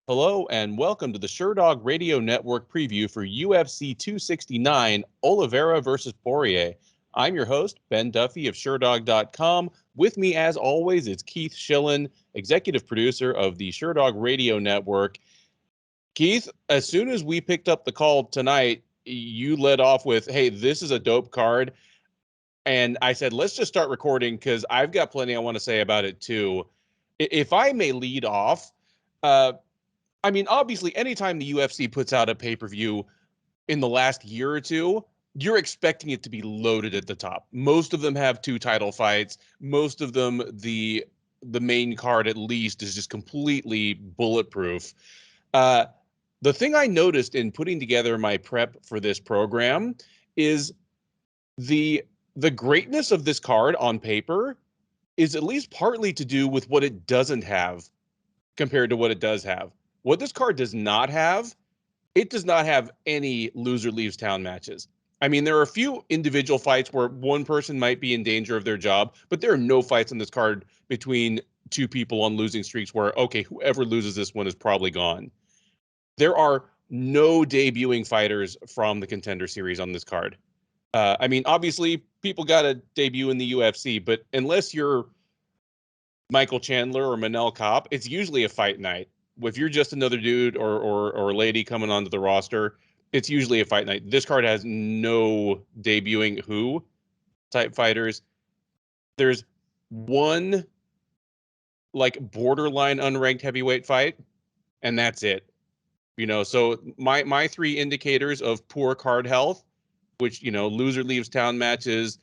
Hello and welcome to the Sherdog Radio Network preview for UFC 269, Oliveira versus Poirier. I'm your host, Ben Duffy of Sherdog.com. With me, as always, is Keith Schillen, executive producer of the Sherdog Radio Network. Keith, as soon as we picked up the call tonight, you led off with, hey, this is a dope card. And I said, let's just start recording because I've got plenty I want to say about it too. If I may lead off, obviously, anytime the UFC puts out a pay-per-view in the last year or two, you're expecting it to be loaded at the top. Most of them have 2 title fights. Most of them, the main card at least, is just completely bulletproof. The thing I noticed in putting together my prep for this program is the greatness of this card on paper is at least partly to do with what it doesn't have compared to what it does have. What this card does not have, it does not have any loser leaves town matches. I mean, there are a few individual fights where one person might be in danger of their job, but there are no fights on this card between 2 people on losing streaks where, okay, whoever loses this one is probably gone. There are no debuting fighters from the Contender Series on this card. Obviously, people got to debut in the UFC, but unless you're Michael Chandler or Manel Kopp, it's usually a fight night. If you're just another dude or lady coming onto the roster, it's usually a fight night. This card has no debuting who type fighters. There's one borderline unranked heavyweight fight, and that's it. So my 3 indicators of poor card health, which, loser leaves town matches,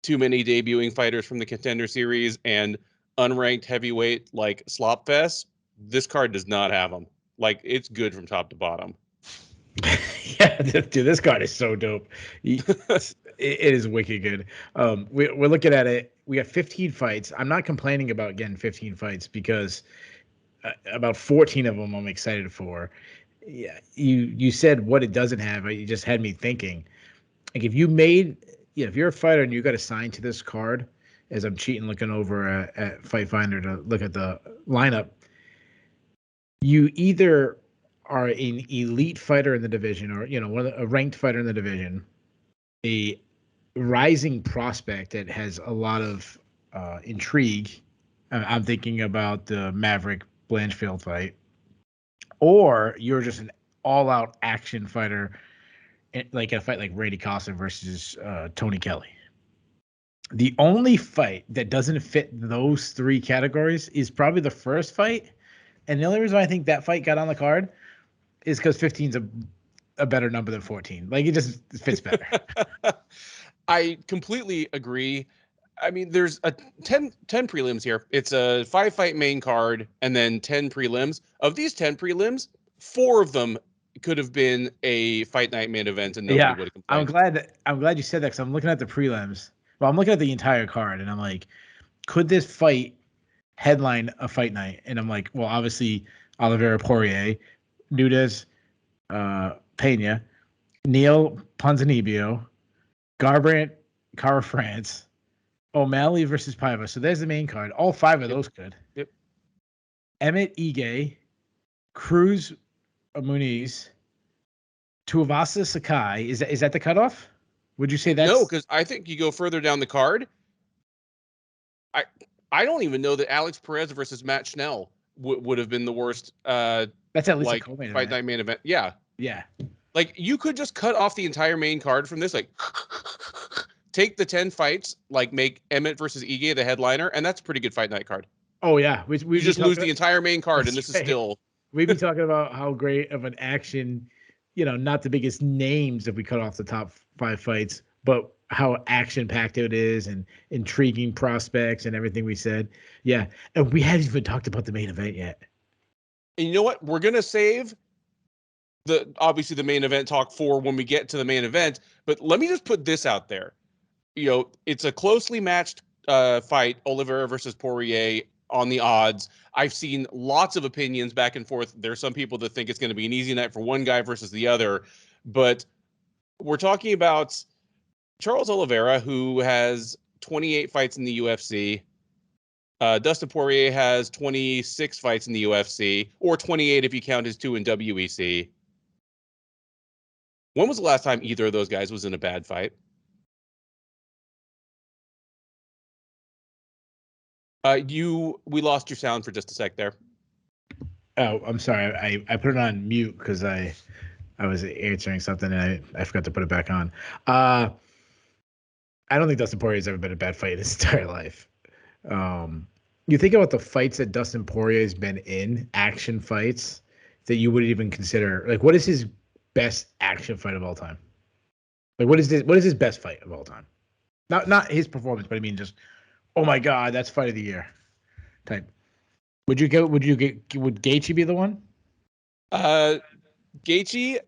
too many debuting fighters from the Contender Series, and unranked heavyweight slop fest. This card does not have them. It's good from top to bottom. Yeah, dude, this card is so dope. It is wicked good. We're looking at it. We got 15 fights. I'm not complaining about getting 15 fights because about 14 of them I'm excited for. Yeah, you said what it doesn't have. You just had me thinking. If you're a fighter and you got assigned to this card, as I'm cheating looking over at Fight Finder to look at the lineup, you either are an elite fighter in the division or, a ranked fighter in the division, a rising prospect that has a lot of intrigue. I'm thinking about the Maverick Blanchfield fight, or you're just an all-out action fighter, like a fight like Randy Costa versus Tony Kelley. The only fight that doesn't fit those 3 categories is probably the first fight. And the only reason I think that fight got on the card is because 15 is a better number than 14. It just fits better. I completely agree. There's a 10 prelims here. It's a 5-fight main card and then 10 prelims. Of these 10 prelims, 4 of them could have been a fight night main event and nobody would have complained. I'm glad you said that because I'm looking at the prelims. Well, I'm looking at the entire card and I'm like, could this fight headline a fight night? And I'm like, well, obviously Oliveira Poirier, Muniz, Pena, Neal Ponzinibbio, Garbrandt, Cara France, O'Malley versus Paiva. So there's the main card. All 5 of those could. Yep. Emmett Ige, Cruz, Muniz, Tuivasa Sakai. Is that the cutoff? Would you say that's... No, because I think you go further down the card. I don't even know that Alex Perez versus Matt Schnell would have been the worst. That's at least a co-main fight night main event. Yeah. Yeah. You could just cut off the entire main card from this. Take the 10 fights, make Emmett versus Ige the headliner, and that's a pretty good fight night card. Oh yeah, we just lose the entire main card, and this is still. We've been talking about how great of an action, not the biggest names if we cut off the top 5 fights, but how action-packed it is and intriguing prospects and everything we said. Yeah, and we haven't even talked about the main event yet. And you know what? We're gonna save obviously the main event talk for when we get to the main event. But let me just put this out there. It's a closely matched fight, Oliveira versus Poirier on the odds. I've seen lots of opinions back and forth. There's some people that think it's going to be an easy night for one guy versus the other, but we're talking about Charles Oliveira, who has 28 fights in the UFC, Dustin Poirier has 26 fights in the UFC, or 28 if you count his 2 in WEC. When was the last time either of those guys was in a bad fight? We lost your sound for just a sec there. Oh, I'm sorry. I put it on mute because I was answering something and I forgot to put it back on. I don't think Dustin Poirier's ever been in a bad fight in his entire life. You think about the fights that Dustin Poirier's been in, action fights that you wouldn't even consider. Like, what is his best action fight of all time? Like, what is his best fight of all time? Not his performance, but I mean just, oh my God, that's fight of the year type. Would Gaethje be the one? Gaethje,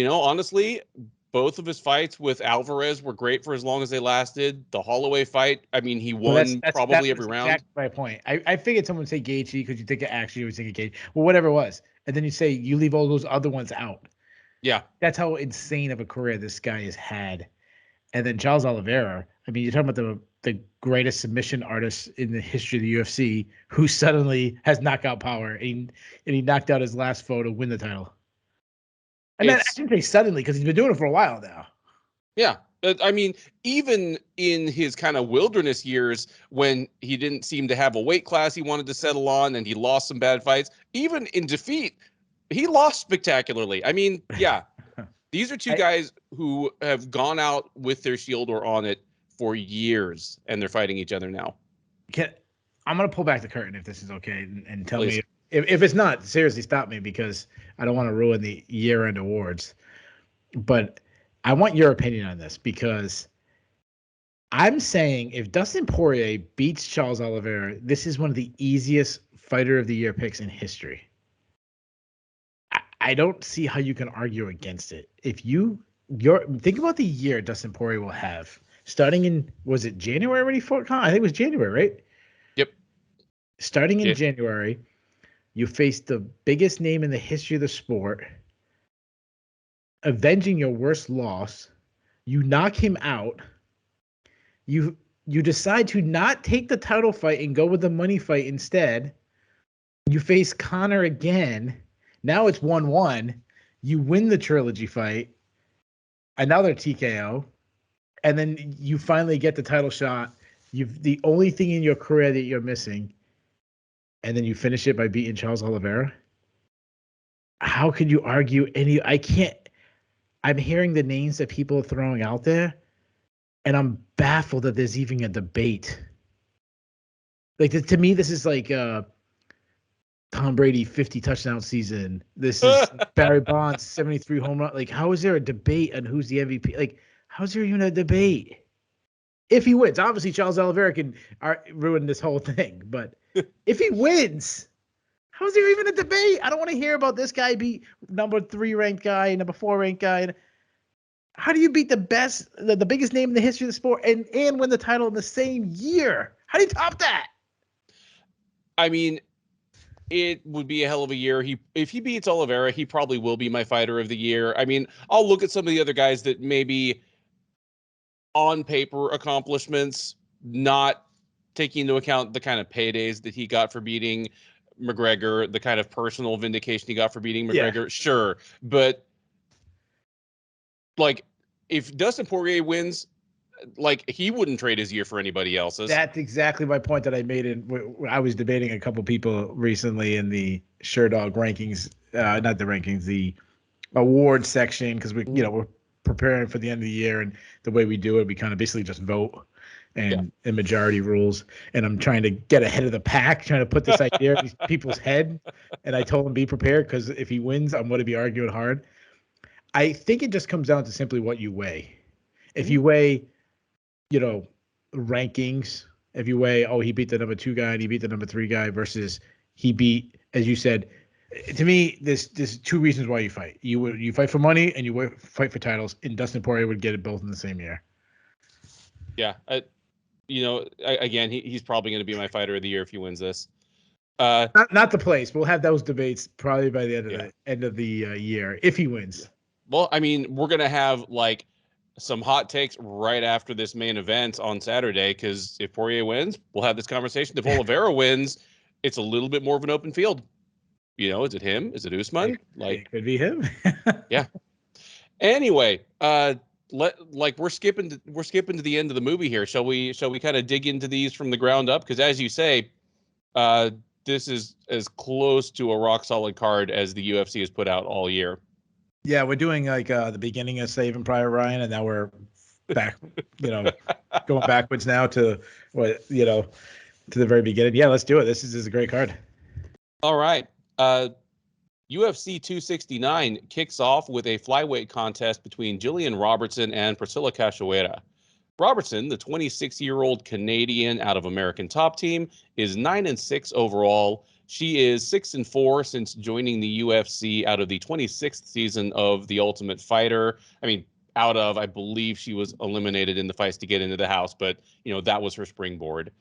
honestly, both of his fights with Alvarez were great for as long as they lasted. The Holloway fight, I mean, he won probably every round. That's my point. I figured someone would say Gaethje because you think of action, you would think of Gaethje. Well, whatever it was. And then you say you leave all those other ones out. Yeah. That's how insane of a career this guy has had. And then Charles Oliveira, I mean, you're talking about the greatest submission artist in the history of the UFC who suddenly has knockout power and he knocked out his last foe to win the title. And then I shouldn't say suddenly because he's been doing it for a while now. Yeah. I mean, even in his kind of wilderness years when he didn't seem to have a weight class he wanted to settle on and he lost some bad fights, even in defeat, he lost spectacularly. I mean, yeah, these are two guys who have gone out with their shield or on it for years and they're fighting each other now. I'm going to pull back the curtain if this is okay and tell me if it's not, seriously stop me because I don't want to ruin the year-end awards. But I want your opinion on this because I'm saying if Dustin Poirier beats Charles Oliveira, this is one of the easiest fighter of the year picks in history. I don't see how you can argue against it. If think about the year Dustin Poirier will have starting in, was it January when he fought Conor? I think it was January, right? Yep. Starting in January, you face the biggest name in the history of the sport, avenging your worst loss. You knock him out. You decide to not take the title fight and go with the money fight instead. You face Conor again. Now it's 1-1. You win the trilogy fight. Another TKO. And then you finally get the title shot. You've the only thing in your career that you're missing. And then you finish it by beating Charles Oliveira. How could you argue I can't. I'm hearing the names that people are throwing out there, and I'm baffled that there's even a debate. Like, to me, this is like Tom Brady 50 touchdown season. This is Barry Bonds 73 home run. Like, how is there a debate on who's the MVP? Like, how's there even a debate? If he wins, obviously Charles Oliveira can ruin this whole thing. But if he wins, how's there even a debate? I don't want to hear about this guy beat number 3 ranked guy, number 4 ranked guy. How do you beat the biggest name in the history of the sport and win the title in the same year? How do you top that? I mean, it would be a hell of a year. If he beats Oliveira, he probably will be my fighter of the year. I mean, I'll look at some of the other guys that maybe on paper accomplishments, not taking into account the kind of paydays that he got for beating McGregor, the kind of personal vindication he got for beating McGregor. Yeah. Sure. But like, if Dustin Poirier wins, like, he wouldn't trade his year for anybody else's. That's exactly my point that I made. I was debating a couple people recently in the Sherdog rankings, not the rankings, the award section, because we're preparing for the end of the year, and the way we do it, we kind of basically just vote and majority rules. And I'm trying to get ahead of the pack, trying to put this idea in these people's head. And I told them be prepared because if he wins, I'm going to be arguing hard. I think it just comes down to simply what you weigh. If you weigh, rankings, if you weigh, he beat the number 2 guy and he beat the number 3 guy versus he beat, as you said, to me, there's 2 reasons why you fight. You fight for money and you fight for titles, and Dustin Poirier would get it both in the same year. Yeah. Again, he's probably going to be my fighter of the year if he wins this. Not the place. We'll have those debates probably by the end of the year if he wins. Well, I mean, we're going to have like some hot takes right after this main event on Saturday, because if Poirier wins, we'll have this conversation. If Oliveira wins, it's a little bit more of an open field. You know, is it him? Is it Usman? It could be him. Yeah. Anyway, we're skipping to the end of the movie here. Shall we kind of dig into these from the ground up? Because as you say, this is as close to a rock solid card as the UFC has put out all year. Yeah, we're doing like the beginning of Saving Private Ryan, and now we're back, going backwards now to to the very beginning. Yeah, let's do it. This is a great card. All right. UFC 269 kicks off with a flyweight contest between Gillian Robertson and Priscila Cachoeira. Robertson, the 26-year-old Canadian out of American Top Team, is 9-6 overall. She is 6-4 since joining the UFC out of the 26th season of The Ultimate Fighter. I believe she was eliminated in the fights to get into the house, but that was her springboard.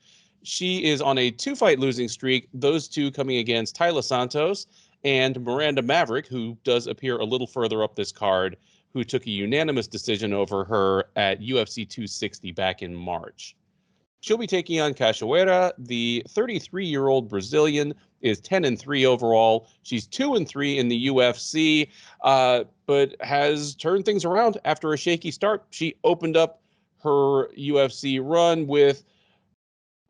She is on a 2-fight losing streak, those two coming against Taila Santos and Miranda Maverick, who does appear a little further up this card, who took a unanimous decision over her at UFC 260 back in March. She'll be taking on Cachoeira. The 33-year-old Brazilian is 10-3 overall. She's 2-3 in the UFC, but has turned things around after a shaky start. She opened up her UFC run with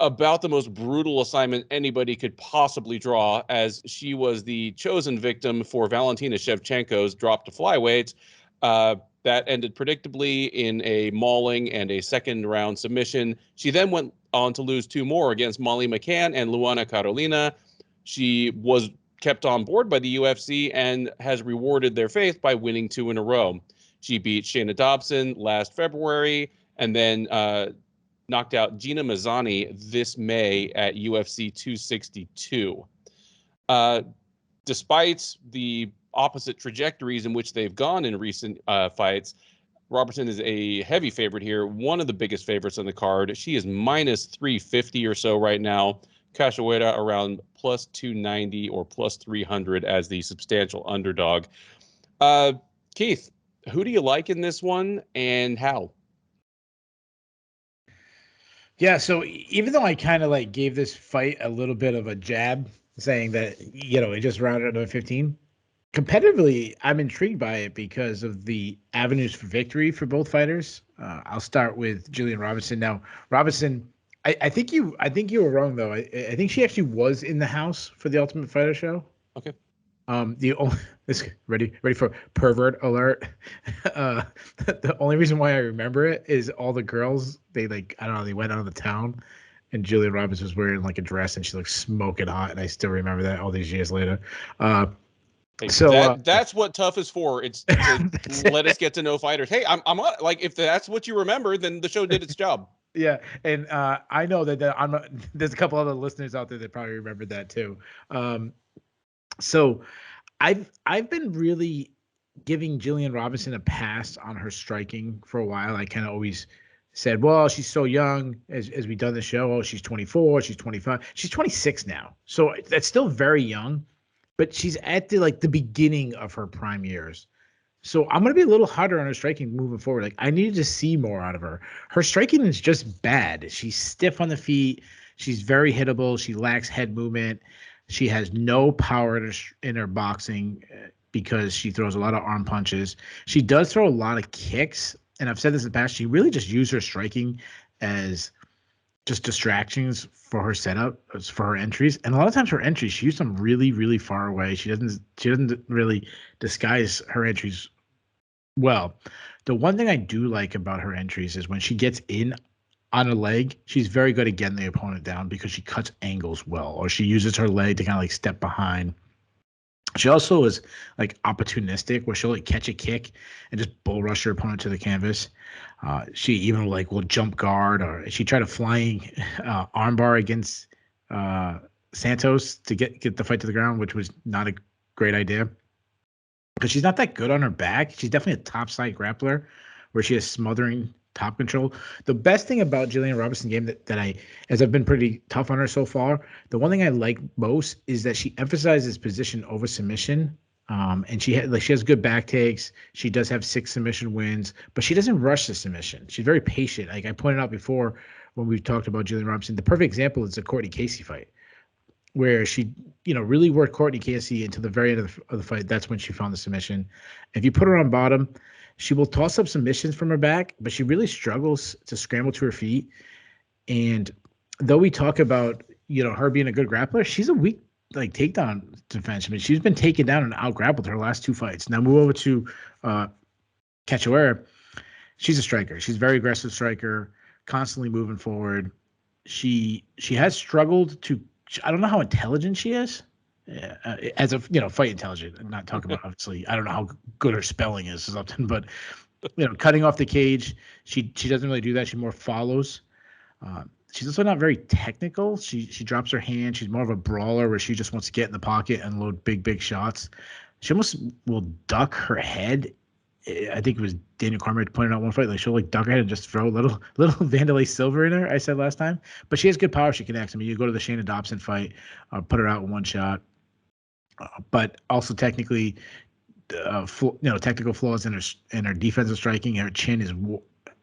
about the most brutal assignment anybody could possibly draw, as she was the chosen victim for Valentina Shevchenko's drop to flyweight. That ended predictably in a mauling and a second-round submission. She then went on to lose 2 more against Molly McCann and Luana Carolina. She was kept on board by the UFC and has rewarded their faith by winning 2 in a row. She beat Shayna Dobson last February and then knocked out Gina Mazzani this May at UFC 262. Despite the opposite trajectories in which they've gone in recent fights, Robertson is a heavy favorite here, one of the biggest favorites on the card. She is minus 350 or so right now. Cachoeira around plus 290 or plus 300 as the substantial underdog. Keith, who do you like in this one and how? Yeah, so even though I kind of gave this fight a little bit of a jab, saying that, it just rounded up 15, competitively, I'm intrigued by it because of the avenues for victory for both fighters. I'll start with Gillian Robertson. Now, Robertson, I think you were wrong though. I think she actually was in the house for the Ultimate Fighter show. Okay. Ready for pervert alert. The only reason why I remember it is all the girls, they went out of the town, and Gillian Roberts was wearing a dress and she looked smoking hot, and I still remember that all these years later. That's what Tough is for. It's to let us get to know fighters. Hey, I'm if that's what you remember, then the show did its job. Yeah, and I know that there's a couple other listeners out there that probably remembered that too. So I've been really giving Gillian Robertson a pass on her striking for a while. I kind of always said, well, she's so young, as we done the show. Oh, she's 24, she's 25, she's 26 now. So that's still very young, but she's at the beginning of her prime years. So I'm going to be a little harder on her striking moving forward. I needed to see more out of her. Her striking is just bad. She's stiff on the feet. She's very hittable. She lacks head movement. She has no power in her boxing because she throws a lot of arm punches. She does throw a lot of kicks. And I've said this in the past, she really just used her striking as just distractions for her setup, for her entries. And a lot of times her entries, she used them really, really far away. She doesn't really disguise her entries well. The one thing I do like about her entries is when she gets in on a leg, she's very good at getting the opponent down because she cuts angles well, or she uses her leg to kind of step behind. She also is opportunistic, where she'll catch a kick and just bull rush her opponent to the canvas. She even will jump guard, or she tried a flying armbar against Santos to get the fight to the ground, which was not a great idea because she's not that good on her back. She's definitely a top side grappler where she has smothering top control. The best thing about Gillian Robertson's game that as I've been pretty tough on her so far, the one thing I like most is that she emphasizes position over submission And she has good back takes. She does have 6 submission wins, but she doesn't rush the submission. She's very patient. Like I pointed out before when we talked about Gillian Robertson, the perfect example is the Courtney Casey fight, where she, really worked Courtney Casey into the very end of the fight. That's when she found the submission. If you put her on bottom, she will toss up submissions from her back, but she really struggles to scramble to her feet. And though we talk about, her being a good grappler, she's a weak takedown defense. I mean, she's been taken down and out grappled her last 2 fights. Now move over to Cachoeira. She's a striker. She's a very aggressive striker, constantly moving forward. She has struggled to. I don't know how intelligent she is, as a fight intelligent. I'm not talking about obviously. I don't know how good her spelling is or something, but cutting off the cage, she doesn't really do that. She more follows. She's also not very technical. She drops her hand. She's more of a brawler where she just wants to get in the pocket and load big shots. She almost will duck her head. I think it was Daniel Cormier pointed out one fight. She'll duck her head and just throw little Wanderlei Silva in her. I said last time, but she has good power. She connects. I mean, you go to the Shayna Dobson fight, put her out in one shot, but also technically, technical flaws in her defensive striking. Her chin is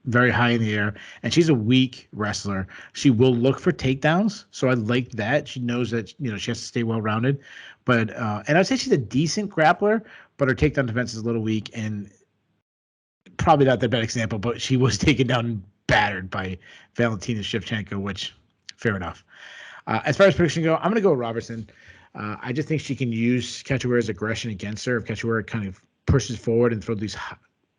very high in the air, and she's a weak wrestler. She will look for takedowns, so I like that. She knows that she has to stay well rounded, but and I'd say she's a decent grappler, but her takedown defense is a little weak, and probably not the best example, but she was taken down and battered by Valentina Shevchenko, which fair enough. As far as prediction go, I'm going to go with Robertson. I just think she can use Cachoeira's aggression against her. If Cachoeira kind of pushes forward and throw these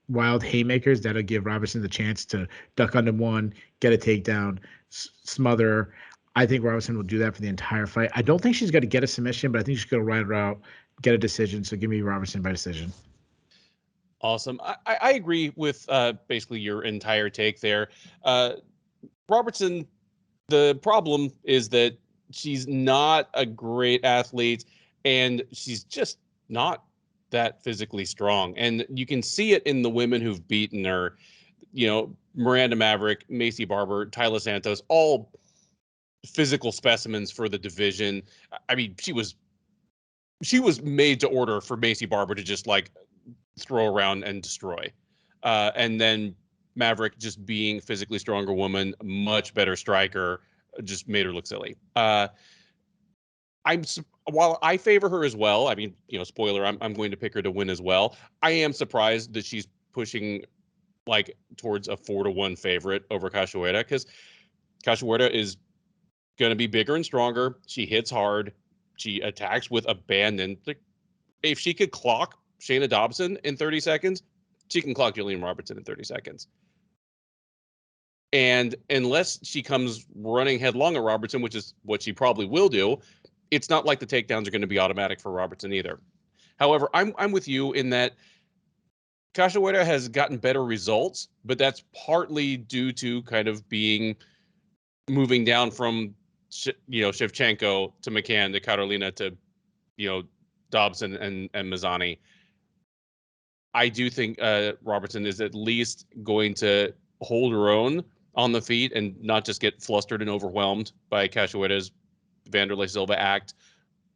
wild haymakers, that'll give Robertson the chance to duck under one, get a takedown, smother her. I think Robertson will do that for the entire fight. I don't think she's going to get a submission, but I think she's going to ride her out, get a decision. So give me Robertson by decision. Awesome. I agree with basically your entire take there. Robertson, the problem is that she's not a great athlete, and she's just not that physically strong. And you can see it in the women who've beaten her, Miranda Maverick, Maycee Barber, Taila Santos, all physical specimens for the division. I mean, she was made to order for Maycee Barber to just throw around and destroy. And then Maverick, just being physically stronger woman, much better striker, just made her look silly. While I favor her as well, I mean, spoiler, I'm going to pick her to win as well. I am surprised that she's pushing towards a 4-1 favorite over Cachoeira, because Cachoeira is going to be bigger and stronger. She hits hard. She attacks with abandon. If she could clock Shayna Dobson in 30 seconds, she can clock Gillian Robertson in 30 seconds. And unless she comes running headlong at Robertson, which is what she probably will do, it's not like the takedowns are going to be automatic for Robertson either. However, I'm with you in that Cachoeira has gotten better results, but that's partly due to kind of moving down from Shevchenko to McCann to Carolina to Dobson and Mazzani. I do think Robertson is at least going to hold her own on the feet and not just get flustered and overwhelmed by Cachoeira's Wanderlei Silva act,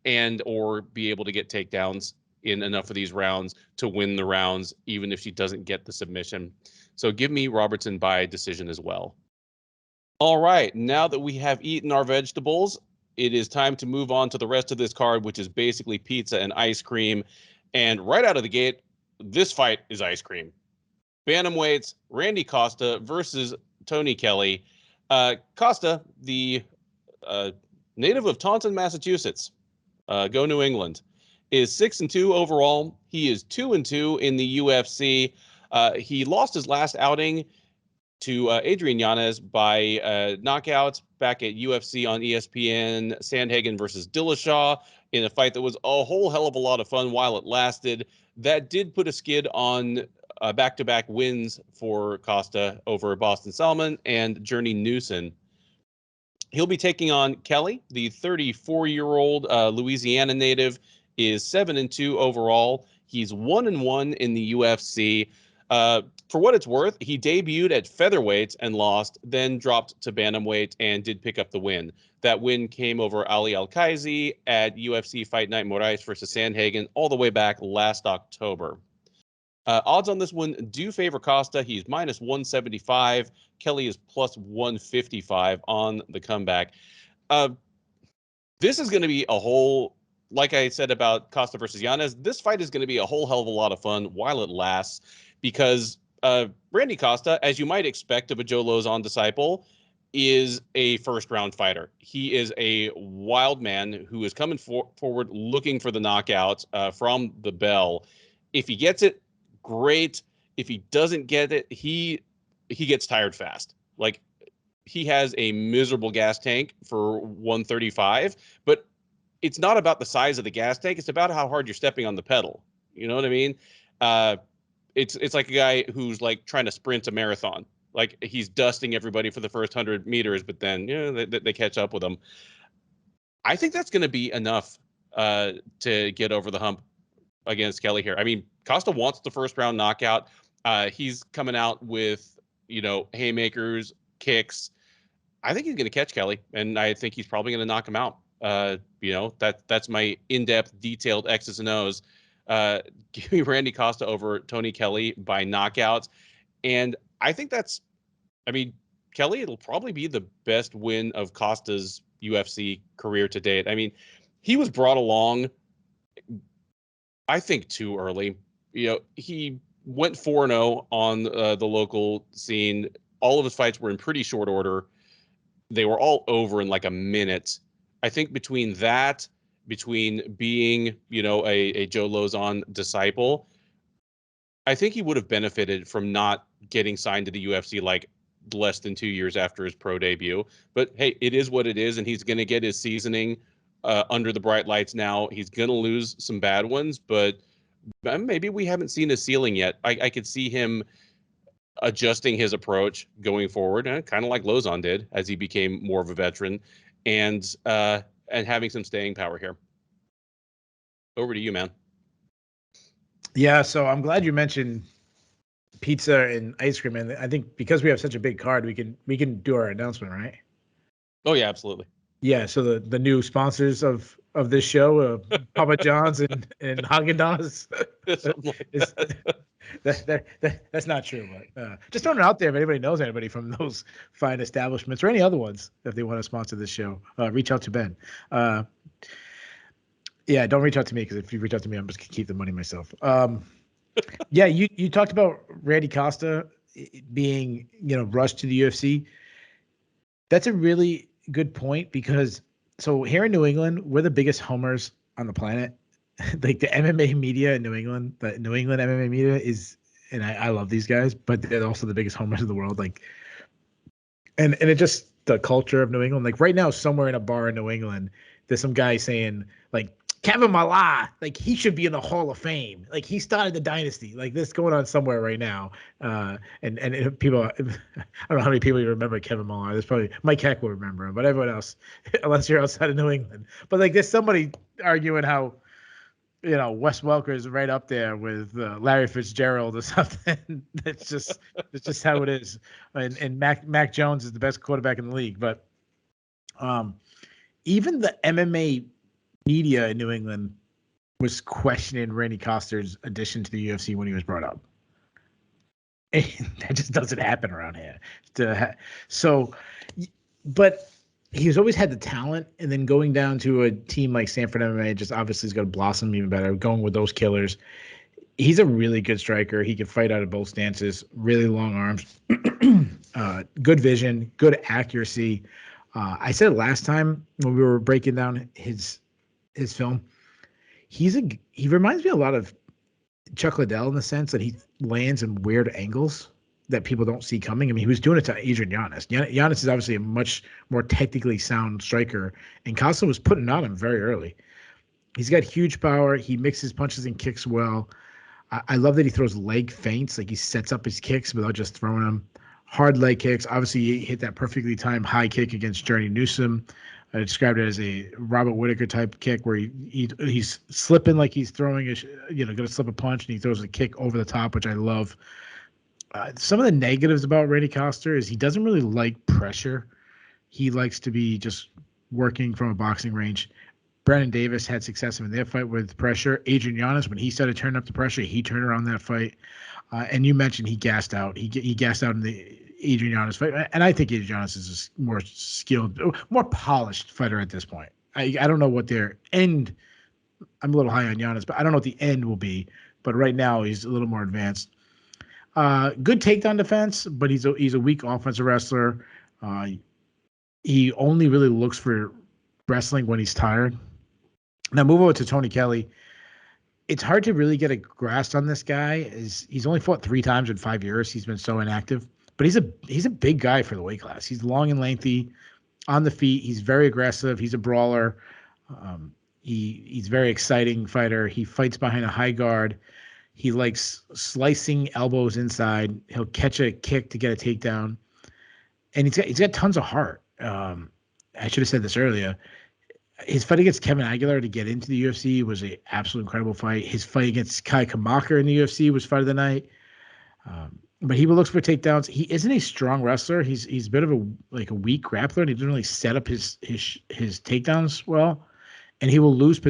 and or be able to get takedowns in enough of these rounds to win the rounds, even if she doesn't get the submission. So give me Robertson by decision as well. All right, now that we have eaten our vegetables, it is time to move on to the rest of this card, which is basically pizza and ice cream. And right out of the gate, this fight is ice cream. Bantamweights, Randy Costa versus Tony Kelley. Costa, the native of Taunton, Massachusetts, go New England, is 6-2 overall. He is 2-2 in the UFC. He lost his last outing to Adrian Yanez by knockout back at UFC on ESPN, Sandhagen versus Dillashaw, in a fight that was a whole hell of a lot of fun while it lasted. That did put a skid on back-to-back wins for Costa over Boston Salmon and Journey Newson. He'll be taking on Kelley, the 34-year-old Louisiana native, is 7-2 overall. He's 1-1 in the UFC. For what it's worth, he debuted at featherweight and lost, then dropped to bantamweight and did pick up the win. That win came over Ali Al-Kaizi at UFC Fight Night Moraes versus Sandhagen all the way back last October. Odds on this one do favor Costa. He's minus 175. Kelley is plus 155 on the comeback. This is going to be a whole, like I said about Costa versus Yanez, this fight is going to be a whole hell of a lot of fun while it lasts, because Randy Costa, as you might expect of a Joe Lozon disciple, is a first-round fighter. He is a wild man who is coming forward looking for the knockout from the bell. If he gets it, great. If he doesn't get it, he gets tired fast. Like, he has a miserable gas tank for 135, but it's not about the size of the gas tank. It's about how hard you're stepping on the pedal. You know what I mean? It's like a guy who's like trying to sprint a marathon. Like, he's dusting everybody for the first 100 meters, but then they catch up with him. I think that's going to be enough to get over the hump against Kelley here. I mean, Costa wants the first round knockout. He's coming out with, haymakers, kicks. I think he's going to catch Kelley, and I think he's probably going to knock him out. That's my in-depth, detailed X's and O's. Give me Randy Costa over Tony Kelley by knockout. And I think Kelley, it'll probably be the best win of Costa's UFC career to date. I mean, he was brought along, I think, too early. He went 4-0 on the local scene. All of his fights were in pretty short order. They were all over in like a minute. I think between being, a Joe Lozon disciple, I think he would have benefited from not getting signed to the UFC like less than 2 years after his pro debut. But hey, it is what it is, and he's going to get his seasoning under the bright lights now. He's going to lose some bad ones, but maybe we haven't seen a ceiling yet. I could see him adjusting his approach going forward, kind of like Lozon did as he became more of a veteran, and having some staying power here. Over to you, man. Yeah, so I'm glad you mentioned pizza and ice cream, and I think because we have such a big card, we can do our announcement, right? Oh yeah, absolutely. Yeah, so the new sponsors of this show, Papa John's and Haagen-Dazs. That's not true, but just throwing it out there. If anybody knows anybody from those fine establishments or any other ones, if they want to sponsor this show, reach out to Ben. Yeah, don't reach out to me, because if you reach out to me, I'm just gonna keep the money myself. Yeah, you talked about Randy Costa being rushed to the UFC. That's a really good point, because so here in New England, we're the biggest homers on the planet. Like, the MMA media in New England, the New England MMA media is, and I love these guys, but they're also the biggest homers in the world. Like, and it just, the culture of New England. Like, right now, somewhere in a bar in New England, there's some guy saying, like, Kevin Mallah, like, he should be in the Hall of Fame. Like, he started the dynasty. Like, this going on somewhere right now. And people, I don't know how many people you remember Kevin Mallah. There's probably Mike Heck will remember him, but everyone else, unless you're outside of New England. But like, there's somebody arguing how, Wes Welker is right up there with Larry Fitzgerald or something. It's just how it is. And Mac Jones is the best quarterback in the league. But even the MMA media in New England was questioning Randy Costa's addition to the UFC when he was brought up. And that just doesn't happen around here. But he's always had the talent, and then going down to a team like Sanford MMA just obviously is going to blossom even better, going with those killers. He's a really good striker. He can fight out of both stances, really long arms, good vision, good accuracy. I said last time when we were breaking down his film, he reminds me a lot of Chuck Liddell in the sense that he lands in weird angles that people don't see coming. I mean, he was doing it to Adrian Yanez. Yanez is obviously a much more technically sound striker, and Costa was putting on him very early. He's got huge power. He mixes punches and kicks well. I love that he throws leg feints, like he sets up his kicks without just throwing them. Hard leg kicks. Obviously, he hit that perfectly timed high kick against Journey Newsom. I described it as a Robert Whittaker type kick where he's slipping like he's throwing going to slip a punch, and he throws a kick over the top, which I love. Some of the negatives about Randy Costa is he doesn't really like pressure. He likes to be just working from a boxing range. Brandon Davis had success in their fight with pressure. Adrian Yanez, when he started turning up the pressure, he turned around that fight. And you mentioned he gassed out. He gassed out in the Adrian Yanez fight. And I think Adrian Yanez is a more skilled, more polished fighter at this point. I don't know what their end. I'm a little high on Yanez, but I don't know what the end will be. But right now he's a little more advanced. Good takedown defense, but he's a weak offensive wrestler. He only really looks for wrestling when he's tired. Now move over to Tony Kelley. It's hard to really get a grasp on this guy. He's only fought 3 times in 5 years. He's been so inactive, but he's a big guy for the weight class. He's long and lengthy, on the feet. He's very aggressive. He's a brawler. He's a very exciting fighter. He fights behind a high guard. He likes slicing elbows inside. He'll catch a kick to get a takedown, and he's got tons of heart. I should have said this earlier. His fight against Kevin Aguilar to get into the UFC was an absolute incredible fight. His fight against Kai Kamaka in the UFC was fight of the night. But he looks for takedowns. He isn't a strong wrestler. He's a bit of a weak grappler, and he doesn't really set up his takedowns well. And he will lose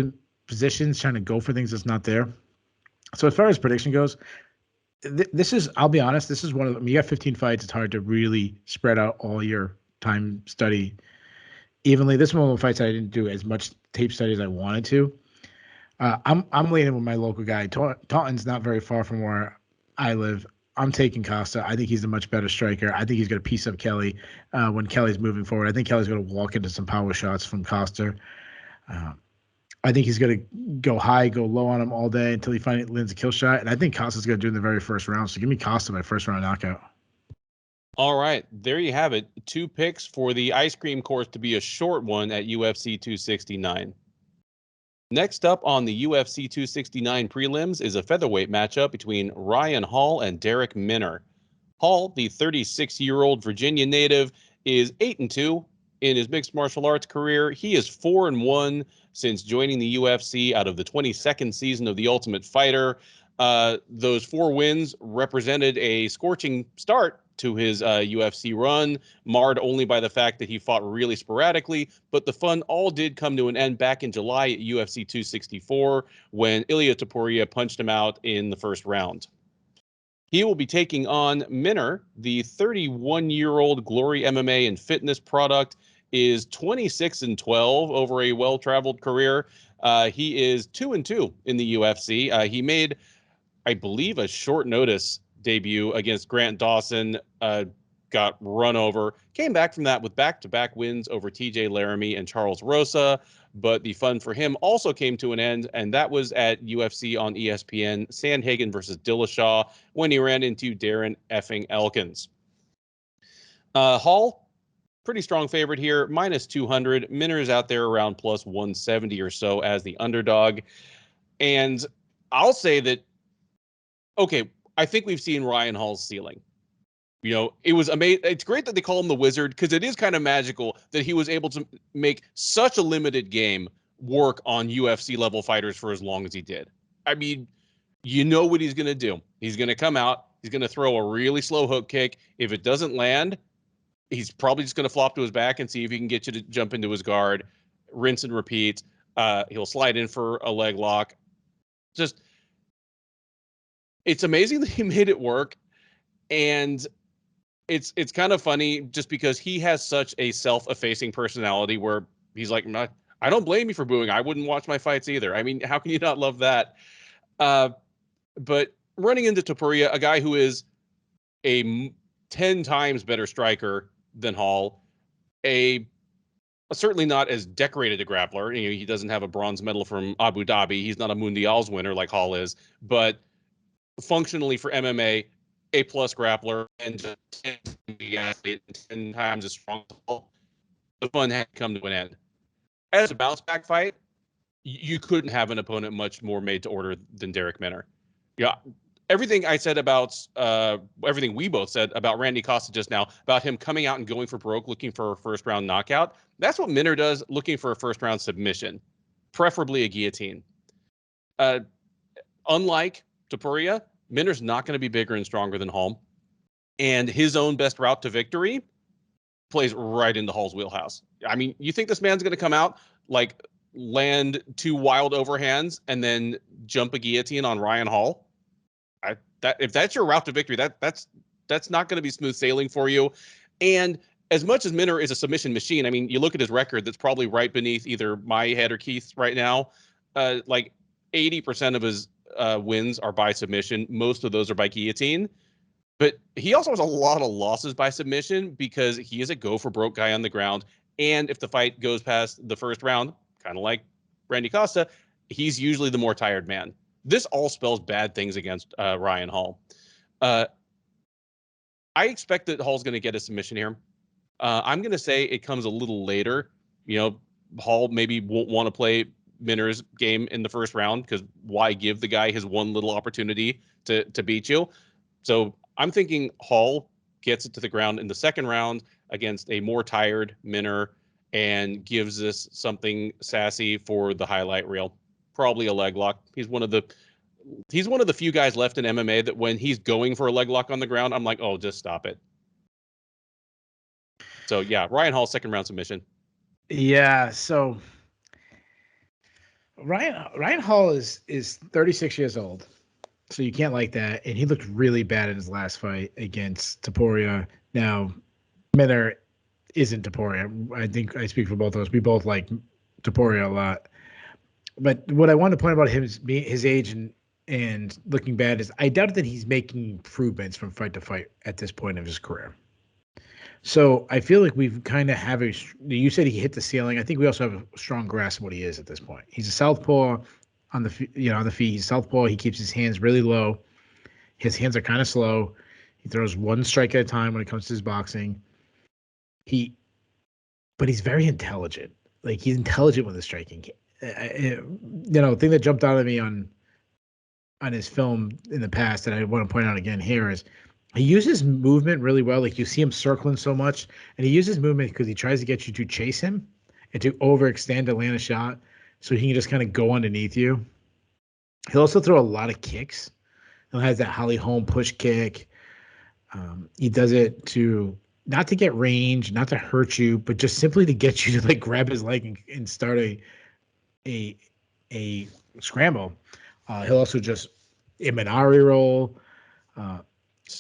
positions trying to go for things that's not there. So as far as prediction goes, this is, I'll be honest, this is one of them. You got 15 fights. It's hard to really spread out all your time study evenly. This one of the fights I didn't do as much tape study as I wanted to. I'm leaning with my local guy. Taunton's not very far from where I live. I'm taking Costa. I think he's a much better striker. I think he's going to piece up Kelley when Kelley's moving forward. I think Kelley's going to walk into some power shots from Costa. I think he's going to go high, go low on him all day until he finally lands a kill shot. And I think Costa's going to do it in the very first round. So give me Costa by first round knockout. All right, there you have it. 2 picks for the ice cream course to be a short one at UFC 269. Next up on the UFC 269 prelims is a featherweight matchup between Ryan Hall and Darrick Minner. Hall, the 36-year-old Virginia native, is 8-2 in his mixed martial arts career. He is 4-1 since joining the UFC out of the 22nd season of The Ultimate Fighter. Those 4 wins represented a scorching start to his UFC run, marred only by the fact that he fought really sporadically, but the fun all did come to an end back in July at UFC 264 when Ilia Topuria punched him out in the first round. He will be taking on Minner, the 31-year-old Glory MMA and fitness product, is 26-12 over a well-traveled career. He is 2-2 in the UFC. He made, I believe, a short notice debut against Grant Dawson, got run over, came back from that with back-to-back wins over TJ Laramie and Charles Rosa, but the fun for him also came to an end, and that was at UFC on ESPN, Sandhagen versus Dillashaw, when he ran into Darren effing Elkins. Hall, pretty strong favorite here, -200. Minner's out there around +170 or so as the underdog. And I'll say that, okay, I think we've seen Ryan Hall's ceiling. You know, it was amazing. It's great that they call him the Wizard because it is kind of magical that he was able to make such a limited game work on UFC level fighters for as long as he did. I mean, you know what he's going to do. He's going to come out. He's going to throw a really slow hook kick. If it doesn't land, he's probably just going to flop to his back and see if he can get you to jump into his guard, rinse and repeat. He'll slide in for a leg lock. Just, it's amazing that he made it work. And it's kind of funny just because he has such a self-effacing personality where he's like, I don't blame you for booing. I wouldn't watch my fights either. I mean, how can you not love that? But running into Topuria, a guy who is a 10 times better striker than Hall, certainly not as decorated a grappler. You know, he doesn't have a bronze medal from Abu Dhabi. He's not a Mundial's winner like Hall is, but functionally for MMA, A+ grappler and just 10 times as strong as Hall. The fun had come to an end. As a bounce back fight, you couldn't have an opponent much more made to order than Darrick Minner. Yeah, everything I said about everything we both said about Randy Costa just now, about him coming out and going for broke, looking for a first round knockout. That's what Minner does, looking for a first round submission, preferably a guillotine. Unlike Topuria, Minner's not going to be bigger and stronger than Hall. and his own best route to victory plays right into Hall's wheelhouse. I mean, you think this man's going to come out, like, land 2 wild overhands and then jump a guillotine on Ryan Hall? If that's your route to victory, that's not going to be smooth sailing for you. And as much as Minner is a submission machine, I mean, you look at his record, that's probably right beneath either my head or Keith's right now. Like 80% of his wins are by submission. Most of those are by guillotine. But he also has a lot of losses by submission because he is a go-for-broke guy on the ground. And if the fight goes past the first round, kind of like Randy Costa, he's usually the more tired man. This all spells bad things against Ryan Hall. I expect that Hall's going to get a submission here. I'm going to say it comes a little later. You know, Hall maybe won't want to play Minner's game in the first round because why give the guy his one little opportunity to beat you? So I'm thinking Hall gets it to the ground in the second round against a more tired Minner and gives us something sassy for the highlight reel. Probably a leg lock. He's one of the few guys left in MMA that when he's going for a leg lock on the ground, I'm like, oh, just stop it. So yeah, Ryan Hall, second round submission. Yeah, so Ryan Hall is 36 years old. So you can't like that. And he looked really bad in his last fight against Topuria. Now, Minner isn't Topuria. I think I speak for both of us. We both like Topuria a lot. But what I want to point about him is his age and looking bad is I doubt that he's making improvements from fight to fight at this point of his career. So I feel like we've kind of have you said he hit the ceiling. I think we also have a strong grasp of what he is at this point. He's a southpaw on the feet. He's southpaw. He keeps his hands really low. His hands are kind of slow. He throws one strike at a time when it comes to his boxing. But he's very intelligent. Like he's intelligent with his striking. The thing that jumped out at me on his film in the past that I want to point out again here is he uses movement really well. Like you see him circling so much, and he uses movement because he tries to get you to chase him and to overextend to land a shot so he can just kind of go underneath you. He'll also throw a lot of kicks. He has that Holly Holm push kick. He does it not to get range, not to hurt you, but just simply to get you to like grab his leg and start a scramble. He'll also just Imanari roll.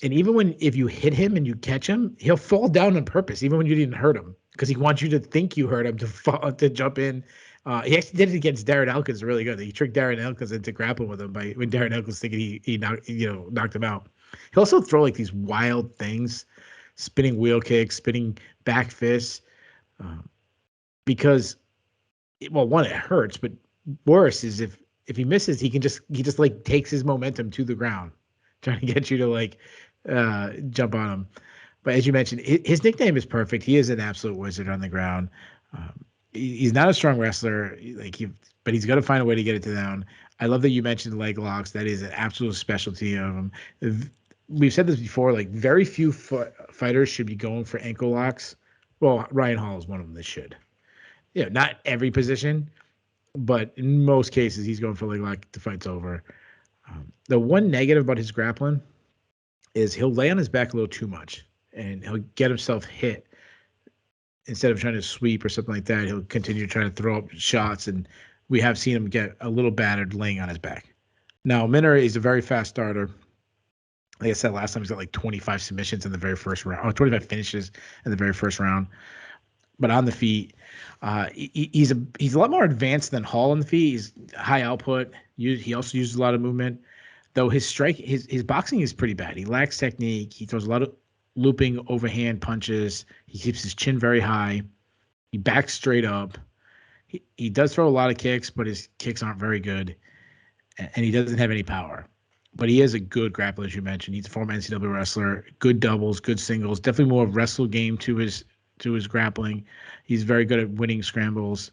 And even if you hit him and you catch him, he'll fall down on purpose, even when you didn't hurt him, because he wants you to think you hurt him to jump in. He actually did it against Darren Elkins really good. He tricked Darren Elkins into grappling with him when Darren Elkins thinking he knocked him out. He'll also throw like these wild things, spinning wheel kicks, spinning back fists, because one, it hurts, but worse is if he misses, he just like takes his momentum to the ground, trying to get you to like jump on him. But as you mentioned, his nickname is perfect. He is an absolute wizard on the ground. He's not a strong wrestler, but he's got to find a way to get it down. I love that you mentioned leg locks. That is an absolute specialty of him. We've said this before. Like very few fighters should be going for ankle locks. Well, Ryan Hall is one of them that should. Not every position, but in most cases, he's going for leg lock. The fight's over. The one negative about his grappling is he'll lay on his back a little too much, and he'll get himself hit. Instead of trying to sweep or something like that, he'll continue trying to throw up shots, and we have seen him get a little battered laying on his back. Now, Minner is a very fast starter. Like I said last time, he's got like 25 submissions in the very first round, or 25 finishes in the very first round. But on the feet, he's a lot more advanced than Hall on the feet. He's high output. He also uses a lot of movement, though his boxing is pretty bad. He lacks technique. He throws a lot of looping overhand punches. He keeps his chin very high. He backs straight up. He does throw a lot of kicks, but his kicks aren't very good, and he doesn't have any power. But he is a good grappler, as you mentioned. He's a former NCAA wrestler. Good doubles, good singles. Definitely more wrestle game to his grappling. He's very good at winning scrambles.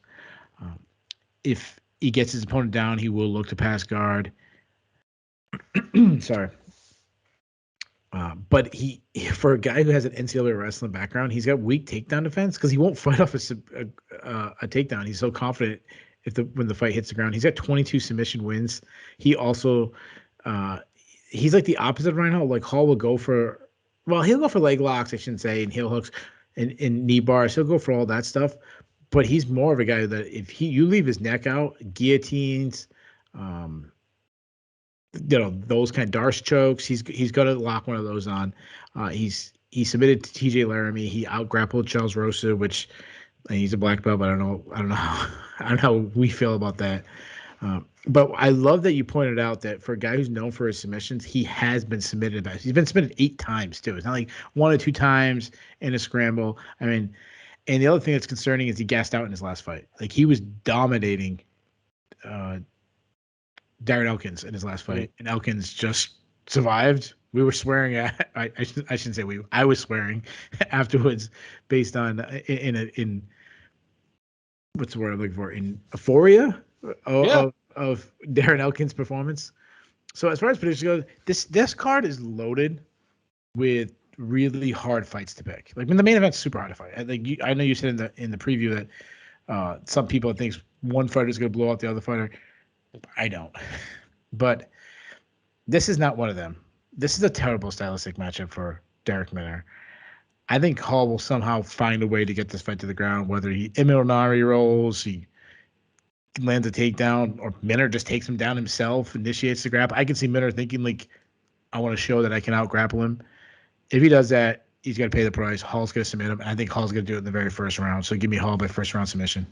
If he gets his opponent down, he will look to pass guard. Sorry. But for a guy who has an NCAA wrestling background, he's got weak takedown defense because he won't fight off a takedown. He's so confident when the fight hits the ground. He's got 22 submission wins. He also he's like the opposite of Ryan Hall. Like Hall will go for Well, he'll go for leg locks, I shouldn't say, and heel hooks and knee bars. He'll go for all that stuff. But he's more of a guy that if you leave his neck out, guillotines, um, those kind of Darce chokes, he's going to lock one of those on. He submitted to TJ Laramie. He out grappled Charles Rosa, which he's a black belt, but I don't know how we feel about that. But I love that you pointed out that for a guy who's known for his submissions, he has been submitted. He's been submitted 8 times too. It's not like 1 or 2 times in a scramble. I mean, and the other thing that's concerning is he gassed out in his last fight. Like he was dominating Darren Elkins in his last fight, and Elkins just survived. We were swearing at. I shouldn't say we. I was swearing afterwards, based on in what's the word I'm looking for? In euphoria of Darren Elkins' performance. So as far as predictions go, this card is loaded with really hard fights to pick. Like when the main event's super hard to fight. I know you said in the preview that some people think one fighter is going to blow out the other fighter. I don't. But this is not one of them. This is a terrible stylistic matchup for Darrick Minner. I think Hall will somehow find a way to get this fight to the ground, whether he Iminari rolls, he lands a takedown, or Minner just takes him down himself, initiates the grapple. I can see Minner thinking, like, I want to show that I can out-grapple him. If he does that, he's going to pay the price. Hall's going to submit him. And I think Hall's going to do it in the very first round. So give me Hall by first-round submission.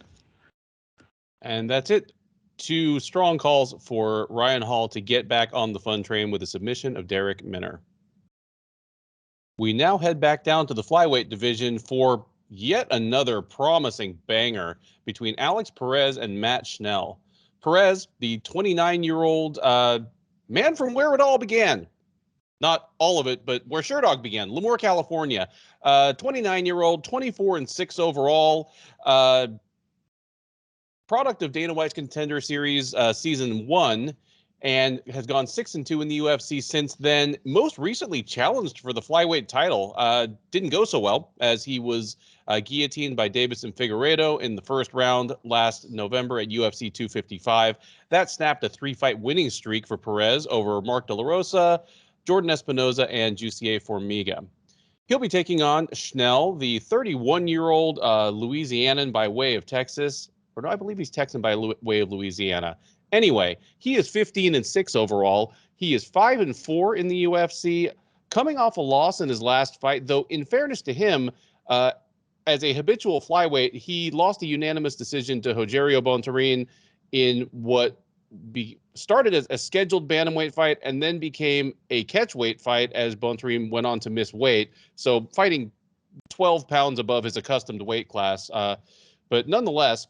And that's it. 2 strong calls for Ryan Hall to get back on the fun train with a submission of Darrick Minner. We now head back down to the flyweight division for yet another promising banger between Alex Perez and Matt Schnell. Perez, the 29-year-old man from where it all began. Not all of it, but where Sherdog began, Lemoore, California. 29-year-old, 24-6 overall. Product of Dana White's Contender Series Season 1, and has gone 6-2 in the UFC since then. Most recently challenged for the flyweight title. Didn't go so well, as he was guillotined by Deiveson Figueiredo in the first round last November at UFC 255. That snapped a 3-fight winning streak for Perez over Mark De La Rosa, Jordan Espinoza, and Jussier Formiga. He'll be taking on Schnell, the 31-year-old Louisianan by way of Texas. Or no, I believe he's Texan by way of Louisiana. Anyway, he is 15-6 overall. He is 5-4 in the UFC, coming off a loss in his last fight, though in fairness to him, as a habitual flyweight, he lost a unanimous decision to Rogerio Bontorin in what started as a scheduled bantamweight fight and then became a catchweight fight as Bontorin went on to miss weight. So fighting 12 pounds above his accustomed weight class. But nonetheless,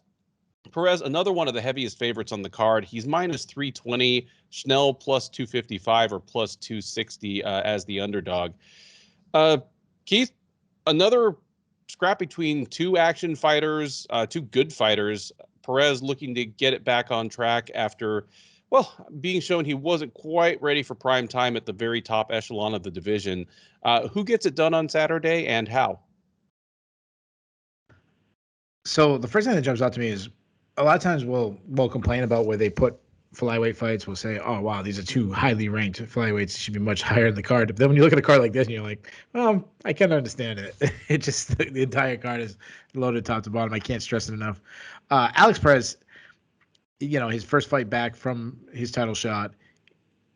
Perez, another one of the heaviest favorites on the card. He's minus 320. Schnell plus 255 or plus 260 as the underdog. Keith, another scrap between 2 action fighters, 2 good fighters. Perez looking to get it back on track after, well, being shown he wasn't quite ready for prime time at the very top echelon of the division. Who gets it done on Saturday and how? So the first thing that jumps out to me is a lot of times we'll complain about where they put flyweight fights. We'll say, oh, wow, these are 2 highly ranked flyweights. Should be much higher in the card. But then when you look at a card like this and you're like, well, I can't understand it. It just, the entire card is loaded top to bottom. I can't stress it enough. Alex Perez, his first fight back from his title shot,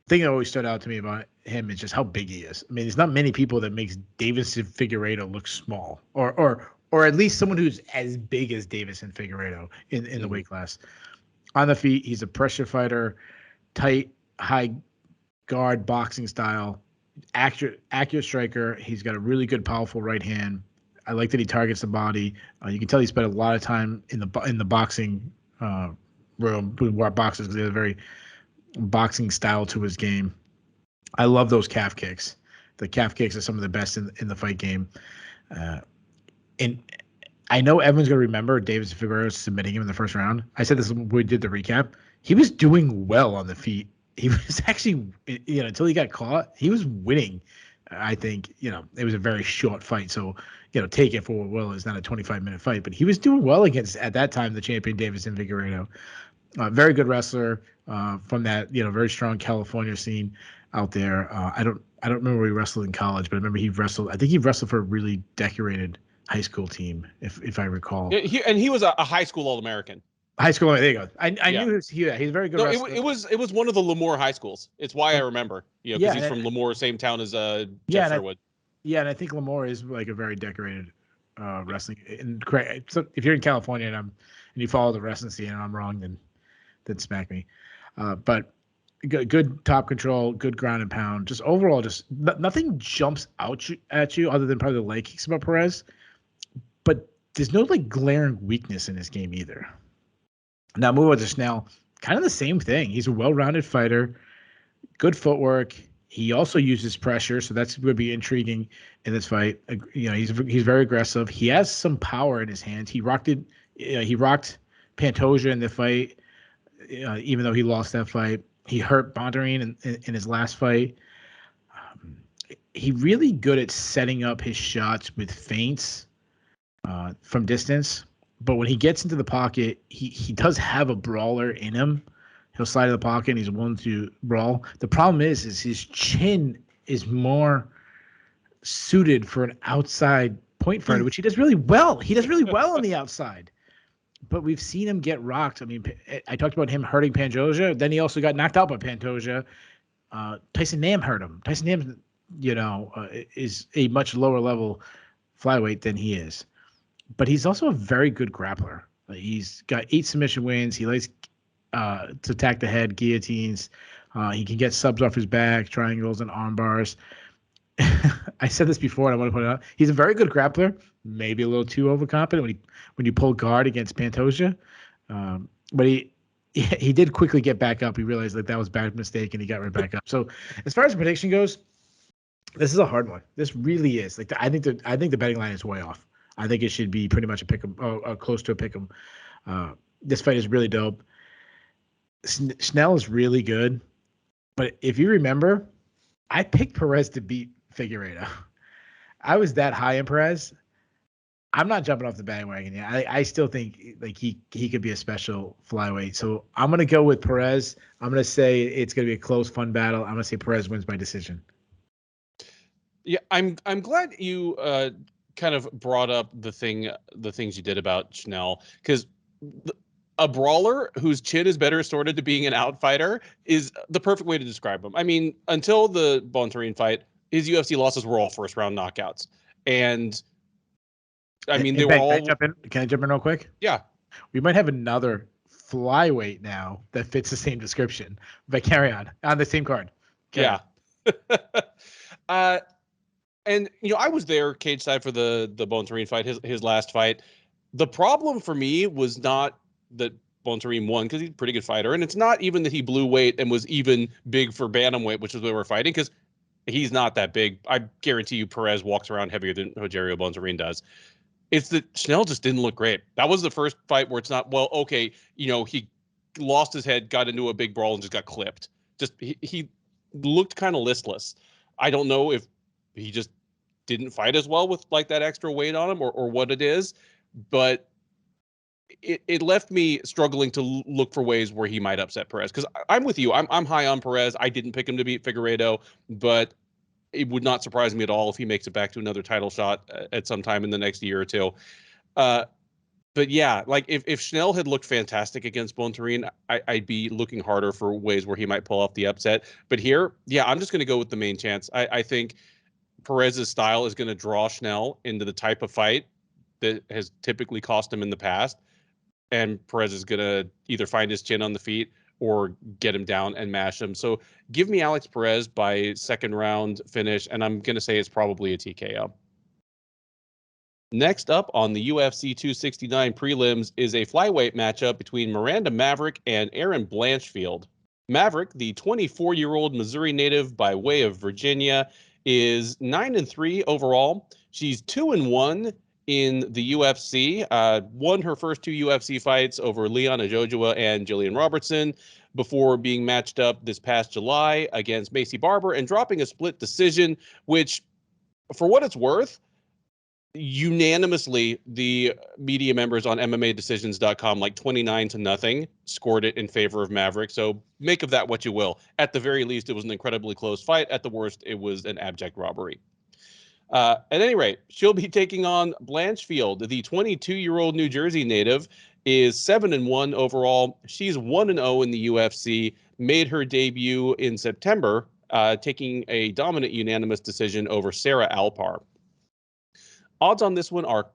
the thing that always stood out to me about him is just how big he is. I mean, there's not many people that makes Deiveson Figueiredo look small, or at least someone who's as big as Deiveson Figueiredo in the weight class. On the feet, he's a pressure fighter, tight, high guard boxing style, accurate striker. He's got a really good, powerful right hand. I like that he targets the body. You can tell he spent a lot of time in the boxing room with boxers because they have a very boxing style to his game. I love those calf kicks. The calf kicks are some of the best in the fight game. And I know everyone's going to remember Deiveson Figueiredo submitting him in the first round. I said this when we did the recap. He was doing well on the feet. He was actually, until he got caught, he was winning. I think, it was a very short fight. So, take it for what will. It's not a 25-minute fight. But he was doing well against, at that time, the champion Deiveson Figueiredo. Very good wrestler from that, very strong California scene out there. I don't remember where he wrestled in college, but I remember I think he wrestled for a really decorated high school team, if I recall. He was a high school All-American. High school, there you go. I Yeah. knew he's a very good No, wrestler. it was one of the Lemoore high schools. It's why I remember. Because Yeah, he's and from Lemoore, same town as Jeff Yeah, Sherwood. and I think Lemoore is like a very decorated wrestling. And correct. So if you're in California and you follow the wrestling scene and I'm wrong, then smack me. But good top control, good ground and pound. Just overall, nothing jumps out at you other than probably the leg kicks about Perez. But there's no like glaring weakness in this game either. Now move on to Schnell. Kind of the same thing. He's a well-rounded fighter, good footwork. He also uses pressure, so that's going to be intriguing in this fight. He's very aggressive. He has some power in his hands. He rocked Pantoja in the fight, even though he lost that fight. He hurt Bontarine in his last fight. He really good at setting up his shots with feints from distance. But when he gets into the pocket, he does have a brawler in him. He'll slide in the pocket and he's willing to brawl. The problem is his chin is more suited for an outside point fighter, which he does really well. He does really well on the outside. But we've seen him get rocked. I mean, I talked about him hurting Pantoja. Then he also got knocked out by Pantoja. Tyson Nam hurt him. Tyson Nam, is a much lower level flyweight than he is. But he's also a very good grappler. He's got 8 submission wins. He likes to attack the head, guillotines. He can get subs off his back, triangles, and arm bars. I said this before, and I want to point it out. He's a very good grappler, maybe a little too overconfident when you pull guard against Pantoja. But he did quickly get back up. He realized that was a bad mistake, and he got right back up. So as far as the prediction goes, this is a hard one. This really is. I think the betting line is way off. I think it should be pretty much a pick 'em, close to a pick 'em. This fight is really dope. Schnell is really good, but if you remember, I picked Perez to beat Figueiredo. I was that high in Perez. I'm not jumping off the bandwagon yet. I still think like he could be a special flyweight. So I'm gonna go with Perez. I'm gonna say it's gonna be a close, fun battle. I'm gonna say Perez wins by decision. Yeah, I'm glad you kind of brought up the things you did about Schnell, because a brawler whose chin is better sorted to being an outfighter is the perfect way to describe him. I mean, until the Bontarine fight, his UFC losses were all first round knockouts, and I mean, they were all. Can I jump in real quick? Yeah, we might have another flyweight now that fits the same description. But carry on the same card. Yeah. And I was there cage side for the Bontarine fight, his last fight. The problem for me was not that Bontarine won, because he's a pretty good fighter, and it's not even that he blew weight and was even big for bantamweight, which is what we're fighting, because he's not that big. I guarantee you Perez walks around heavier than Rogerio Bontarine does. It's that Schnell just didn't look great. That was the first fight where it's not, well, okay, he lost his head, got into a big brawl, and just got clipped. Just he looked kind of listless. I don't know if he just didn't fight as well with like that extra weight on him or what it is, but it left me struggling to look for ways where he might upset Perez. Because I'm with you. I'm high on Perez. I didn't pick him to beat Figueiredo, but it would not surprise me at all if he makes it back to another title shot at some time in the next year or two. But yeah, like if Schnell had looked fantastic against Bontarine, I'd be looking harder for ways where he might pull off the upset. But here, yeah, I'm just going to go with the main chance. I think Perez's style is going to draw Schnell into the type of fight that has typically cost him in the past. And Perez is going to either find his chin on the feet or get him down and mash him. So give me Alex Perez by second round finish, and I'm going to say it's probably a TKO. Next up on the UFC 269 prelims is a flyweight matchup between Miranda Maverick and Erin Blanchfield. Maverick, the 24-year-old Missouri native by way of Virginia, is 9-3 overall. She's 2-1 in the UFC. Won her first 2 UFC fights over Liana Jojua and Gillian Robertson before being matched up this past July against Macy Barber and dropping a split decision, which, for what it's worth, unanimously, the media members on MMAdecisions.com, like 29-0, scored it in favor of Maverick. So make of that what you will. At the very least, it was an incredibly close fight. At the worst, it was an abject robbery. At any rate, she'll be taking on Blanchfield. The 22-year-old New Jersey native is 7-1 overall. She's 1-0 in the UFC. Made her debut in September, taking a dominant unanimous decision over Sarah Alpar. Odds on this one are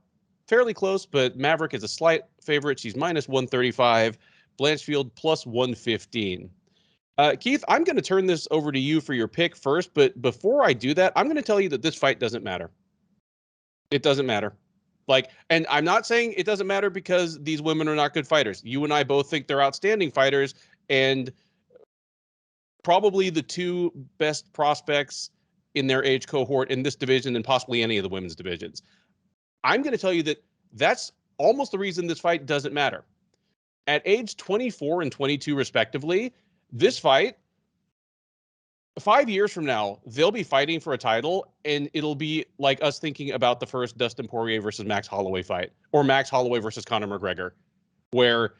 fairly close, but Maverick is a slight favorite. She's -135. Blanchfield +115. Keith, I'm going to turn this over to you for your pick first, but before I do that, I'm going to tell you that this fight doesn't matter. It doesn't matter. And I'm not saying it doesn't matter because these women are not good fighters. You and I both think they're outstanding fighters, and probably the two best prospects in their age cohort in this division and possibly any of the women's divisions. I'm going to tell you that that's almost the reason this fight doesn't matter. At age 24 and 22 respectively, this fight, 5 years from now, they'll be fighting for a title, and it'll be like us thinking about the first Dustin Poirier versus Max Holloway fight, or Max Holloway versus Conor McGregor, where,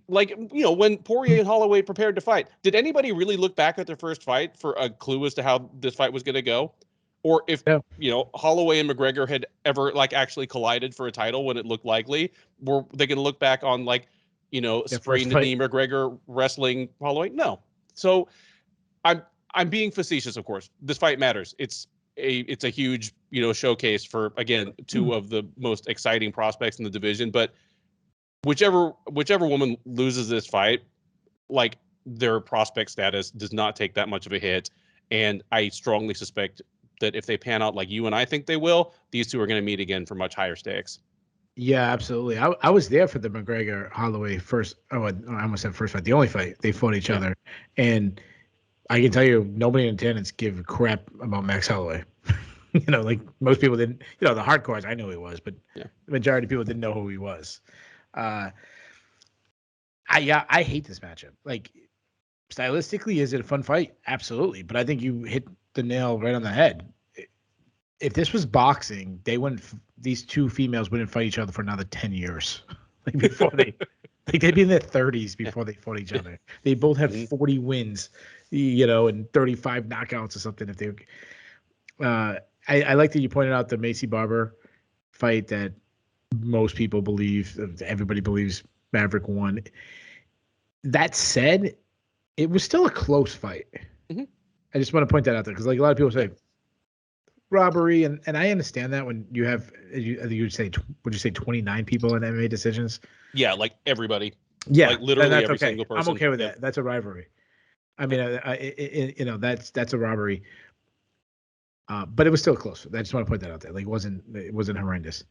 when Poirier and Holloway prepared to fight, did anybody really look back at their first fight for a clue as to how this fight was going to go? Or if, Holloway and McGregor had ever, actually collided for a title when it looked likely, were they going to look back on, spraying the knee McGregor wrestling Holloway? No. So I'm being facetious, of course. This fight matters. It's a huge, showcase for, again, two of the most exciting prospects in the division. But whichever woman loses this fight, their prospect status does not take that much of a hit. And I strongly suspect that if they pan out like you and I think they will, these two are going to meet again for much higher stakes. Yeah, absolutely. I was there for the McGregor Holloway first. Oh, I almost said first fight. The only fight they fought each other, and I can tell you, nobody in attendance give a crap about Max Holloway. Most people didn't. The hardcores, I knew who he was, but the majority of people didn't know who he was. I hate this matchup. Stylistically, is it a fun fight? Absolutely, but I think you hit the nail right on the head. If this was boxing, these two females wouldn't fight each other for another 10 years. Before they'd be in their 30s before they fought each other. They both had 40 wins, and 35 knockouts or something. If they, I like that you pointed out the Macy Barber fight that most people believe, everybody believes Maverick won. That said, it was still a close fight. Mm-hmm. I just want to point that out there because, a lot of people say robbery, and I understand that when you have, would you say 29 people in MMA decisions? Yeah, everybody. Yeah, literally every single person. I'm okay with that. That's a rivalry. I mean, that's a robbery. But it was still close. I just want to point that out there. It wasn't horrendous.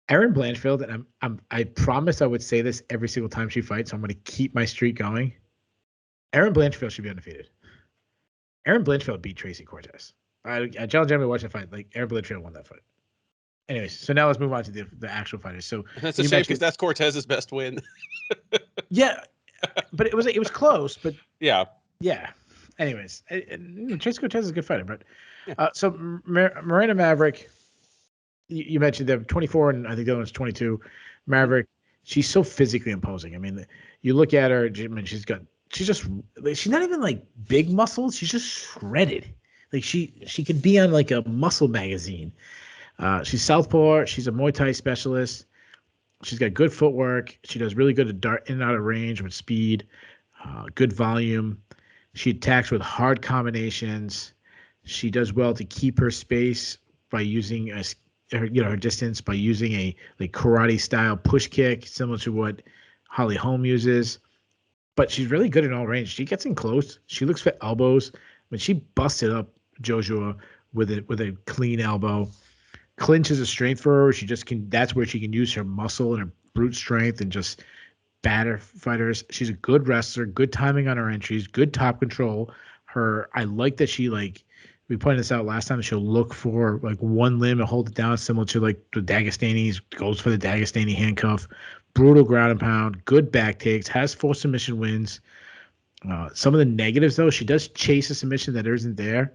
Erin Blanchfield, and I promised I would say this every single time she fights, so I'm going to keep my streak going. Erin Blanchfield should be undefeated. Erin Blanchfield beat Tracy Cortez. I challenge everyone to watch that fight. Erin Blanchfield won that fight. Anyways, so now let's move on to the actual fighters. So that's a shame because that's Cortez's best win. Yeah, but it was close. But yeah. Anyways, Tracy Cortez is a good fighter, but so Miranda Maverick, you mentioned they're 24 and I think the other one's 22. Maverick, she's so physically imposing. I mean, you look at her, I mean, she's not even big muscles. She's just shredded. She could be on a muscle magazine. She's southpaw. She's a Muay Thai specialist. She's got good footwork. She does really good at dart in and out of range with speed, good volume. She attacks with hard combinations. She does well to keep her space by using her distance by using a karate style push kick, similar to what Holly Holm uses. But she's really good in all range. She gets in close. She looks for elbows. When she busted up Joshua with a clean elbow. Clinch is a strength for her. She just can. That's where she can use her muscle and her brute strength and just batter fighters. She's a good wrestler. Good timing on her entries. Good top control. I like that she we pointed this out last time. She'll look for one limb and hold it down, similar to the Dagestanis. Goes for the Dagestani handcuff. Brutal ground and pound. Good back takes. Has 4 submission wins. Some of the negatives though, she does chase a submission that isn't there.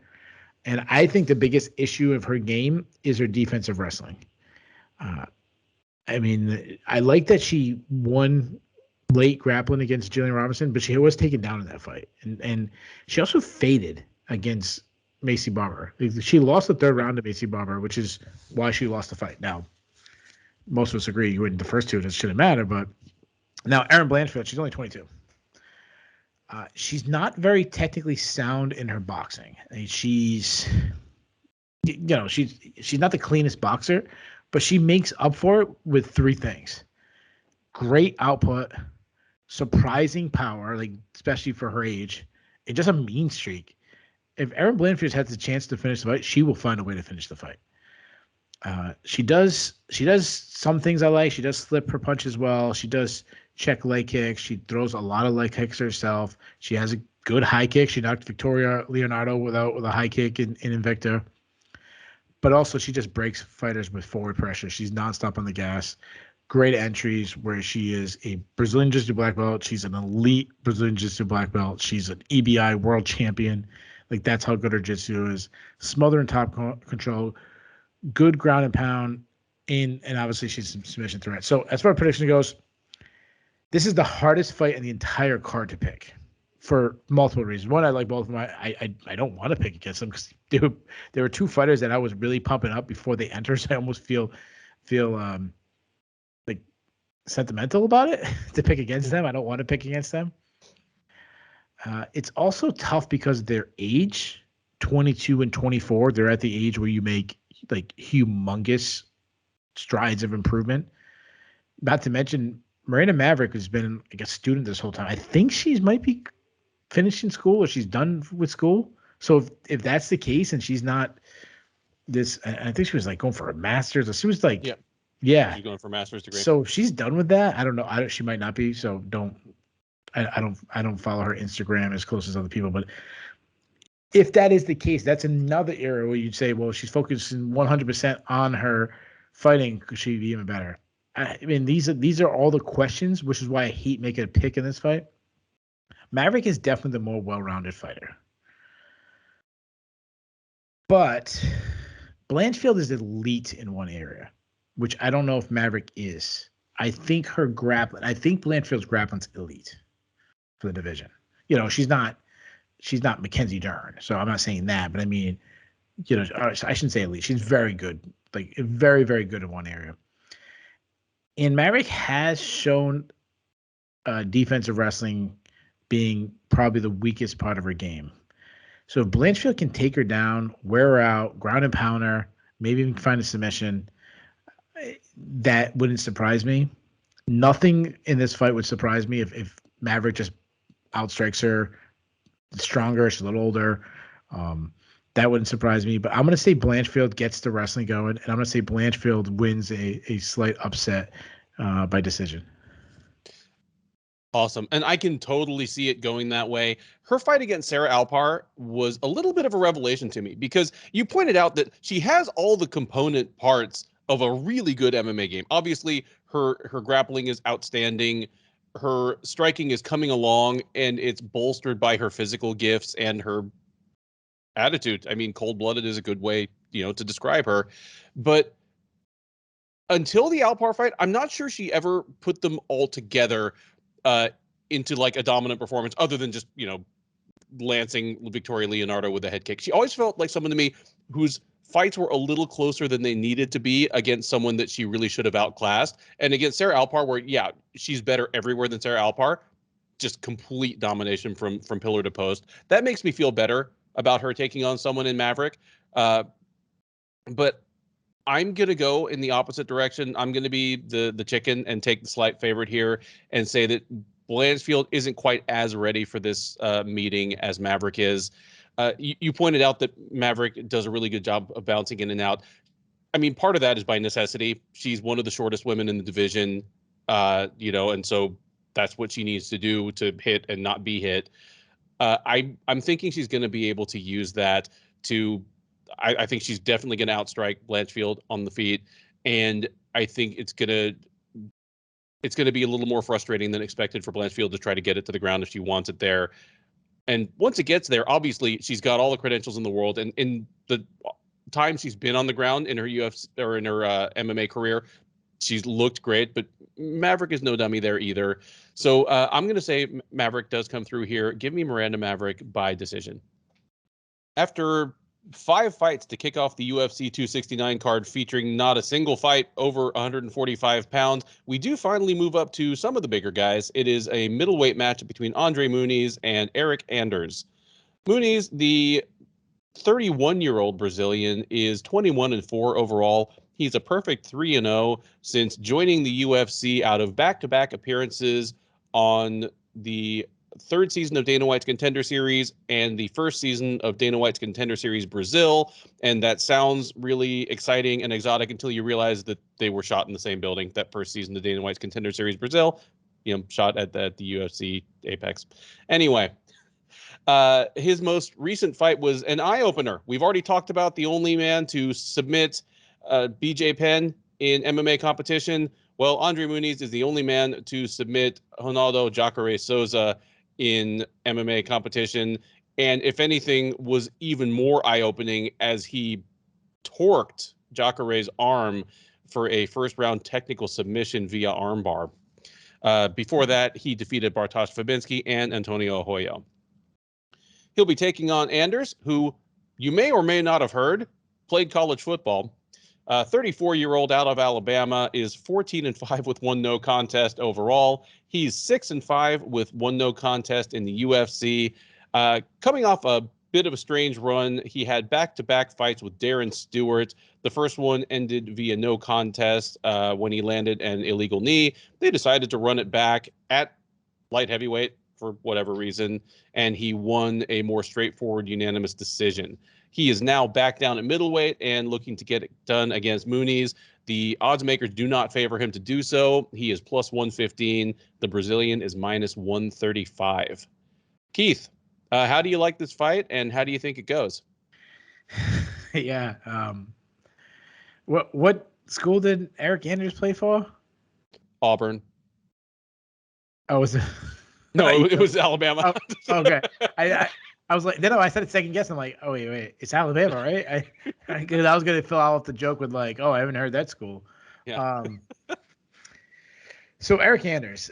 And I think the biggest issue of her game is her defensive wrestling. I mean, I like that she won late grappling against Gillian Robertson, but she was taken down in that fight. And she also faded against Macy Barber. She lost the third round to Macy Barber, which is why she lost the fight. Now, most of us agree you win the first two, it shouldn't matter. But now, Erin Blanchfield, she's only 22. She's not very technically sound in her boxing. I mean, she's not the cleanest boxer, but she makes up for it with three things: great output, surprising power, like especially for her age, and just a mean streak. If Erin Blanchfield has the chance to finish the fight, she will find a way to finish the fight. She does some things I like. She does slip her punches well. She does check leg kicks. She throws a lot of leg kicks herself. She has a good high kick. She knocked Victoria Leonardo with a high kick in Invicta. But also she just breaks fighters with forward pressure. She's nonstop on the gas. Great entries where she is a Brazilian Jiu-Jitsu black belt. She's an elite Brazilian Jiu-Jitsu black belt. She's an EBI world champion. Like, that's how good her jiu-jitsu is. Smother and top control. Good ground and pound. And obviously she's a submission threat. So as far as prediction goes, this is the hardest fight in the entire card to pick for multiple reasons. One, I like both of them. I don't want to pick against them because there were two fighters that I was really pumping up before they enter. So I almost feel like sentimental about it to pick against them. I don't want to pick against them. It's also tough because of their age, 22 and 24. They're at the age where you make like humongous strides of improvement. Not to mention Miranda Maverick has been like a student this whole time. I think she might be finishing school or she's done with school. So if that's the case and she's not this, I think she was like going for a master's. Or she was like, yeah, she's going for a master's degree. So if she's done with that, I don't know. She might not be. So I don't follow her Instagram as close as other people, but if that is the case, that's another area where you'd say, well, she's focusing 100% on her fighting. Could she be even better? I mean, these are all the questions, which is why I hate making a pick in this fight. Maverick is definitely the more well-rounded fighter, but Blanchfield is elite in one area, which I don't know if Maverick is. I think Blanchfield's grappling's elite for the division. She's not Mackenzie Dern, so I'm not saying that, but I mean, I shouldn't say elite. She's very good, like very, very good in one area. And Maverick has shown defensive wrestling being probably the weakest part of her game. So if Blanchfield can take her down, wear her out, ground and pound her, maybe even find a submission, that wouldn't surprise me. Nothing in this fight would surprise me if Maverick just outstrikes her. Stronger, she's a little older. That wouldn't surprise me. But I'm going to say Blanchfield gets the wrestling going, and I'm going to say Blanchfield wins a slight upset by decision. Awesome. And I can totally see it going that way. Her fight against Sarah Alpar was a little bit of a revelation to me because you pointed out that she has all the component parts of a really good MMA game. Obviously, her grappling is outstanding. Her striking is coming along, and it's bolstered by her physical gifts and her attitude. I mean, cold-blooded is a good way, to describe her. But until the Alpar fight, I'm not sure she ever put them all together into like a dominant performance other than just, lancing Victoria Leonardo with a head kick. She always felt like someone to me whose fights were a little closer than they needed to be against someone that she really should have outclassed. And against Sarah Alpar, where, she's better everywhere than Sarah Alpar, just complete domination from pillar to post. That makes me feel better about her taking on someone in Maverick. But I'm going to go in the opposite direction. I'm going to be the chicken and take the slight favorite here and say that Blanchfield isn't quite as ready for this meeting as Maverick is. You pointed out that Maverick does a really good job of bouncing in and out. I mean, part of that is by necessity. She's one of the shortest women in the division, and so that's what she needs to do to hit and not be hit. I'm thinking she's going to be able to use that to I think she's definitely going to outstrike Blanchfield on the feet, and I think it's going to be a little more frustrating than expected for Blanchfield to try to get it to the ground if she wants it there. And once it gets there, obviously she's got all the credentials in the world. And in the time she's been on the ground in her UFC or in her MMA career, she's looked great. But Maverick is no dummy there either. So I'm going to say Maverick does come through here. Give me Miranda Maverick by decision. After 5 fights to kick off the UFC 269 card featuring not a single fight over 145 pounds, we do finally move up to some of the bigger guys. It is a middleweight match between Andre Muniz and Eryk Anders. Muniz, the 31-year-old Brazilian, is 21-4 overall. He's a perfect 3-0 since joining the UFC out of back-to-back appearances on the 3rd season of Dana White's Contender Series and the 1st season of Dana White's Contender Series Brazil. And that sounds really exciting and exotic until you realize that they were shot in the same building. That 1st season of Dana White's Contender Series Brazil, shot at the UFC Apex. Anyway, his most recent fight was an eye-opener. We've already talked about the only man to submit BJ Penn in MMA competition. Well, Andre Muniz is the only man to submit Ronaldo Jacare Souza in MMA competition, and if anything, was even more eye-opening as he torqued Jacare's arm for a first-round technical submission via armbar. Before that, he defeated Bartosz Fabinski and Antonio Arroyo. He'll be taking on Anders, who you may or may not have heard played college football. 34-year-old out of Alabama is 14-5 with 1 no contest overall. He's 6-5 with 1 no contest in the UFC. Coming off a bit of a strange run, he had back-to-back fights with Darren Stewart. The first one ended via no contest when he landed an illegal knee. They decided to run it back at light heavyweight for whatever reason, and he won a more straightforward unanimous decision. He is now back down at middleweight and looking to get it done against Muniz. The odds makers do not favor him to do so. He is plus 115. The Brazilian is minus 135. Keith, how do you like this fight, and how do you think it goes? Yeah. What school did Eryk Anders play for? Auburn. Oh, was it? No, it was Alabama. Oh, okay. I was like, then I said second guess. I'm like, oh wait, it's Alabama, right? Because I was gonna fill out the joke with like, oh, I haven't heard that school. Yeah. So Eryk Anders,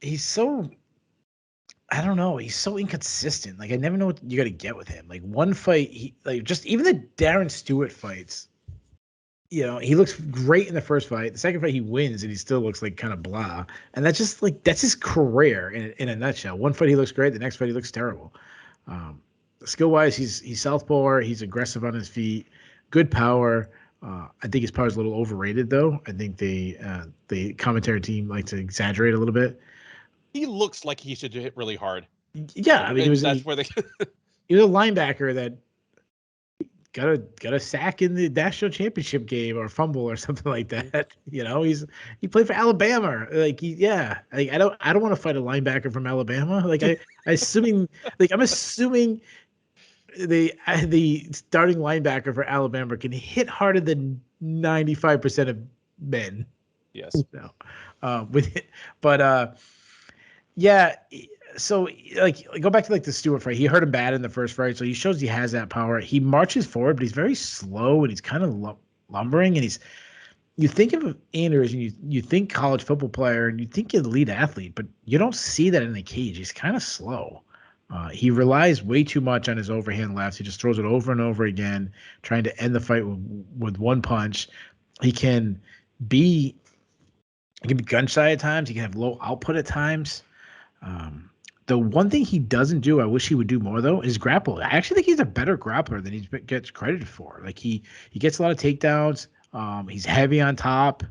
he's so, I don't know, he's so inconsistent. Like I never know what you got to get with him. Like one fight, he like just even the Darren Stewart fights. He looks great in the first fight. The second fight, he wins, and he still looks like kind of blah. And that's just like that's his career in a nutshell. One fight he looks great, the next fight he looks terrible. Skill wise, he's southpaw. He's aggressive on his feet, good power. I think his power is a little overrated, though. I think the commentary team like to exaggerate a little bit. He looks like he should hit really hard. Yeah, I mean, he was a linebacker that got a sack in the national championship game or fumble or something like that. He played for Alabama. Like I don't want to fight a linebacker from Alabama. Like I'm assuming the starting linebacker for Alabama can hit harder than 95% of men. Yes. Yeah. So like go back to like the Stewart fight. He hurt him bad in the first fight, so he shows he has that power. He marches forward, but he's very slow and he's kind of lumbering. And you think of Anders and you think college football player and you think elite athlete, but you don't see that in the cage. He's kind of slow. He relies way too much on his overhand lefts. He just throws it over and over again, trying to end the fight with one punch. He can be gun shy at times. He can have low output at times. The one thing he doesn't do, I wish he would do more though, is grapple. I actually think he's a better grappler than he gets credited for. Like he gets a lot of takedowns. He's heavy on top,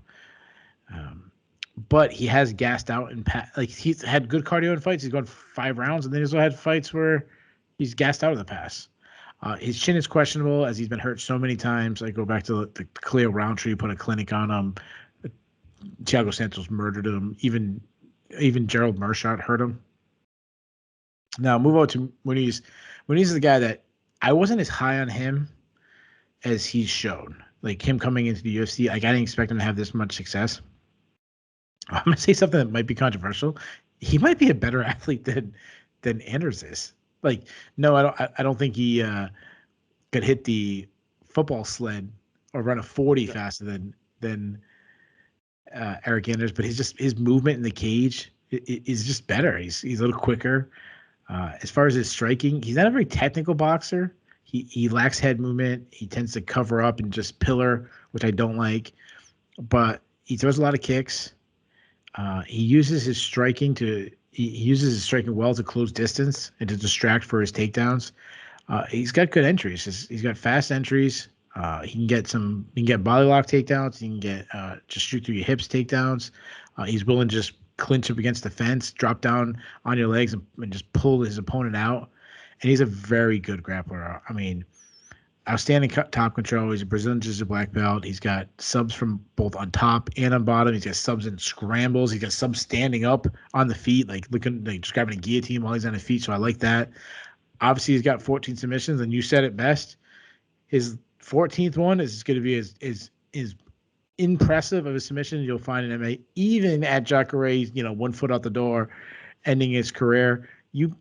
but he has gassed out and like he's had good cardio in fights. He's gone 5 rounds, and then he's also had fights where he's gassed out of the pass. His chin is questionable as he's been hurt so many times. I go back to the Cleo Roundtree put a clinic on him. Thiago Santos murdered him. Even Gerald Mershot hurt him. Now move on to Muniz. Muniz is the guy that I wasn't as high on him as he's shown. Like him coming into the UFC, like I didn't expect him to have this much success. I'm gonna say something that might be controversial. He might be a better athlete than Anders is. Like, no, I don't. I don't think he could hit the football sled or run a 40 faster than Eryk Anders, but his movement in the cage is just better. He's a little quicker. As far as his striking, he's not a very technical boxer. He lacks head movement. He tends to cover up and just pillar, which I don't like. But he throws a lot of kicks. He uses his striking well to close distance and to distract for his takedowns. He's got good entries. He's got fast entries. He can get body lock takedowns. He can get just shoot through your hips takedowns. He's willing to just clinch up against the fence, drop down on your legs, and just pull his opponent out. And he's a very good grappler. I mean, outstanding top control. He's a Brazilian Jiu-Jitsu black belt. He's got subs from both on top and on bottom. He's got subs in scrambles. He's got subs standing up on the feet, like just grabbing a guillotine while he's on his feet. So I like that. Obviously, he's got 14 submissions, and you said it best. His 14th one is going to be as impressive of a submission you'll find in MMA, even at Cachoeira's, 1 foot out the door, ending his career. You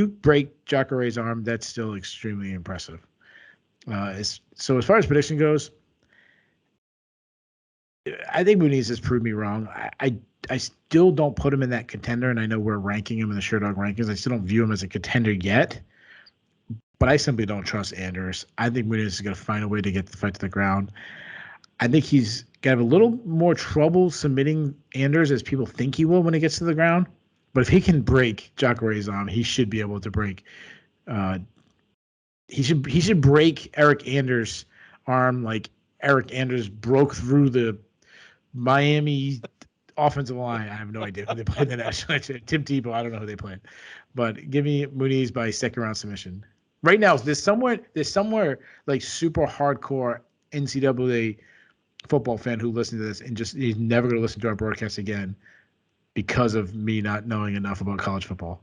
break Cachoeira's arm, that's still extremely impressive. So as far as prediction goes, I think Muniz has proved me wrong. I still don't put him in that contender, and I know we're ranking him in the Sherdog rankings. I still don't view him as a contender yet, but I simply don't trust Anders. I think Muniz is going to find a way to get the fight to the ground. I think he's going to have a little more trouble submitting Anders as people think he will when he gets to the ground. But if he can break Cachoeira's arm, he should be able to break. He should break Eryk Anders' arm like Eryk Anders broke through the Miami offensive line. I have no idea who they played in the national. Tim Tebow, I don't know who they played. But give me Muniz by second round submission. Right now, there's somewhere like super hardcore NCAA football fan who listens to this and just he's never going to listen to our broadcast again because of me not knowing enough about college football.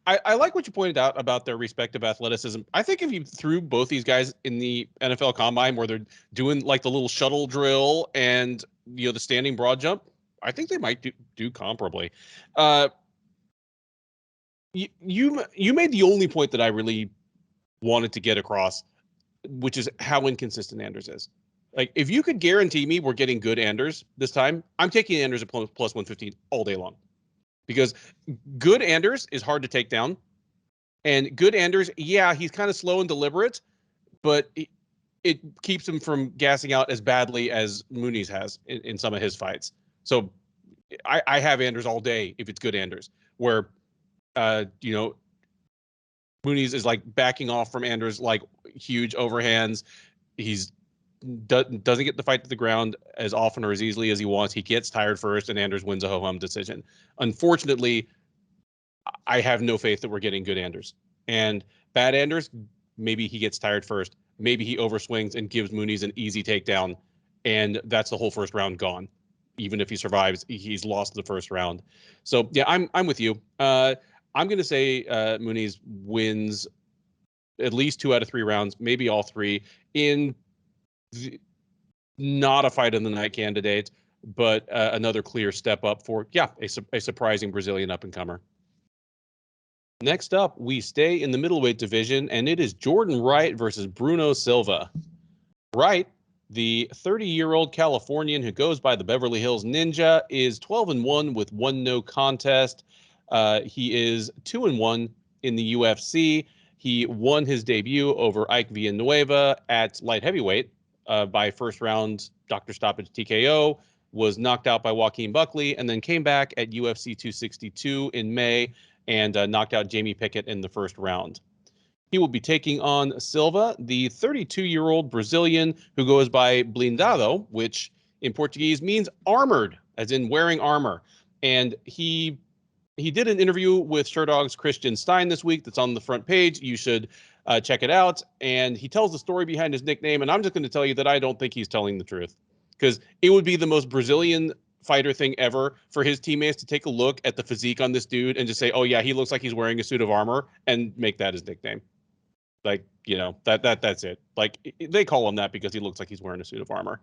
I like what you pointed out about their respective athleticism. I think if you threw both these guys in the NFL Combine where they're doing like the little shuttle drill and the standing broad jump, I think they might do comparably. You made the only point that I really wanted to get across, which is how inconsistent Anders is. Like, if you could guarantee me we're getting good Anders this time, I'm taking Anders at plus 115 all day long. Because good Anders is hard to take down. And good Anders, yeah, he's kind of slow and deliberate, but it keeps him from gassing out as badly as Muniz has in some of his fights. So I have Anders all day if it's good Anders, where, Muniz is like backing off from Anders, like huge overhands. He's doesn't get the fight to the ground as often or as easily as he wants. He gets tired first, and Anders wins a ho-hum decision. Unfortunately, I have no faith that we're getting good Anders. And bad Anders, maybe he gets tired first. Maybe he overswings and gives Muniz an easy takedown, and that's the whole first round gone. Even if he survives, he's lost the first round. So yeah, I'm with you. I'm going to say Muniz wins at least 2 out of 3 rounds, maybe all 3 in. Not a fight of the night candidate, but another clear step up for, a surprising Brazilian up-and-comer. Next up, we stay in the middleweight division, and it is Jordan Wright versus Bruno Silva. Wright, the 30-year-old Californian who goes by the Beverly Hills Ninja, is 12-1 with 1 no contest. He is 2-1 in the UFC. He won his debut over Ike Villanueva at light heavyweight. By first round doctor stoppage TKO, was knocked out by Joaquin Buckley, and then came back at UFC 262 in May and knocked out Jamie Pickett in the first round. He will be taking on Silva, the 32-year-old Brazilian who goes by blindado, which in Portuguese means armored, as in wearing armor. And he did an interview with Sherdog's Christian Stein this week that's on the front page. You should check it out. And he tells the story behind his nickname. And I'm just going to tell you that I don't think he's telling the truth, because it would be the most Brazilian fighter thing ever for his teammates to take a look at the physique on this dude and just say, oh yeah, he looks like he's wearing a suit of armor, and make that his nickname. Like, that's it. Like, they call him that because he looks like he's wearing a suit of armor.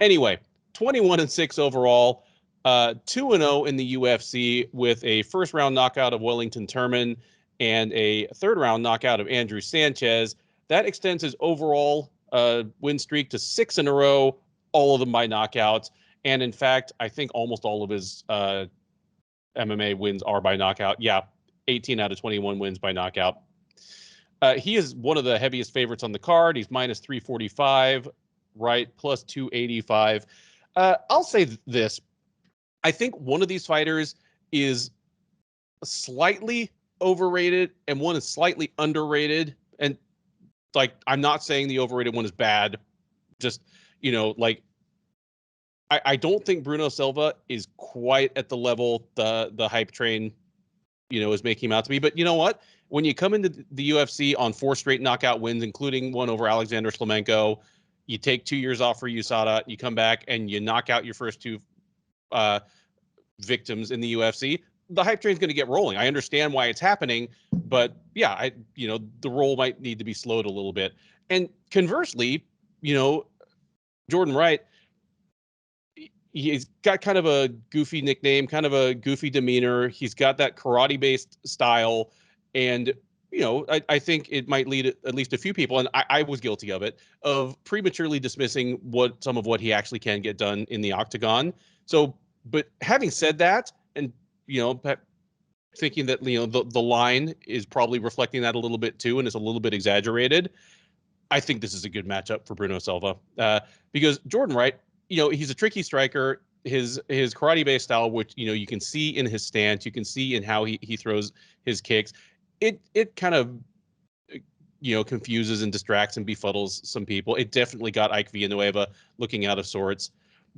Anyway, 21-6 overall. 2-0 in the UFC with a first-round knockout of Wellington Turman and a third-round knockout of Andrew Sanchez. That extends his overall win streak to 6 in a row, all of them by knockouts. And in fact, I think almost all of his MMA wins are by knockout. Yeah, 18 out of 21 wins by knockout. He is one of the heaviest favorites on the card. He's minus 345, Wright plus 285. I'll say this. I think one of these fighters is slightly overrated and one is slightly underrated. And like, I'm not saying the overrated one is bad. Just, like, I don't think Bruno Silva is quite at the level the hype train, is making him out to be. But you know what? When you come into the UFC on 4 straight knockout wins, including one over Alexander Shlemenko, you take 2 years off for USADA, you come back and you knock out your first 2 victims in the UFC, the hype train's going to get rolling. I understand why it's happening, but yeah, the roll might need to be slowed a little bit. And conversely, Jordan Wright, he's got kind of a goofy nickname, kind of a goofy demeanor. He's got that karate-based style. And, I think it might lead at least a few people, and I was guilty of it, of prematurely dismissing some of what he actually can get done in the octagon. So, but having said that, and, thinking that, the line is probably reflecting that a little bit too, and it's a little bit exaggerated, I think this is a good matchup for Bruno Silva. Because Jordan Wright, he's a tricky striker. His karate-based style, which, you can see in his stance, you can see in how he throws his kicks. It kind of, confuses and distracts and befuddles some people. It definitely got Ike Villanueva looking out of sorts.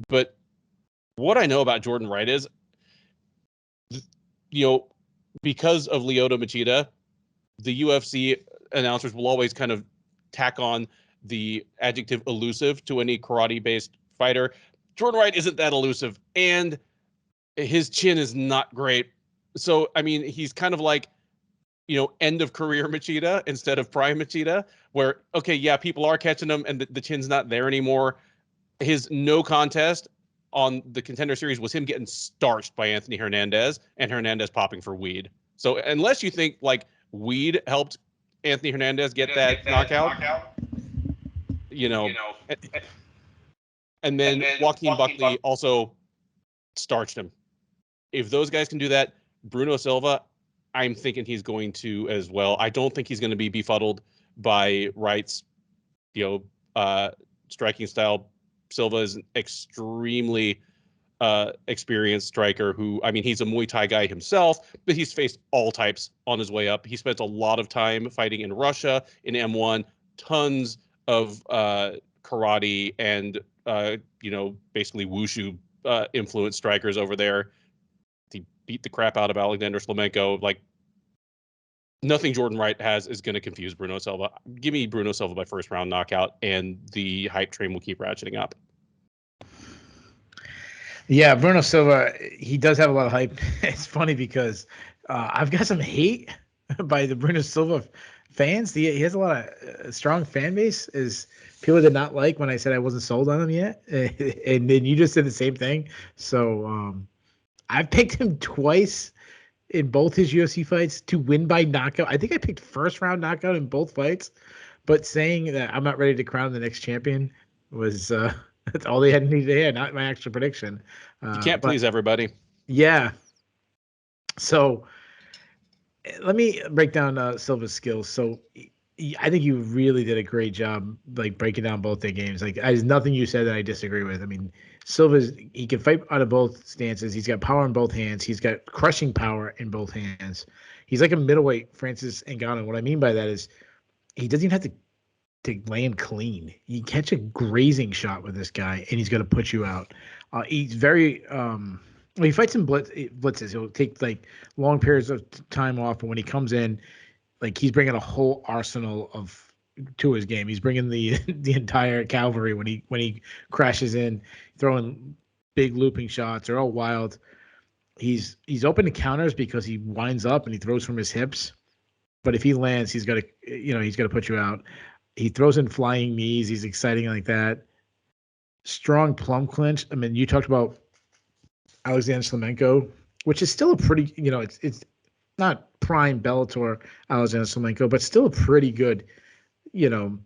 But what I know about Jordan Wright is, because of Lyoto Machida, the UFC announcers will always kind of tack on the adjective elusive to any karate-based fighter. Jordan Wright isn't that elusive, and his chin is not great. So, I mean, he's kind of like, end of career Machida instead of prime Machida, where, okay, yeah, people are catching him and the chin's not there anymore. His no contest on the Contender Series was him getting starched by Anthony Hernandez and Hernandez popping for weed. So unless you think like weed helped Anthony Hernandez get that knockout, and then Joaquin Buckley also starched him. If those guys can do that, Bruno Silva, I'm thinking he's going to as well. I don't think he's going to be befuddled by Wright's, striking style. Silva is an extremely experienced striker who, he's a Muay Thai guy himself, but he's faced all types on his way up. He spent a lot of time fighting in Russia, in M1, tons of karate and, basically wushu influenced strikers over there. He beat the crap out of Alexander Shlemenko. Like, nothing Jordan Wright has is going to confuse Bruno Silva. Give me Bruno Silva by first round knockout, and the hype train will keep ratcheting up. Yeah, Bruno Silva, he does have a lot of hype. It's funny because I've got some hate by the Bruno Silva fans. He has a lot of strong fan base. Is people did not like when I said I wasn't sold on him yet, and then you just did the same thing. So I've picked him twice in both his UFC fights to win by knockout. I think I picked first round knockout in both fights, but saying that I'm not ready to crown the next champion was that's all they had needed to hear, not my actual prediction. You can't please everybody. Yeah. So let me break down Silva's skills. So I think you really did a great job, like breaking down both their games. Like, there's nothing you said that I disagree with. He can fight out of both stances. He's got power in both hands. He's got crushing power in both hands. He's like a middleweight Francis Ngannou. What I mean by that is he doesn't even have to land clean. You can catch a grazing shot with this guy, and he's going to put you out. He's very he fights in blitzes. He'll take like long periods of time off, and when he comes in, like, he's bringing a whole arsenal to his game. He's bringing the entire cavalry when he crashes in, throwing big looping shots. They're all wild. He's open to counters because he winds up and he throws from his hips. But if he lands, he's got to put you out. He throws in flying knees. He's exciting like that. Strong plum clinch. You talked about Alexander Slemenko, which is still a pretty, it's not prime Bellator Alexander Slemenko, but still a pretty good, you know,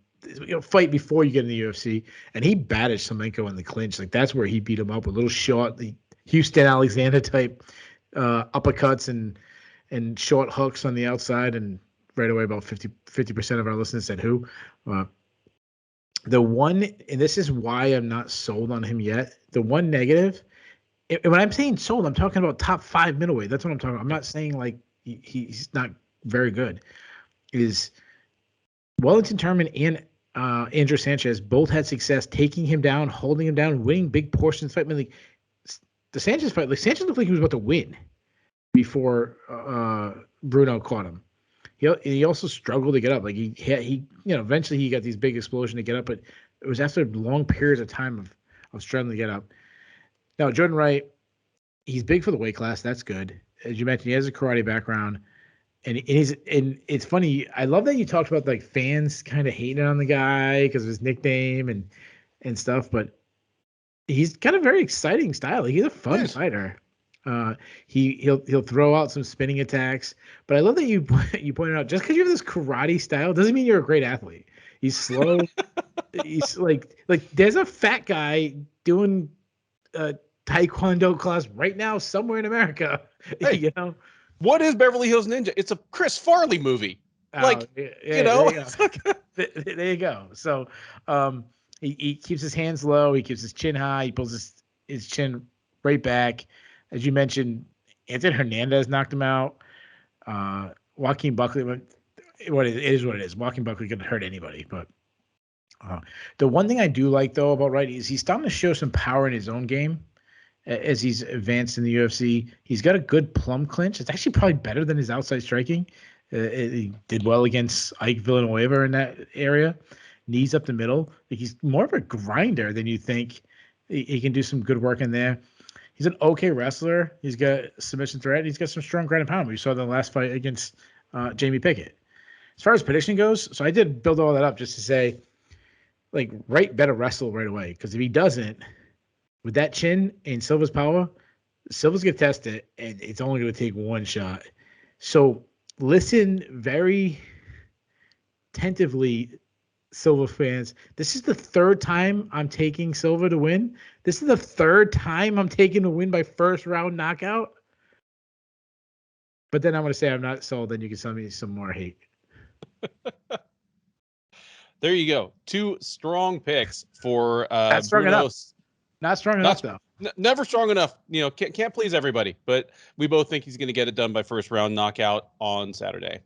fight before you get in the UFC. And he batted Slemenko in the clinch. Like that's where he beat him up with little short, the Houston Alexander type uppercuts and short hooks on the outside. And right away, about 50% of our listeners said who. The one, and this is why I'm not sold on him yet. The one negative, and when I'm saying sold, I'm talking about top 5 middleweight. That's what I'm talking about. I'm not saying like he's not very good. Is Wellington Turman and Andrew Sanchez both had success taking him down, holding him down, winning big portions of the fight. I mean, like, the Sanchez fight, like Sanchez looked like he was about to win before Bruno caught him. He also struggled to get up. Like he eventually he got these big explosion to get up, but it was after long periods of time of struggling to get up. Now Jordan Wright, he's big for the weight class. That's good. As you mentioned, he has a karate background, and it's funny. I love that you talked about like fans kind of hating on the guy because of his nickname and stuff, but he's got a very exciting style. He's a fun fighter. He'll throw out some spinning attacks, but I love that you pointed out just because you have this karate style doesn't mean you're a great athlete. He's slow. He's like there's a fat guy doing a taekwondo class right now somewhere in America. Hey, what is Beverly Hills Ninja? It's a Chris Farley movie. There you go. So he keeps his hands low. He keeps his chin high. He pulls his chin right back. As you mentioned, Anthony Hernandez knocked him out. Joaquin Buckley, it is what it is. Joaquin Buckley could hurt anybody. But the one thing I do like, though, about Wright is he's starting to show some power in his own game as he's advanced in the UFC. He's got a good plum clinch. It's actually probably better than his outside striking. He did well against Ike Villanueva in that area. Knees up the middle. Like he's more of a grinder than you think. He can do some good work in there. He's an okay wrestler. He's got submission threat. He's got some strong ground and pound. We saw the last fight against Jamie Pickett. As far as prediction goes, so I did build all that up just to say, like, Wright better wrestle right away. Because if he doesn't, with that chin and Silva's power, Silva's going to test it, and it's only going to take one shot. So listen very attentively, Silva fans. This is the third time I'm taking Silva to win. This is the third time I'm taking a win by first round knockout. But then I'm going to say I'm not sold. Then you can send me some more hate. There you go. 2 strong picks for Not strong Bruno. enough. Not strong enough, though. Never strong enough. Can't please everybody. But we both think he's going to get it done by first round knockout on Saturday.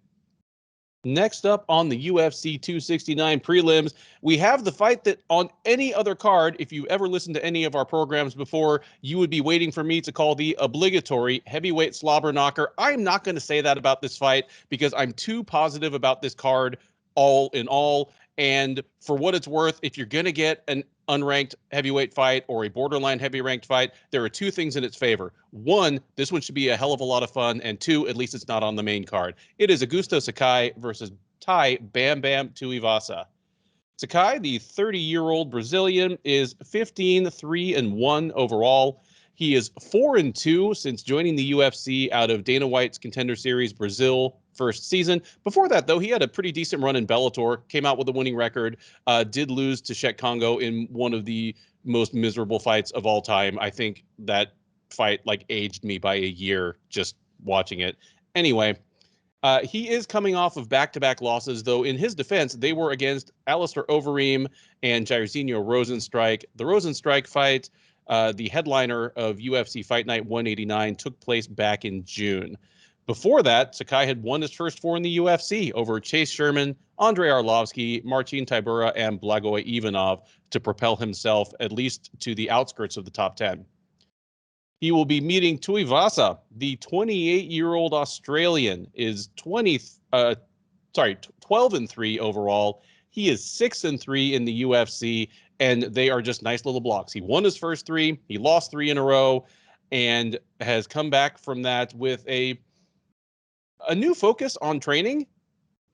Next up on the UFC 269 prelims, we have the fight that on any other card, if you ever listened to any of our programs before, you would be waiting for me to call the obligatory heavyweight slobber knocker. I'm not going to say that about this fight because I'm too positive about this card all in all. And for what it's worth, if you're going to get an unranked heavyweight fight or a borderline heavy ranked fight, there are 2 things in its favor. 1, this one should be a hell of a lot of fun. And 2, at least it's not on the main card. It is Augusto Sakai versus Tai Bam Bam Tuivasa. Sakai, the 30-year-old Brazilian, is 15-3-1 overall. He is 4-2 since joining the UFC out of Dana White's Contender Series Brazil first season. Before that, though, he had a pretty decent run in Bellator, came out with a winning record, did lose to Czech Congo in one of the most miserable fights of all time. I think that fight aged me by a year just watching it. Anyway, he is coming off of back-to-back losses, though in his defense, they were against Alistair Overeem and Jairzinho Rozenstruik. The Rozenstruik fight, the headliner of UFC Fight Night 189, took place back in June. Before that, Sakai had won his first 4 in the UFC over Chase Sherman, Andrei Arlovsky, Marcin Tybura, and Blagoy Ivanov to propel himself at least to the outskirts of the top 10. He will be meeting Tuivasa, the 28-year-old Australian, is 12-3 overall. He is 6-3 in the UFC, and they are just nice little blocks. He won his first 3, he lost 3 in a row, and has come back from that with a new focus on training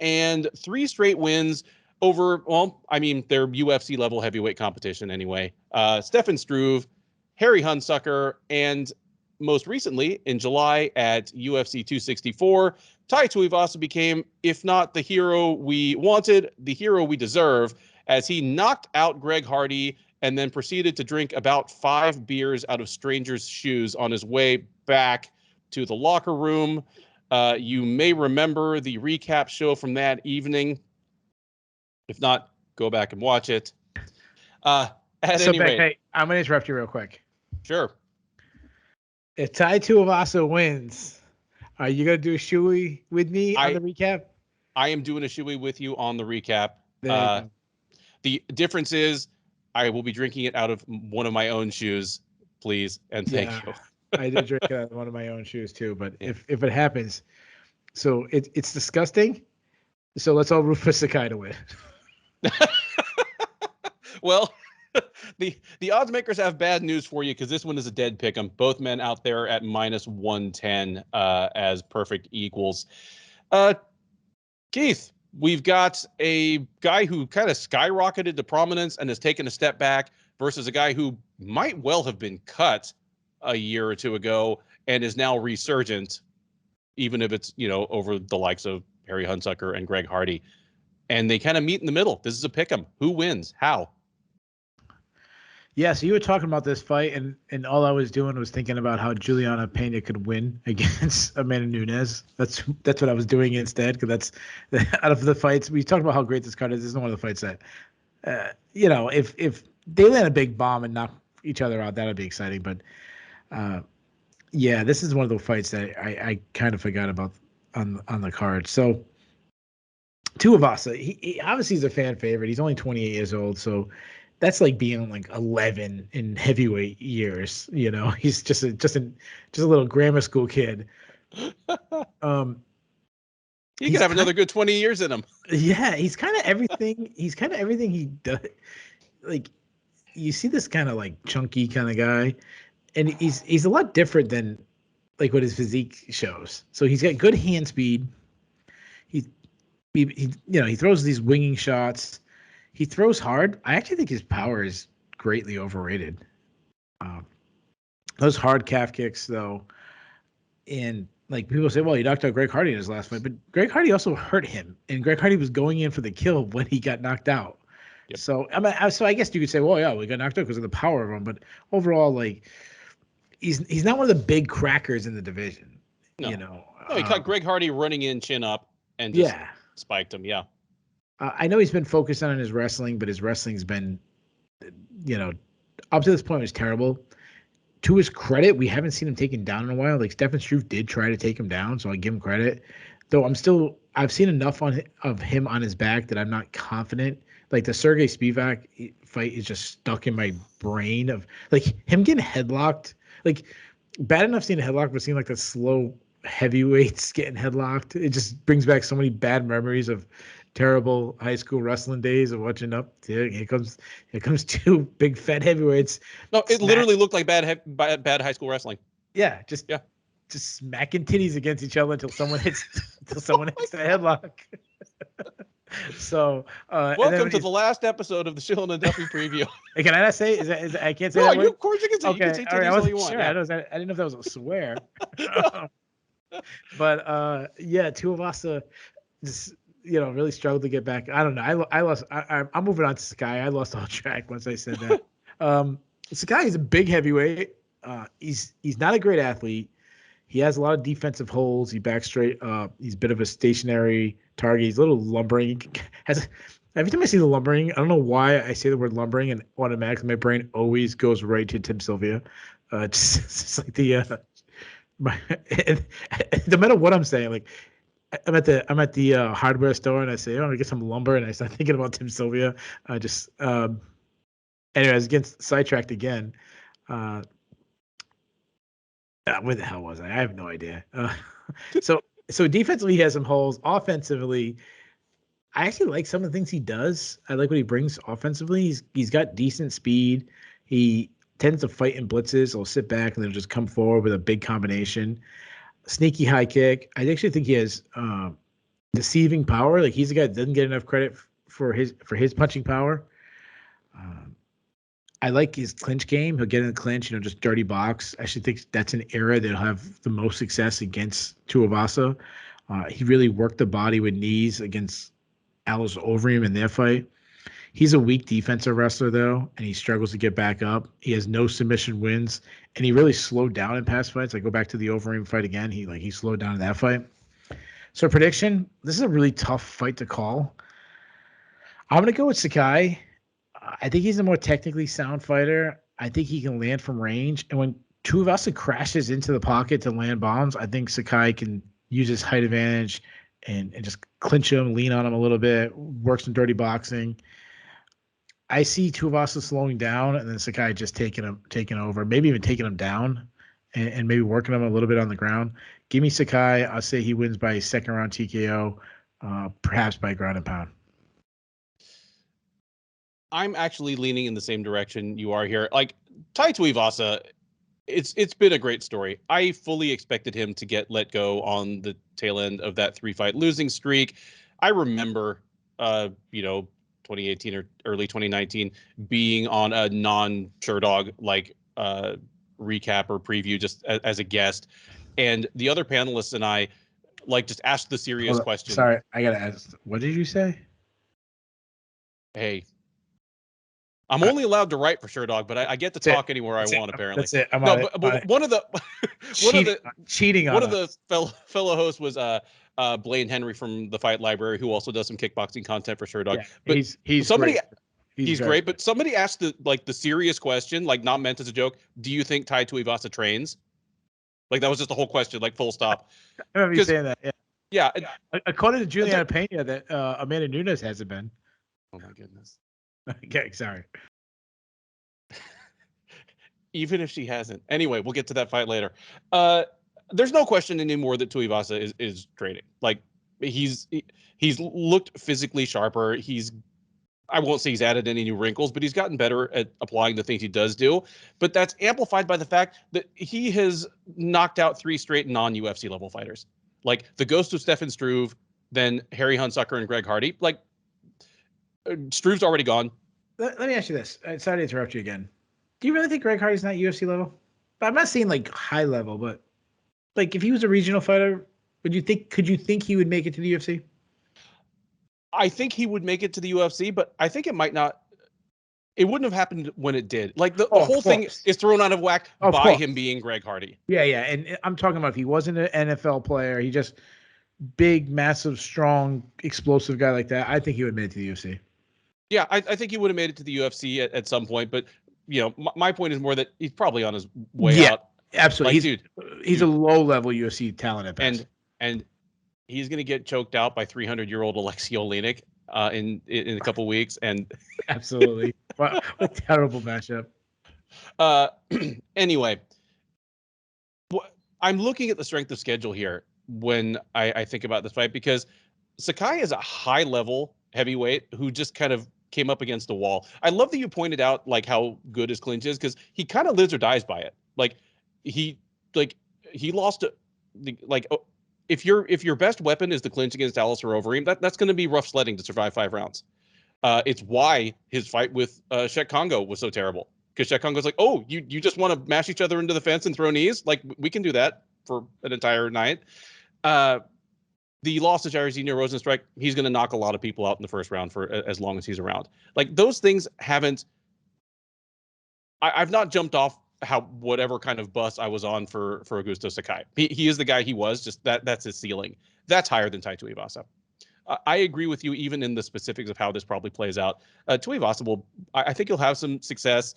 and 3 straight wins over, their UFC level heavyweight competition anyway. Stefan Struve, Harry Hunsucker, and most recently, in July at UFC 264, Tai Tuivasa became, if not the hero we wanted, the hero we deserve, as he knocked out Greg Hardy and then proceeded to drink about 5 beers out of strangers' shoes on his way back to the locker room. You may remember the recap show from that evening. If not, go back and watch it. At any rate. Hey, I'm going to interrupt you real quick. Sure. If Tai Tuivasa wins, are you going to do a shoey with me on the recap? I am doing a shoey with you on the recap. There you go. The difference is I will be drinking it out of one of my own shoes, please, and thank you. I did drink it out of one of my own shoes too, but if it happens, so it's disgusting. So let's all root for Sakai to win. Well, the odds makers have bad news for you because this one is a dead pick 'em. Both men out there at -110 as perfect equals. Keith, we've got a guy who kind of skyrocketed to prominence and has taken a step back versus a guy who might well have been cut a year or two ago and is now resurgent, even if it's, over the likes of Harry Hunsucker and Greg Hardy. And they kind of meet in the middle. This is a pick 'em. Who wins? How? Yeah, so you were talking about this fight, and all I was doing was thinking about how Juliana Pena could win against Amanda Nunes. That's what I was doing instead, because that's out of the fights. We talked about how great this card is. This is one of the fights that, if they land a big bomb and knock each other out, that'd be exciting. But, yeah, this is one of the fights that I kind of forgot about on the card. So Tuivasa, he obviously is a fan favorite. He's only 28 years old, so that's like being like 11 in heavyweight years. He's just a little grammar school kid. He could have another good 20 years in him. Yeah, he's kind of everything. He's kind of everything he does. Like, you see this kind of like chunky kind of guy, and he's a lot different than like what his physique shows. So he's got good hand speed. He throws these winging shots. He throws hard. I actually think his power is greatly overrated. Those hard calf kicks, though, and like people say, well, he knocked out Greg Hardy in his last fight, but Greg Hardy also hurt him, and Greg Hardy was going in for the kill when he got knocked out. Yep. So I guess you could say, well, yeah, we got knocked out because of the power of him, but overall, like, he's not one of the big crackers in the division. No. No, he caught Greg Hardy running in chin up and just spiked him. Yeah. I know he's been focused on his wrestling, but his wrestling's been, up to this point was terrible. To his credit, we haven't seen him taken down in a while. Like, Stefan Struve did try to take him down, so I give him credit. Though I've seen enough of him on his back that I'm not confident. Like, the Sergey Spivak fight is just stuck in my brain of, like, him getting headlocked. Like, bad enough seeing a headlock, but seeing, like, the slow heavyweights getting headlocked. It just brings back so many bad memories of terrible high school wrestling days of watching up. Here comes two big fat heavyweights. No, it literally looked like bad high school wrestling. Yeah, just smacking titties against each other until someone hits the headlock. So welcome to the last episode of the Shilling and Duffy preview. Can I not say? Is that I can't say no, that word? Of course you can say. Okay. You can say titties all you want. Sure. Yeah. I didn't know if that was a swear. But Tuivasa just really struggled to get back. I don't know. I lost. I'm moving on to Sakai. I lost all track once I said that. Sakai is a big heavyweight. He's not a great athlete. He has a lot of defensive holes. He backs straight up. He's a bit of a stationary target. He's a little lumbering. Every time I see the lumbering, I don't know why I say the word lumbering, and automatically my brain always goes right to Tim Sylvia. Just like no matter what I'm saying, like I'm at the hardware store and I say, I get some lumber, and I start thinking about Tim Sylvia. Anyways, against sidetracked again. Where the hell was I? I have no idea. So defensively he has some holes. Offensively, I actually like some of the things he does. I like what he brings offensively. He's got decent speed. He tends to fight in blitzes. He'll sit back and then just come forward with a big combination. Sneaky high kick. I actually think he has deceiving power. Like, he's a guy that doesn't get enough credit for his punching power. I like his clinch game. He'll get in the clinch, just dirty box. I actually think that's an area that'll have the most success against Tuivasa. He really worked the body with knees against Alice Overeem in their fight. He's a weak defensive wrestler, though, and he struggles to get back up. He has no submission wins, and he really slowed down in past fights. I go back to the Overeem fight again. He slowed down in that fight. So prediction, this is a really tough fight to call. I'm going to go with Sakai. I think he's a more technically sound fighter. I think he can land from range. And when Tuivasa crashes into the pocket to land bombs, I think Sakai can use his height advantage and just clinch him, lean on him a little bit, work some dirty boxing. I see Tuivasa slowing down and then Sakai just taking over, maybe even taking him down and maybe working him a little bit on the ground. Give me Sakai. I'll say he wins by second round TKO, perhaps by ground and pound. I'm actually leaning in the same direction you are here. Like Tai Tuivasa, it's been a great story. I fully expected him to get let go on the tail end of that 3-fight losing streak. I remember, 2018 or early 2019 being on a non-Sherdog recap or preview just as a guest, and the other panelists and I just asked the serious question. Sorry, I gotta ask. What did you say? Hey. I'm only allowed to write for Sherdog, but I get to talk anywhere I want. Apparently, that's it. But one of the cheating. One of the fellow hosts was Blaine Henry from the Fight Library, who also does some kickboxing content for Sherdog. Yeah, but he's somebody. Great. He's great, but somebody asked the serious question, not meant as a joke. Do you think Tai Tuivasa trains? That was just the whole question, full stop. I remember you saying that. Yeah. Yeah. According to Juliana Pena, that Amanda Nunes hasn't been. Oh my goodness. Okay, sorry. Even if she hasn't. Anyway, we'll get to that fight later. There's no question anymore that Tuivasa is training. He's looked physically sharper. I won't say he's added any new wrinkles, but he's gotten better at applying the things he does do. But that's amplified by the fact that he has knocked out 3 straight non-UFC level fighters. The ghost of Stefan Struve, then Harry Hunsucker and Greg Hardy. Struve's already gone. Let me ask you this. Sorry to interrupt you again. Do you really think Greg Hardy's not UFC level? I'm not saying high level, but if he was a regional fighter, could you think he would make it to the UFC? I think he would make it to the UFC, but I think it might not. It wouldn't have happened when it did. The whole thing is thrown out of whack by him being Greg Hardy. Yeah. And I'm talking about if he wasn't an NFL player, he just big, massive, strong, explosive guy like that, I think he would have made it to the UFC. Yeah, I think he would have made it to the UFC at some point, but my point is more that he's probably on his way out. Absolutely. He's a low-level UFC talent at best. And he's going to get choked out by 300-year-old Alexei Oleinik in a couple weeks. And absolutely, what a terrible matchup. Anyway, I'm looking at the strength of schedule here when I think about this fight, because Sakai is a high-level heavyweight who just kind of came up against the wall. I love that you pointed out how good his clinch is, because he kind of lives or dies by it. He lost if your best weapon is the clinch against Alistair Overeem, that's going to be rough sledding to survive 5 rounds. It's why his fight with Shek Congo was so terrible, because Shek Congo's oh, you just want to mash each other into the fence and throw knees? We can do that for an entire night. The loss to Jairzinho Rosenstrike, he's going to knock a lot of people out in the first round for as long as he's around. Those things haven't. I've not jumped off whatever kind of bus I was on for Augusto Sakai. He is the guy he was. Just that's his ceiling. That's higher than Tai Tuivasa. I agree with you even in the specifics of how this probably plays out. Tuivasa I think he'll have some success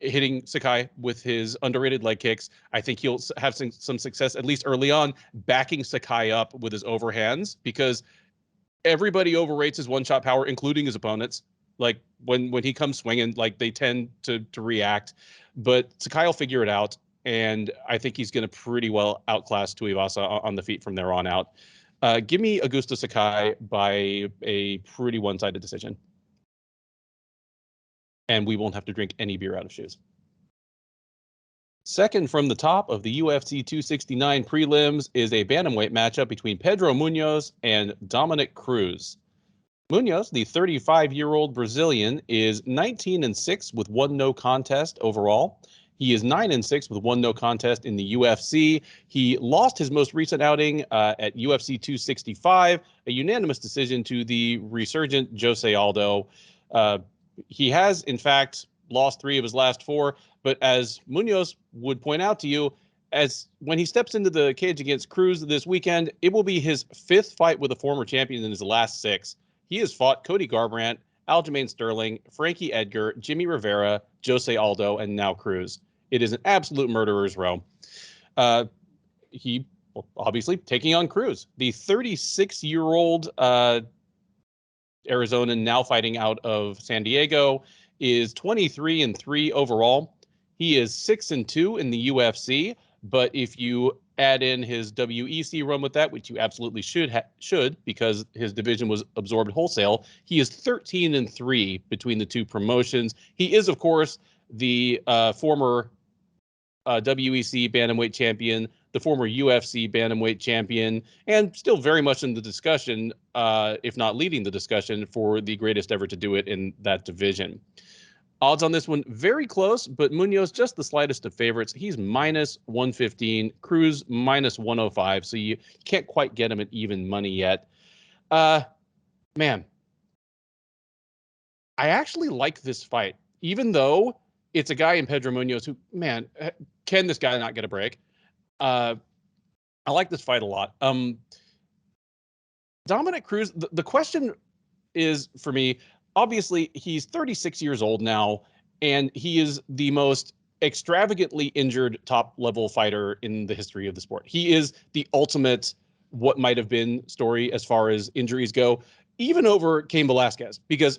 hitting Sakai with his underrated leg kicks. I think he'll have some success, at least early on, backing Sakai up with his overhands, because everybody overrates his one-shot power, including his opponents. When he comes swinging, they tend to react. But Sakai will figure it out, and I think he's going to pretty well outclass Tuivasa on the feet from there on out. Give me Augusto Sakai by a pretty one-sided decision. And we won't have to drink any beer out of shoes. Second from the top of the UFC 269 prelims is a bantamweight matchup between Pedro Munhoz and Dominick Cruz. Munhoz, the 35-year-old Brazilian, is 19-6 with one no contest overall. He is 9-6 with one no contest in the UFC. He lost his most recent outing at UFC 265, a unanimous decision to the resurgent Jose Aldo. He has, in fact, lost 3 of his last 4, but as Munhoz would point out to you, as when he steps into the cage against Cruz this weekend, it will be his 5th fight with a former champion in his last 6. He has fought Cody Garbrandt, Aljamain Sterling, Frankie Edgar, Jimmy Rivera, Jose Aldo, and now Cruz. It is an absolute murderer's row. He obviously taking on Cruz, the 36-year-old Arizonan now fighting out of San Diego, is 23-3 overall. He is 6-2 in the UFC, but if you add in his WEC run with that, which you absolutely should because his division was absorbed wholesale, he is 13-3 between the two promotions. He is, of course, the former WEC bantamweight champion, the former UFC bantamweight champion, and still very much in the discussion, if not leading the discussion, for the greatest ever to do it in that division. Odds on this one, very close, but Munhoz just the slightest of favorites. He's minus 115, Cruz minus 105, so you can't quite get him at even money yet. Man, I actually like this fight, even though it's a guy in Pedro Munhoz who, man, can this guy not get a break? I like this fight a lot. Dominick Cruz, the question is, for me, obviously, he's 36 years old now, and he is the most extravagantly injured top-level fighter in the history of the sport. He is the ultimate what might have been story as far as injuries go, even over Cain Velasquez, because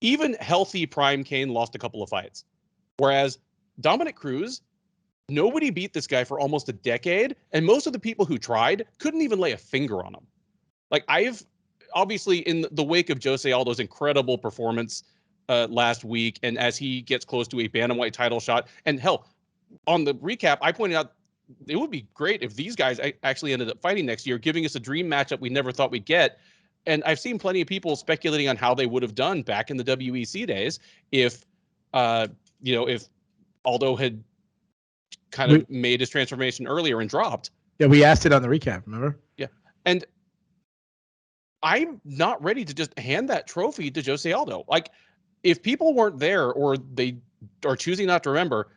even healthy prime Cain lost a couple of fights. Whereas Dominick Cruz, nobody beat this guy for almost a decade, and most of the people who tried couldn't even lay a finger on him. Like, obviously, in the wake of Jose Aldo's incredible performance last week, and as he gets close to a bantamweight title shot, and hell, on the recap, I pointed out it would be great if these guys actually ended up fighting next year, giving us a dream matchup we never thought we'd get. And I've seen plenty of people speculating on how they would have done back in the WEC days if, if Aldo had kind of made his transformation earlier and dropped. Yeah, we asked it on the recap, remember? Yeah. And I'm not ready to just hand that trophy to Jose Aldo. Like, if people weren't there or they are choosing not to remember,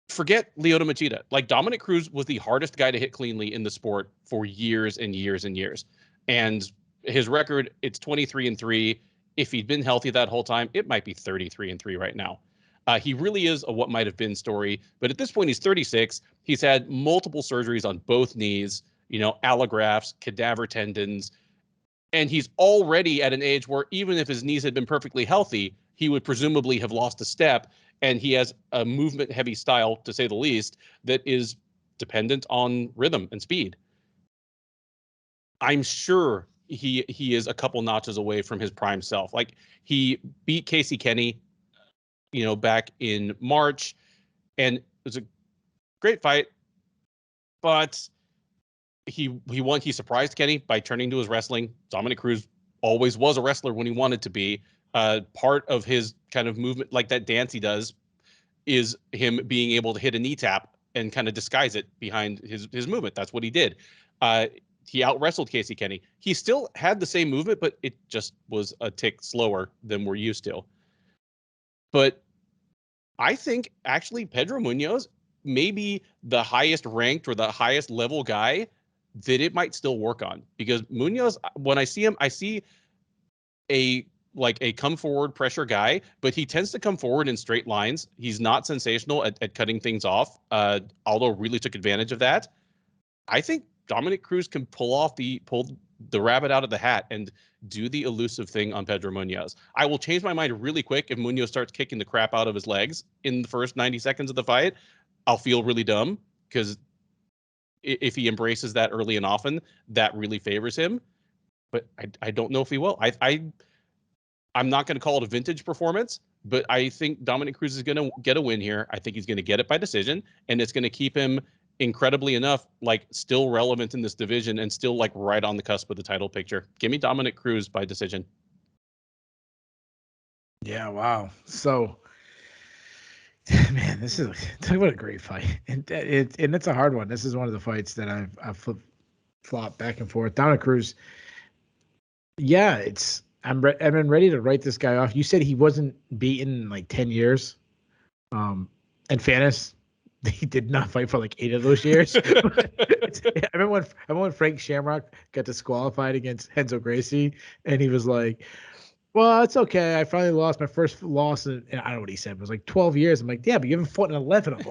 forget Lyoto Machida. Like, Dominick Cruz was the hardest guy to hit cleanly in the sport for years and years and years. And his record, it's 23-3. If he'd been healthy that whole time, it might be 33-3 right now. He really is a what might have been story. But at this point, he's 36. He's had multiple surgeries on both knees, allografts, cadaver tendons. And he's already at an age where even if his knees had been perfectly healthy, he would presumably have lost a step. And he has a movement-heavy style, to say the least, that is dependent on rhythm and speed. I'm sure he is a couple notches away from his prime self. Like, he beat Casey Kenny, back in March, and it was a great fight, but he won. He surprised Kenny by turning to his wrestling. Dominick Cruz always was a wrestler when he wanted to be. Part of his kind of movement, like that dance he does, is him being able to hit a knee tap and kind of disguise it behind his movement. That's what he did. He out-wrestled Casey Kenny. He still had the same movement, but it just was a tick slower than we're used to. But I think, actually, Pedro Munhoz may be the highest ranked or the highest level guy that it might still work on. Because Munhoz, when I see him, I see a come forward pressure guy, but he tends to come forward in straight lines. He's not sensational at cutting things off. Aldo really took advantage of that. I think Dominick Cruz can pull the rabbit out of the hat and do the elusive thing on Pedro Munhoz. I will change my mind really quick if Munhoz starts kicking the crap out of his legs in the first 90 seconds of the fight. I'll feel really dumb because if he embraces that early and often, that really favors him. But I don't know if he will. I'm not going to call it a vintage performance, but I think Dominick Cruz is going to get a win here. I think he's going to get it by decision, and it's going to keep him incredibly enough, like still relevant in this division and still like right on the cusp of the title picture. Give me Dominick Cruz by decision. Yeah, wow. So, man, this is talk about a great fight, and it's a hard one. This is one of the fights that I've flopped back and forth. Dominick Cruz, yeah, I've been ready to write this guy off. You said he wasn't beaten in like 10 years. And fairness, he did not fight for like 8 of those years. I remember when Frank Shamrock got disqualified against Renzo Gracie, and he was like, well, it's okay. I finally lost my first loss. And I don't know what he said. It was like 12 years. I'm like, yeah, but you haven't fought in 11 of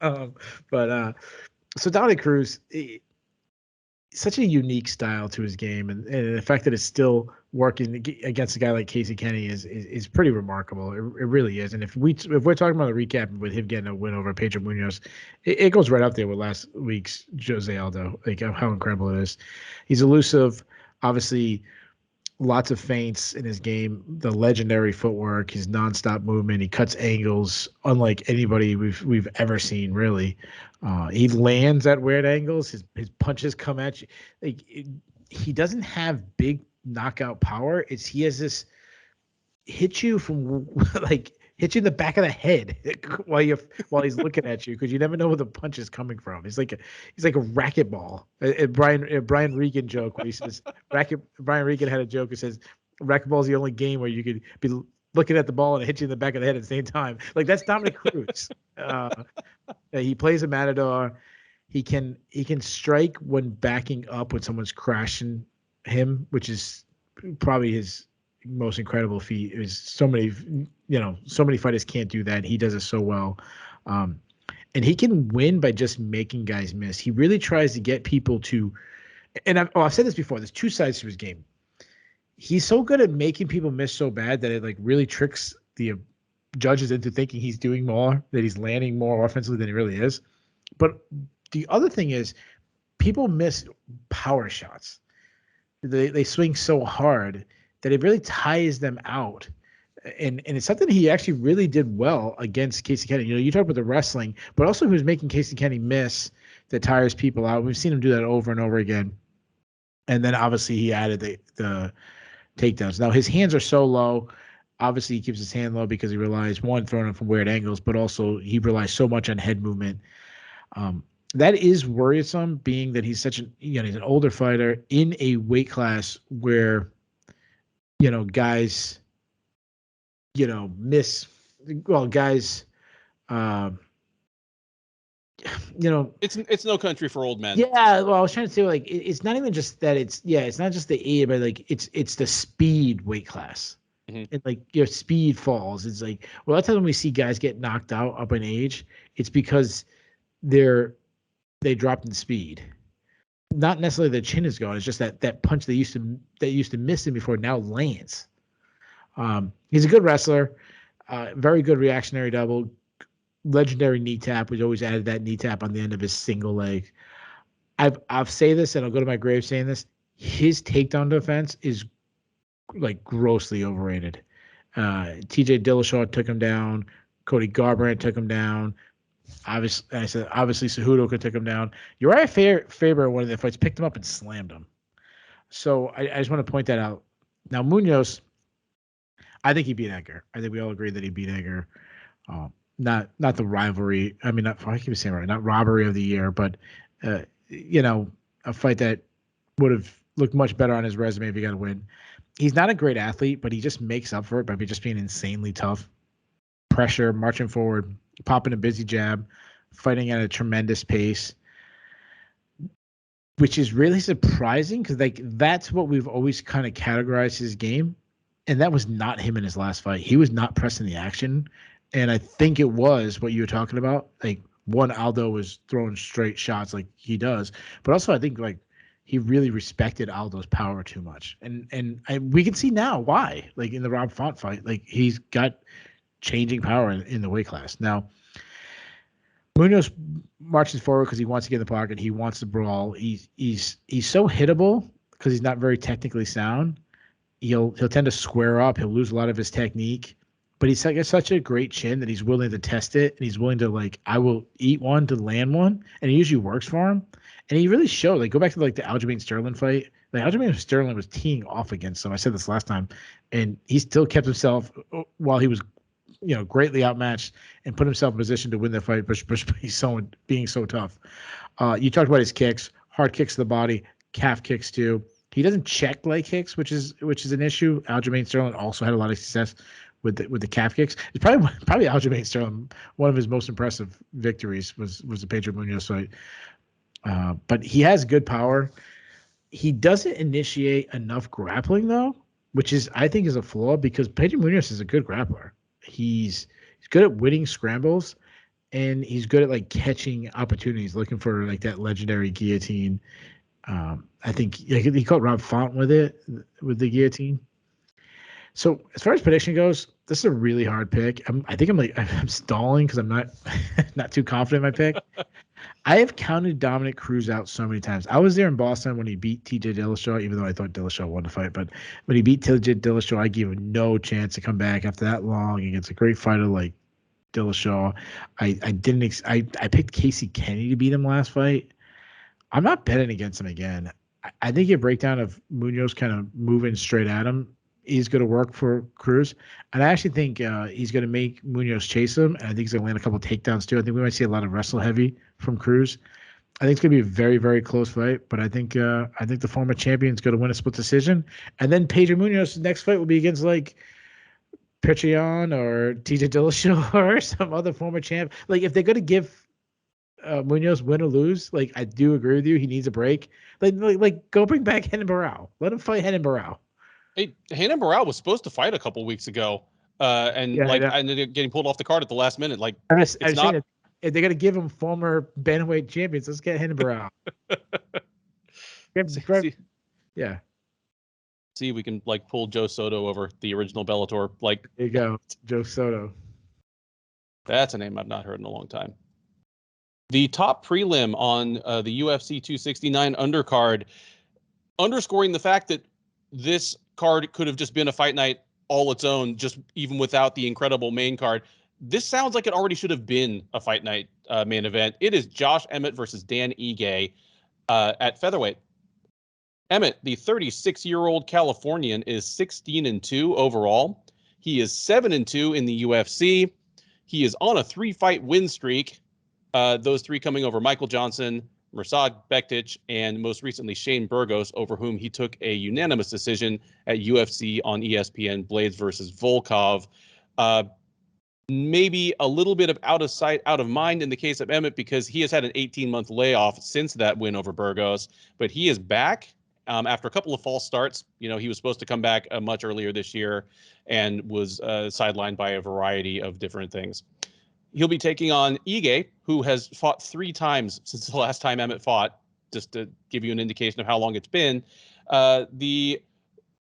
them. So Dominick Cruz, such a unique style to his game. And the fact that it's still working against a guy like Casey Kenny is pretty remarkable. It really is. And if we're talking about a recap with him getting a win over Pedro Munhoz, it goes right up there with last week's Jose Aldo, like how incredible it is. He's elusive, obviously. Lots of feints in his game, the legendary footwork, his nonstop movement. He cuts angles unlike anybody we've ever seen, really. He lands at weird angles. His punches come at you. He doesn't have big knockout power. He has this hit you from hit you in the back of the head while he's looking at you, because you never know where the punch is coming from. He's like a racquetball. Brian Regan joke where he says Brian Regan had a joke that says racquetball is the only game where you could be looking at the ball and it hit you in the back of the head at the same time. Like, that's Dominick Cruz. He plays a matador. He can strike when backing up when someone's crashing him, which is probably his most incredible feat. Is so many fighters can't do that. He does it so well. And he can win by just making guys miss. He really tries to get people to, and I've said this before, there's two sides to his game. He's so good at making people miss so bad that it like really tricks the judges into thinking he's doing more, that he's landing more offensively than he really is. But the other thing is, people miss power shots. They swing so hard that it really tires them out. And it's something he actually really did well against Casey Kenny. You talk about the wrestling, but also he was making Casey Kenny miss that tires people out. We've seen him do that over and over again. And then obviously he added the takedowns. Now his hands are so low. Obviously he keeps his hand low because he relies, one, throwing him from weird angles, but also he relies so much on head movement. That is worrisome, being that he's he's an older fighter in a weight class where, guys, miss. Well, guys, it's no country for old men. Yeah, well, I was trying to say, like, it's not even just that. It's not just the age, but like it's the speed weight class. Mm-hmm. And like your speed falls. It's like, well, that's when we see guys get knocked out up in age. It's because they dropped in speed. Not necessarily the chin is gone. It's just that punch they used to miss him before now lands. He's a good wrestler, very good reactionary double, legendary knee tap. We always added that knee tap on the end of his single leg. I'll say this, and I'll go to my grave saying this. His takedown defense is like grossly overrated. TJ Dillashaw took him down. Cody Garbrandt took him down. Obviously Cejudo could take him down. Uriah Faber, one of the fights, picked him up and slammed him. So I just want to point that out. Now Munhoz, I think he beat Edgar. I think we all agree that he beat Edgar. Not the rivalry. I mean, I keep saying right, not robbery of the year, but a fight that would have looked much better on his resume if he got a win. He's not a great athlete, but he just makes up for it by just being insanely tough. Pressure, marching forward, popping a busy jab, fighting at a tremendous pace, which is really surprising because that's what we've always kind of categorized his game. And that was not him in his last fight. He was not pressing the action. And I think it was what you were talking about. Like, one, Aldo was throwing straight shots like he does. But also I think like he really respected Aldo's power too much. And we can see now why. Like in the Rob Font fight, like he's got changing power in the weight class. Now, Munhoz marches forward because he wants to get in the pocket. He wants to brawl. He's so hittable because he's not very technically sound. He'll tend to square up. He'll lose a lot of his technique, but he's got such a great chin that he's willing to test it, and he's willing to like, I will eat one to land one, and it usually works for him. And he really showed. Like, go back to like the Aljamain Sterling fight. Like Aljamain Sterling was teeing off against him. I said this last time, and he still kept himself while he was, greatly outmatched, and put himself in position to win the fight. But being so tough. You talked about his kicks, hard kicks to the body, calf kicks too. He doesn't check leg kicks, which is an issue. Aljamain Sterling also had a lot of success with the calf kicks. It's probably Aljamain Sterling, one of his most impressive victories was the Pedro Munhoz fight. But he has good power. He doesn't initiate enough grappling though, which I think is a flaw, because Pedro Munhoz is a good grappler. He's good at winning scrambles, and he's good at like catching opportunities, looking for like that legendary guillotine. I think he caught Rob Font with the guillotine. So as far as prediction goes, this is a really hard pick. I think I'm stalling because I'm not too confident in my pick. I have counted Dominick Cruz out so many times. I was there in Boston when he beat TJ Dillashaw, even though I thought Dillashaw won the fight. But when he beat TJ Dillashaw, I gave him no chance to come back after that long against a great fighter like Dillashaw. I picked Casey Kenny to beat him last fight. I'm not betting against him again. I think your breakdown of Munhoz kind of moving straight at him is going to work for Cruz. And I actually think he's going to make Munhoz chase him. And I think he's going to land a couple of takedowns too. I think we might see a lot of wrestle heavy from Cruz. I think it's going to be a very, very close fight. But I think the former champion is going to win a split decision. And then Pedro Munhoz's next fight will be against like Petrion or TJ Dillashaw or some other former champ. Like if they're going to give Munhoz win or lose, like I do agree with you, he needs a break. Like go bring back Renan Barão. Let him fight Renan Barão. Hey, Renan Barão was supposed to fight a couple weeks ago, and ended up getting pulled off the card at the last minute. Like if they're gonna give him former bantamweight champions, let's get Renan Barão. Yeah. See if we can like pull Joe Soto over the original Bellator. Like there you go, Joe Soto. That's a name I've not heard in a long time. The top prelim on the UFC 269 undercard, underscoring the fact that this card could have just been a fight night all its own, just even without the incredible main card. This sounds like it already should have been a fight night main event. It is Josh Emmett versus Dan Ige at featherweight. Emmett, the 36-year-old Californian, is 16-2 overall. He is 7-2 in the UFC. He is on a 3-fight win streak. Those 3 coming over Michael Johnson, Mirsad Bektic, and most recently Shane Burgos, over whom he took a unanimous decision at UFC on ESPN, Blades versus Volkov. Maybe a little bit of out of sight, out of mind in the case of Emmett, because he has had an 18-month layoff since that win over Burgos, but he is back after a couple of false starts. He was supposed to come back much earlier this year and was sidelined by a variety of different things. He'll be taking on Ige, who has fought 3 times since the last time Emmett fought, just to give you an indication of how long it's been. The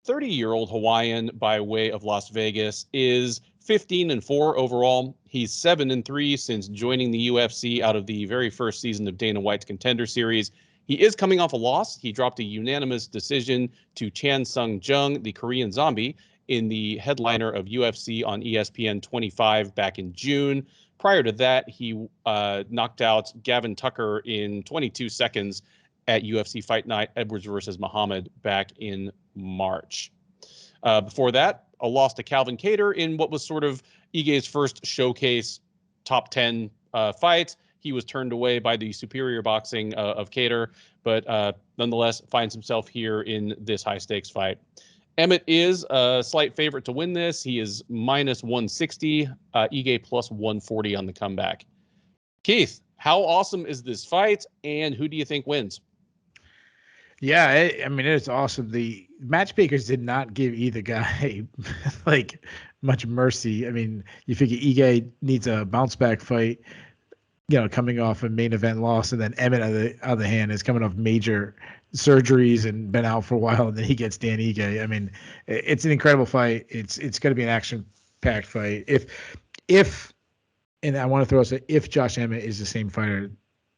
30-year-old Hawaiian by way of Las Vegas is 15-4 overall. He's 7-3 since joining the UFC out of the very first season of Dana White's Contender Series. He is coming off a loss. He dropped a unanimous decision to Chan Sung Jung, the Korean Zombie, in the headliner of UFC on ESPN 25 back in June. Prior to that, he knocked out Gavin Tucker in 22 seconds at UFC Fight Night Edwards versus Muhammad back in March. Before that, a loss to Calvin Kattar in what was sort of Ige's first showcase top 10 fight. He was turned away by the superior boxing of Kattar, but nonetheless finds himself here in this high-stakes fight. Emmett is a slight favorite to win this. He is minus 160, Ige plus 140 on the comeback. Keith, how awesome is this fight, and who do you think wins? Yeah, it's awesome. The matchmakers did not give either guy like much mercy. I mean, you figure Ige needs a bounce back fight, coming off a main event loss, and then Emmett, on the other hand, is coming off major surgeries and been out for a while, and then he gets Dan Ige. I mean, it's an incredible fight. It's going to be an action-packed fight. And I want to throw us if Josh Emmett is the same fighter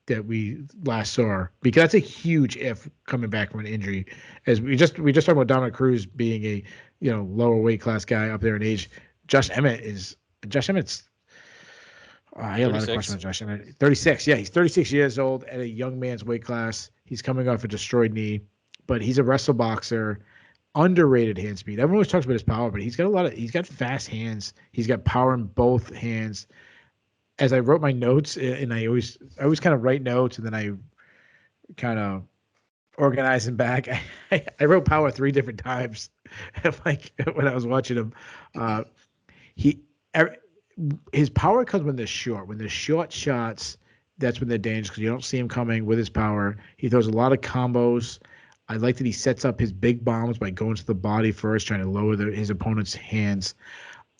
that we last saw, because that's a huge if coming back from an injury. As we just talked about Dominick Cruz being a lower weight class guy up there in age. Josh Emmett's. I got a lot of 36. questions on Josh Emmett. 36. Yeah, he's 36 years old at a young man's weight class. He's coming off a destroyed knee, but he's a wrestle boxer. Underrated hand speed. Everyone always talks about his power, but he's got fast hands. He's got power in both hands. As I wrote my notes, and I always kind of write notes, and then I kind of organize them back. I wrote power 3 different times, like when I was watching him. His power comes when they're short. When they're short shots, that's when they're dangerous because you don't see him coming with his power. He throws a lot of combos. I like that he sets up his big bombs by going to the body first, trying to lower his opponent's hands.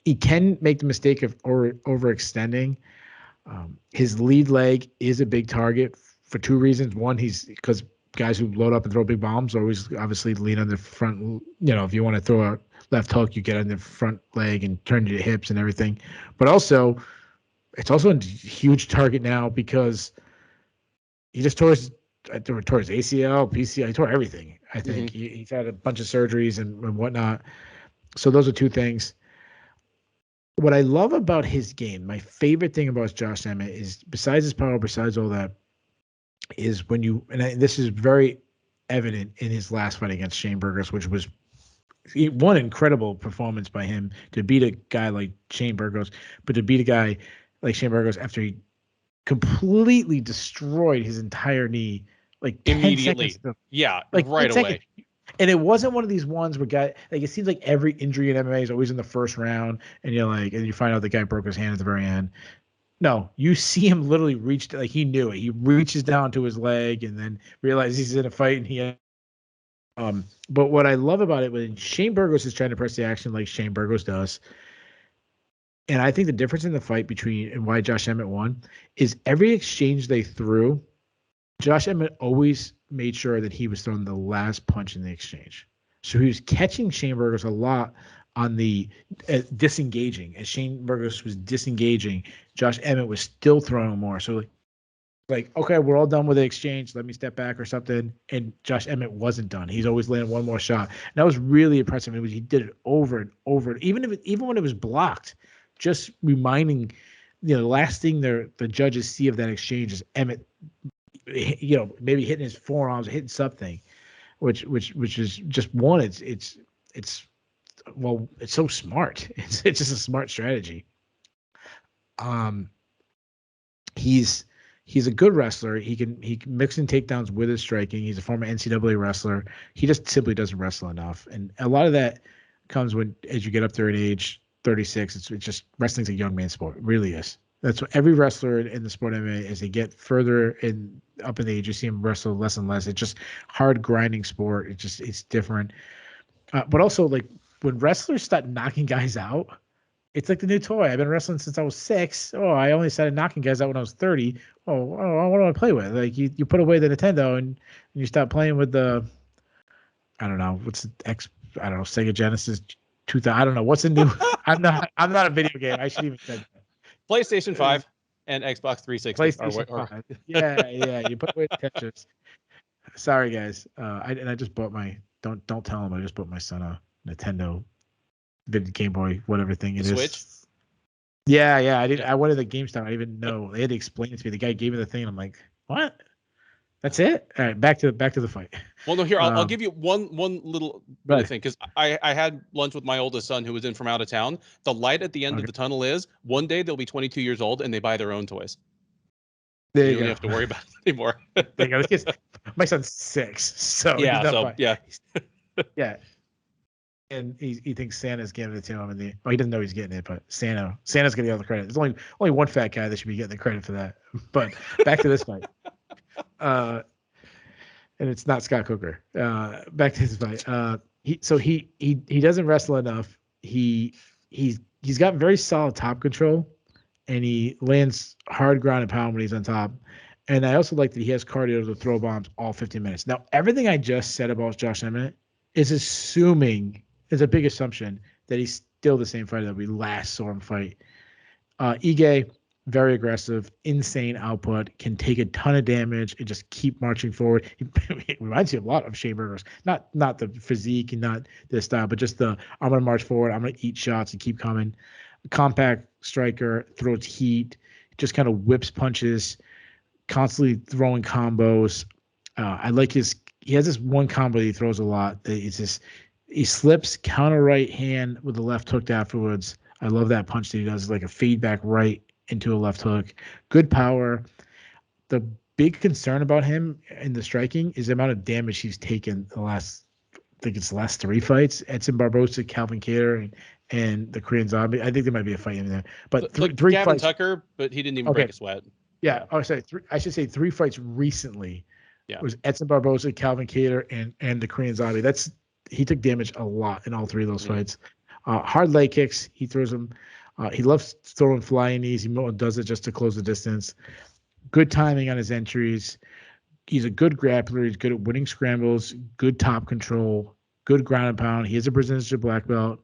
He can make the mistake of overextending. His lead leg is a big target for 2 reasons. One, because guys who load up and throw big bombs always obviously lean on the front. If you want to throw a left hook, you get on the front leg and turn your hips and everything. But also, it's also a huge target now because he just tore his ACL, PCL, he tore everything. I think he's had a bunch of surgeries and whatnot. So those are 2 things. What I love about his game, my favorite thing about Josh Emmett is, besides his power, besides all that, is this is very evident in his last fight against Shane Burgos, which was one incredible performance by him to beat a guy like Shane Burgos, but to beat a guy like Shane Burgos after he completely destroyed his entire knee, like immediately. 10 seconds right away. And it wasn't one of these ones where it seems like every injury in MMA is always in the first round, and and you find out the guy broke his hand at the very end. No, you see him literally reach, like he knew it. He reaches down to his leg and then realizes he's in a fight, and but what I love about it, when Shane Burgos is trying to press the action like Shane Burgos does, and I think the difference in the fight and why Josh Emmett won is every exchange they threw, Josh Emmett always made sure that he was throwing the last punch in the exchange. So he was catching Shane Burgos a lot on the disengaging. As Shane Burgos was disengaging, Josh Emmett was still throwing more. So like, okay, we're all done with the exchange. Let me step back or something. And Josh Emmett wasn't done. He's always landing one more shot. And that was really impressive. He did it over and over. Even when it was blocked, just reminding, the last thing the judges see of that exchange is Emmett, maybe hitting his forearms, hitting something, which is just one. It's so smart. It's just a smart strategy. He's a good wrestler. He can mix in takedowns with his striking. He's a former NCAA wrestler. He just simply doesn't wrestle enough. And a lot of that comes as you get up there in age, 36. It's just, wrestling's a young man's sport. It really is. That's what every wrestler in the sport of MMA, as they get further up in age, you see them wrestle less and less. It's just hard grinding sport. It's different. But also, like, when wrestlers start knocking guys out, it's like the new toy. I've been wrestling since I was 6. Oh, I only started knocking guys out when I was 30. Oh, what do I play with? Like, you put away the Nintendo and you start playing with the, I don't know, Sega Genesis 2000. I don't know what's the new. I'm not a video game. I should even say that. PlayStation 5 and Xbox 360. PlayStation 5. Yeah. You put away the Tetris. Sorry, guys. I just bought don't tell him I just bought my son a Nintendo Game Boy, whatever thing it is. Switch? Yeah. I went to the GameStop. I didn't even know. They had to explain it to me. The guy gave me the thing, and I'm like, what? That's it? All right, back to the fight. Well, no, here, I'll give you one little bit of thing, because I had lunch with my oldest son who was in from out of town. The light at the end of the tunnel is one day they'll be 22 years old and they buy their own toys. There you don't have to worry about it anymore. There you go. My son's 6, so yeah. And he thinks Santa's giving it to him, and he doesn't know he's getting it, but Santa's getting all the credit. There's only one fat guy that should be getting the credit for that. But back to this fight. And it's not Scott Coker. Back to his fight. He doesn't wrestle enough. He's got very solid top control, and he lands hard ground and pound when he's on top. And I also like that he has cardio to throw bombs all 15 minutes. Now, everything I just said about Josh Emmett is a big assumption that he's still the same fighter that we last saw him fight. Ige, very aggressive, insane output, can take a ton of damage and just keep marching forward. It reminds you a lot of Shea Burgos. Not the physique and not this style, but just the I'm gonna march forward, I'm gonna eat shots and keep coming. Compact striker, throws heat, just kind of whips punches, constantly throwing combos. I like he has this one combo that he throws a lot. It's this he slips counter right hand with the left hook afterwards. I love that punch that he does, like a feedback right into a left hook. Good power. The big concern about him in the striking is the amount of damage he's taken the last 3 fights. Edson Barbosa, Calvin Kattar, and the Korean Zombie. I think there might be a fight in there. But three Gavin fights. Tucker, but he didn't even break a sweat. Yeah. I should say 3 fights recently. Yeah. It was Edson Barbosa, Calvin Kattar, and the Korean Zombie. He took damage a lot in all 3 of those fights. Hard leg kicks. He throws them. He loves throwing flying knees. He does it just to close the distance. Good timing on his entries. He's a good grappler. He's good at winning scrambles, good top control, good ground and pound. He has a percentage of black belt.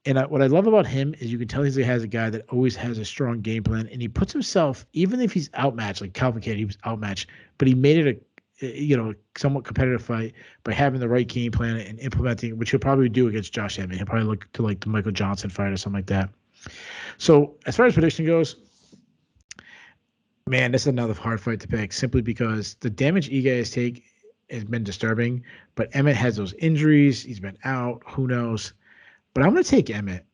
And what I love about him is you can tell he has a guy that always has a strong game plan, and he puts himself, even if he's outmatched, like Calvin Kattar, he was outmatched, but he made it a somewhat competitive fight by having the right game plan and implementing, which he'll probably do against Josh Emmett. He'll probably look to like the Michael Johnson fight or something like that. So as far as prediction goes, man, this is another hard fight to pick simply because the damage Ige has been disturbing, but Emmett has those injuries. He's been out. Who knows? But I'm going to take Emmett.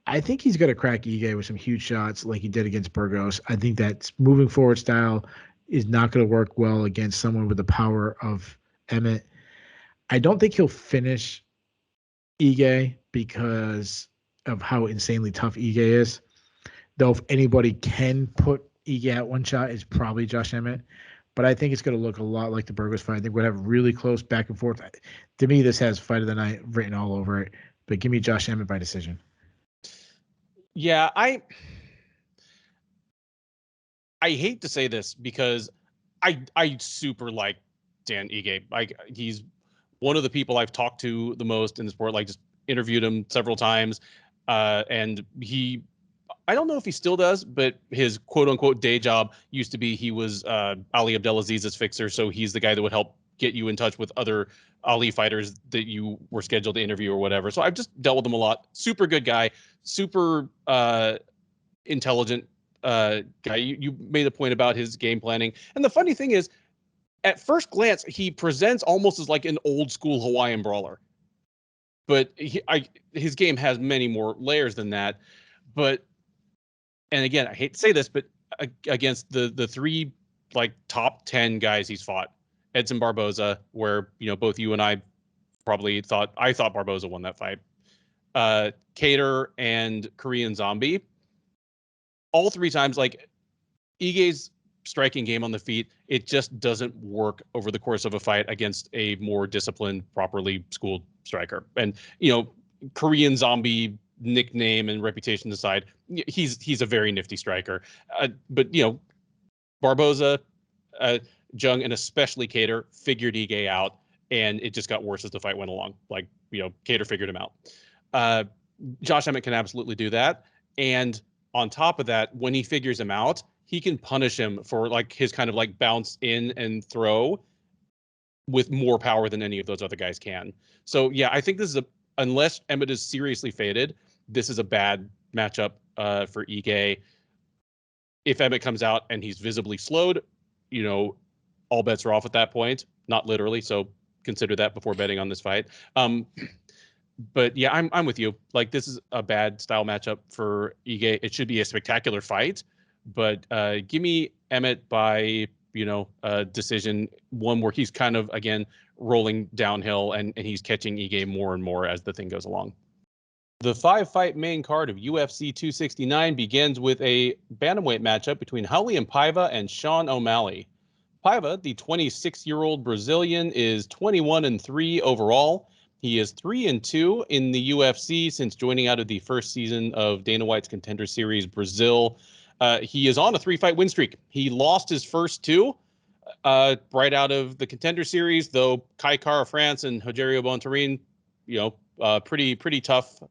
I think he's going to crack Ige with some huge shots like he did against Burgos. I think that moving forward style is not going to work well against someone with the power of Emmett. I don't think he'll finish Ige because of how insanely tough Ige is. Though if anybody can put Ige at one shot, it's probably Josh Emmett. But I think it's going to look a lot like the Burgos fight. I think we're going to have really close back and forth. To me, this has fight of the night written all over it. But give me Josh Emmett by decision. Yeah, I hate to say this because I super like Dan Ige. Like, he's one of the people I've talked to the most in the sport. Like, just interviewed him several times. And I don't know if he still does, but his quote unquote day job used to be he was Ali Abdelaziz's fixer. So he's the guy that would help get you in touch with other Ali fighters that you were scheduled to interview or whatever. So I've just dealt with him a lot. Super good guy, super intelligent guy. You made a point about his game planning. And the funny thing is, at first glance, he presents almost as like an old school Hawaiian brawler. But his game has many more layers than that. But, and again, I hate to say this, but against the 3 like top 10 guys he's fought, Edson Barbosa, where, both you and I probably thought Barbosa won that fight. Kattar and Korean Zombie. All 3 times, like, Ige's striking game on the feet, it just doesn't work over the course of a fight against a more disciplined, properly schooled striker. And, Korean Zombie nickname and reputation aside, he's a very nifty striker. But, Barbosa, Jung, and especially Kattar figured Ige out, and it just got worse as the fight went along. Like, Kattar figured him out. Josh Emmett can absolutely do that. And on top of that, when he figures him out, he can punish him for like his kind of like bounce in and throw with more power than any of those other guys can. So yeah, I think this is unless Emmett is seriously faded, this is a bad matchup for Ige. If Emmett comes out and he's visibly slowed, all bets are off at that point. Not literally, so consider that before betting on this fight. But yeah, I'm with you. Like, this is a bad style matchup for Ige. It should be a spectacular fight, but give me Emmett by decision, one where he's kind of again rolling downhill and he's catching Ige more and more as the thing goes along. The 5-fight main card of UFC 269 begins with a bantamweight matchup between Raulian Paiva and Sean O'Malley. Paiva, the 26-year-old Brazilian, is 21-3 overall. He is 3-2 in the UFC since joining out of the first season of Dana White's Contender Series Brazil. He is on a 3-fight win streak. He lost his first 2 right out of the Contender Series, though Kai Kara France and Rogerio Bontorin, pretty tough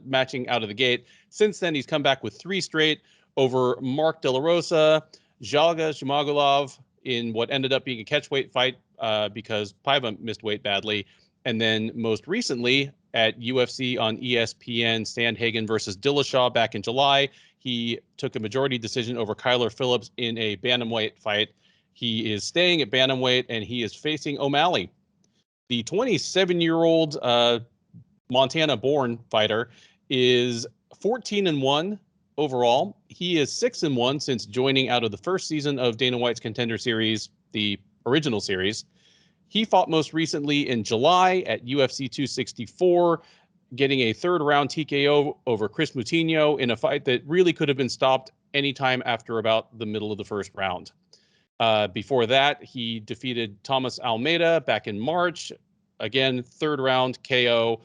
matching out of the gate. Since then, he's come back with 3 straight, over Mark De La Rosa, Jalga Shimagulov in what ended up being a catchweight fight because Paiva missed weight badly. And then most recently at UFC on ESPN, Sandhagen versus Dillashaw back in July, he took a majority decision over Kyler Phillips in a bantamweight fight. He is staying at bantamweight, and he is facing O'Malley. The 27-year-old Montana-born fighter is 14-1 overall. He is 6-1 since joining out of the first season of Dana White's Contender Series, the original series. He fought most recently in July at UFC 264, getting a third-round TKO over Chris Moutinho in a fight that really could have been stopped anytime after about the middle of the first round. Before that, he defeated Thomas Almeida back in March. Again, third-round KO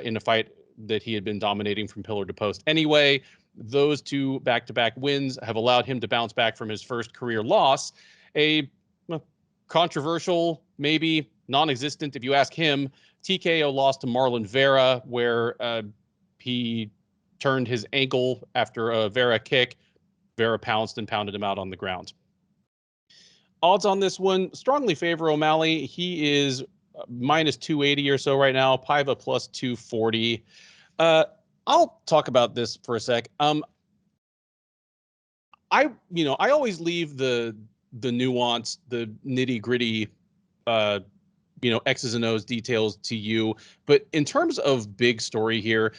in a fight that he had been dominating from pillar to post anyway. Those two back-to-back wins have allowed him to bounce back from his first career loss. A controversial, maybe non-existent, if you ask him, TKO loss to Marlon Vera, where he turned his ankle after a Vera kick. Vera pounced and pounded him out on the ground. Odds on this one strongly favor O'Malley. He is minus 280 or so right now. Paiva plus 240. I'll talk about this for a sec. I always leave the nuance, the nitty gritty, X's and O's details to you. But in terms of big story here,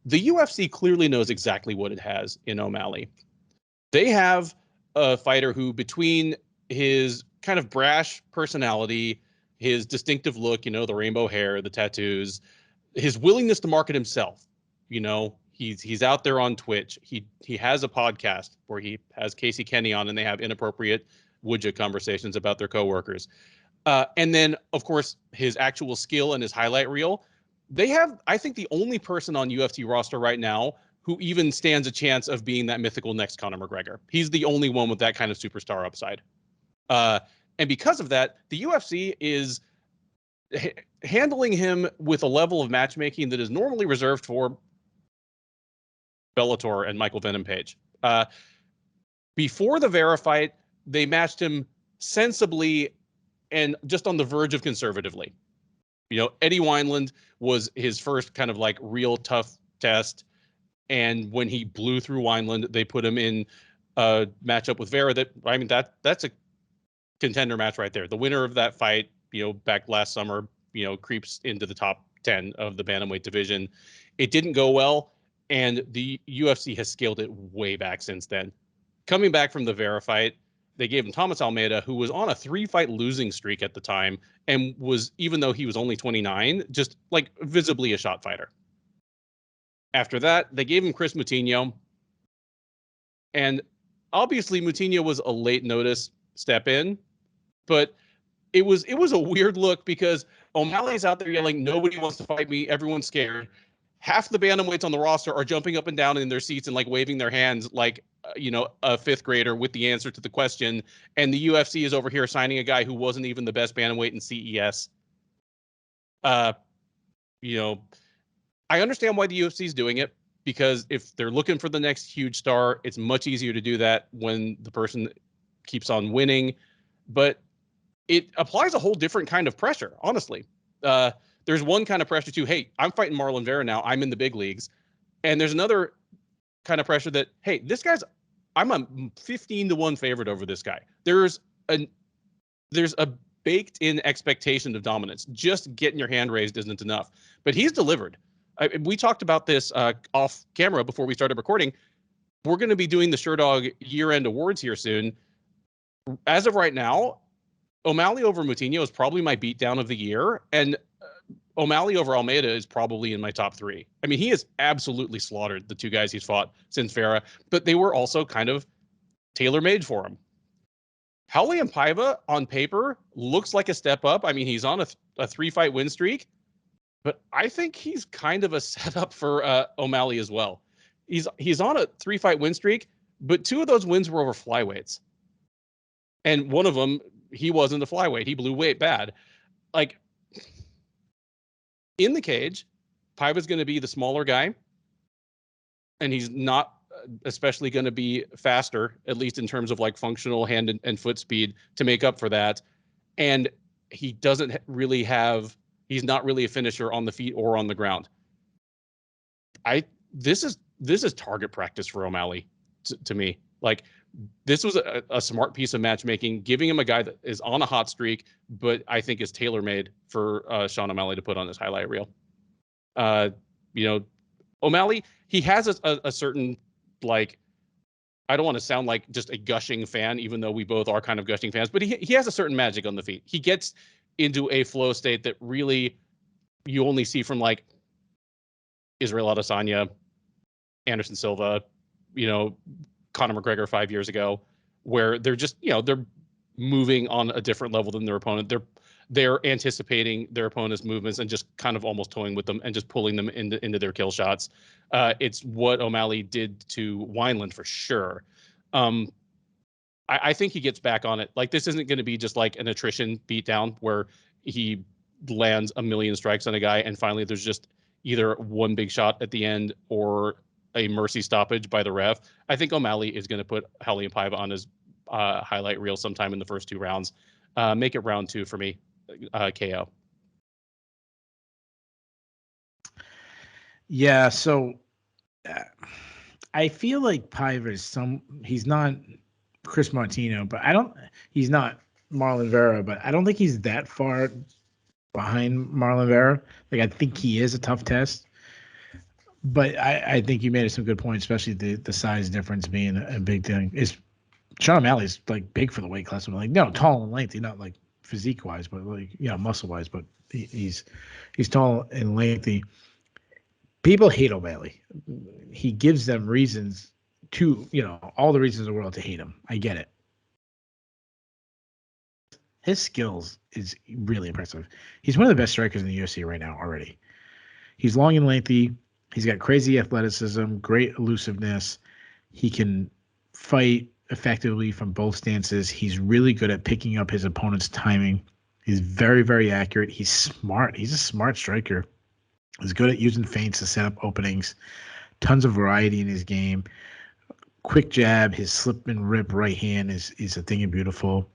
the UFC clearly knows exactly what it has in O'Malley. They have a fighter who, between his kind of brash personality, his distinctive look, the rainbow hair, the tattoos, his willingness to market himself, he's out there on Twitch. He has a podcast where he has Casey Kenny on, and they have inappropriate woodja conversations about their coworkers. And then, of course, his actual skill and his highlight reel. They have, I think, the only person on UFC roster right now who even stands a chance of being that mythical next Conor McGregor. He's the only one with that kind of superstar upside. And because of that, the UFC is handling him with a level of matchmaking that is normally reserved for Bellator and Michael Venom Page. Before the Vera fight, they matched him sensibly and just on the verge of conservatively. Eddie Wineland was his first kind of like real tough test. And when he blew through Wineland, they put him in a matchup with Vera that's a contender match right there. The winner of that fight, back last summer, creeps into the top 10 of the bantamweight division. It didn't go well, and the UFC has scaled it way back since then. Coming back from the Vera fight, they gave him Thomas Almeida, who was on a 3-fight losing streak at the time, and was, even though he was only 29, just like visibly a shot fighter. After that, they gave him Chris Moutinho, and obviously Moutinho was a late notice step in, but it was a weird look because O'Malley's out there yelling, "Nobody wants to fight me. Everyone's scared." Half the bantamweights on the roster are jumping up and down in their seats and like waving their hands like, a fifth grader with the answer to the question. And the UFC is over here signing a guy who wasn't even the best bantamweight in CES. I understand why the UFC is doing it, because if they're looking for the next huge star, it's much easier to do that when the person keeps on winning. But it applies a whole different kind of pressure, honestly. There's one kind of pressure to, hey, I'm fighting Marlon Vera now. I'm in the big leagues. And there's another kind of pressure that, hey, I'm a 15-1 favorite over this guy. There's a baked-in expectation of dominance. Just getting your hand raised isn't enough. But he's delivered. We talked about this off camera before we started recording. We're going to be doing the SureDog year-end awards here soon. As of right now, O'Malley over Moutinho is probably my beatdown of the year, and O'Malley over Almeida is probably in my top 3. I mean, he has absolutely slaughtered the two guys he's fought since Vera, but they were also kind of tailor-made for him. Raulian Paiva, on paper, looks like a step up. I mean, he's on a 3-fight win streak, but I think he's kind of a setup for O'Malley as well. He's on a 3-fight win streak, but 2 of those wins were over flyweights. And one of them, he wasn't a flyweight. He blew weight bad. Like, in the cage, Paiva's going to be the smaller guy, and he's not especially going to be faster, at least in terms of like functional hand and foot speed to make up for that. And he doesn't really have, he's not really a finisher on the feet or on the ground. This is target practice for O'Malley to me. Like, this was a smart piece of matchmaking, giving him a guy that is on a hot streak, but I think is tailor-made for Sean O'Malley to put on his highlight reel. O'Malley, he has a certain, like, I don't want to sound like just a gushing fan, even though we both are kind of gushing fans, but he has a certain magic on the feet. He gets into a flow state that really you only see from like Israel Adesanya, Anderson Silva, Conor McGregor 5 years ago, where they're just, they're moving on a different level than their opponent. They're anticipating their opponent's movements and just kind of almost toying with them and just pulling them into their kill shots. It's what O'Malley did to Wineland for sure. I think he gets back on it. Like, this isn't going to be just like an attrition beatdown where he lands a million strikes on a guy and finally there's just either one big shot at the end or a mercy stoppage by the ref. I think O'Malley is going to put Raulian Paiva on his highlight reel sometime in the first 2 rounds. Make it round 2 for me. KO. Yeah, so I feel like Paiva is he's not Chris Martino, but he's not Marlon Vera, but I don't think he's that far behind Marlon Vera. Like, I think he is a tough test, but I think you made some good points, especially the size difference being a big thing. Sean O'Malley's like big for the weight class. I'm like, no, tall and lengthy, not like physique wise, but like, muscle wise, but he's tall and lengthy. People hate O'Malley. He gives them reasons to, all the reasons in the world to hate him. I get it. His skills is really impressive. He's one of the best strikers in the UFC right now already. He's long and lengthy. He's got crazy athleticism, great elusiveness. He can fight effectively from both stances. He's really good at picking up his opponent's timing. He's very, very accurate. He's smart. He's a smart striker. He's good at using feints to set up openings. Tons of variety in his game. Quick jab. His slip and rip right hand is a thing of beautiful.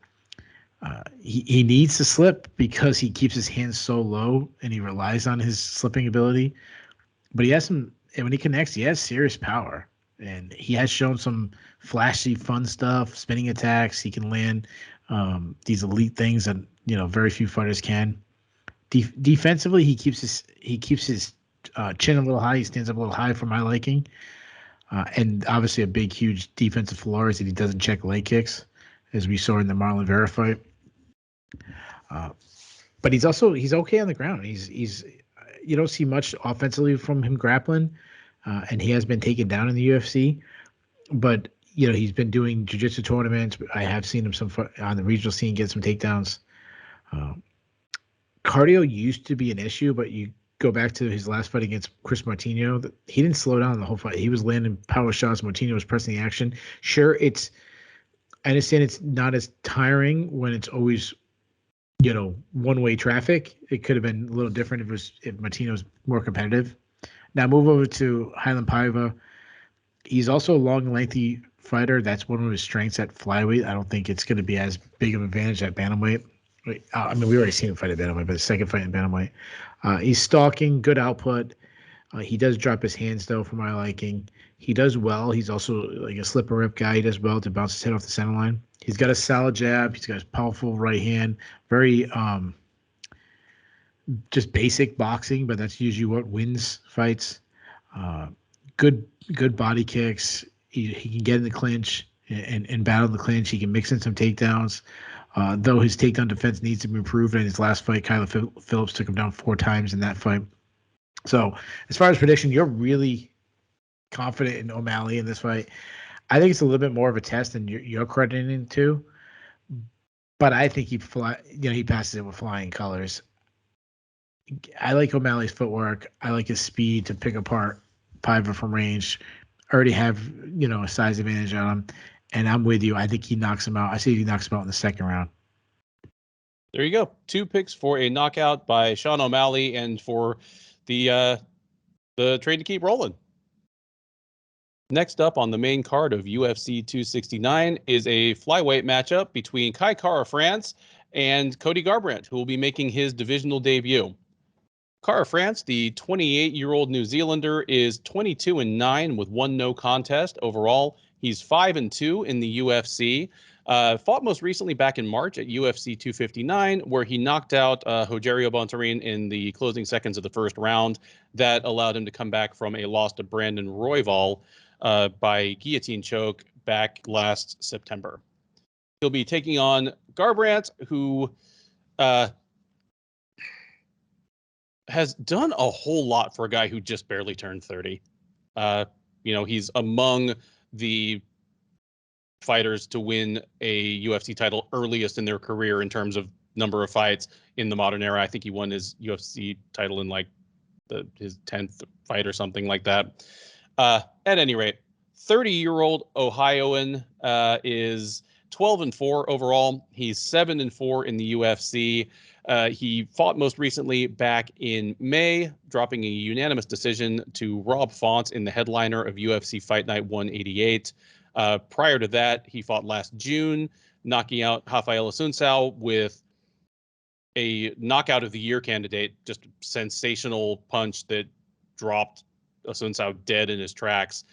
He needs to slip because he keeps his hands so low and he relies on his slipping ability. But and when he connects, he has serious power. And he has shown some flashy, fun stuff, spinning attacks. He can land these elite things that very few fighters can. Defensively, he keeps his chin a little high. He stands up a little high for my liking, and obviously a big, huge defensive floor is that he doesn't check leg kicks, as we saw in the Marlon Vera fight. But he's okay on the ground. He's you don't see much offensively from him grappling, and he has been taken down in the UFC. But he's been doing jiu-jitsu tournaments. I have seen him on the regional scene get some takedowns. Cardio used to be an issue, but you go back to his last fight against Chris Martino, he didn't slow down the whole fight. He was landing power shots. Martino was pressing the action. Sure, I understand it's not as tiring when it's always, one-way traffic. It could have been a little different if Martino was more competitive. Now move over to Raulian Paiva. He's also a long, lengthy fighter. That's one of his strengths at flyweight. I don't think it's going to be as big of an advantage at bantamweight. I mean, we already seen him fight at bantamweight, but the second fight in bantamweight. He's stalking, good output. He does drop his hands, though, for my liking. He does well. He's also like a slip and rip guy. He does well to bounce his head off the center line. He's got a solid jab. He's got a powerful right hand. Very just basic boxing, but that's usually what wins fights. Good body kicks. He can get in the clinch and battle in the clinch. He can mix in some takedowns. Though his takedown defense needs to be improved. In his last fight, Kyler Phillips took him down 4 times in that fight. So as far as prediction, you're really confident in O'Malley in this fight. I think it's a little bit more of a test than you're crediting him to. But I think he passes it with flying colors. I like O'Malley's footwork. I like his speed to pick apart Paiva from range. Already have, a size advantage on him. And I'm with you. I think he knocks him out. I say he knocks him out in the second round. There you go. 2 picks for a knockout by Sean O'Malley and for the train to keep rolling. Next up on the main card of UFC 269 is a flyweight matchup between Kai Kara-France and Cody Garbrandt, who will be making his divisional debut. Kara-France, the 28-year-old New Zealander, is 22-9 with one no contest overall. He's 5-2 in the UFC. Fought most recently back in March at UFC 259, where he knocked out Rogerio Bontorin in the closing seconds of the first round. That allowed him to come back from a loss to Brandon Royval by guillotine choke back last September. He'll be taking on Garbrandt, who has done a whole lot for a guy who just barely turned 30. He's among the fighters to win a UFC title earliest in their career in terms of number of fights in the modern era. I think he won his UFC title in like his 10th fight or something like that. At any rate, 30-year-old Ohioan is 12-4 overall. He's 7-4 in the UFC. He fought most recently back in May, dropping a unanimous decision to Rob Font in the headliner of UFC Fight Night 188. Prior to that, he fought last June, knocking out Rafael Assunção with a knockout of the year candidate, just sensational punch that dropped Assunção dead in his tracks,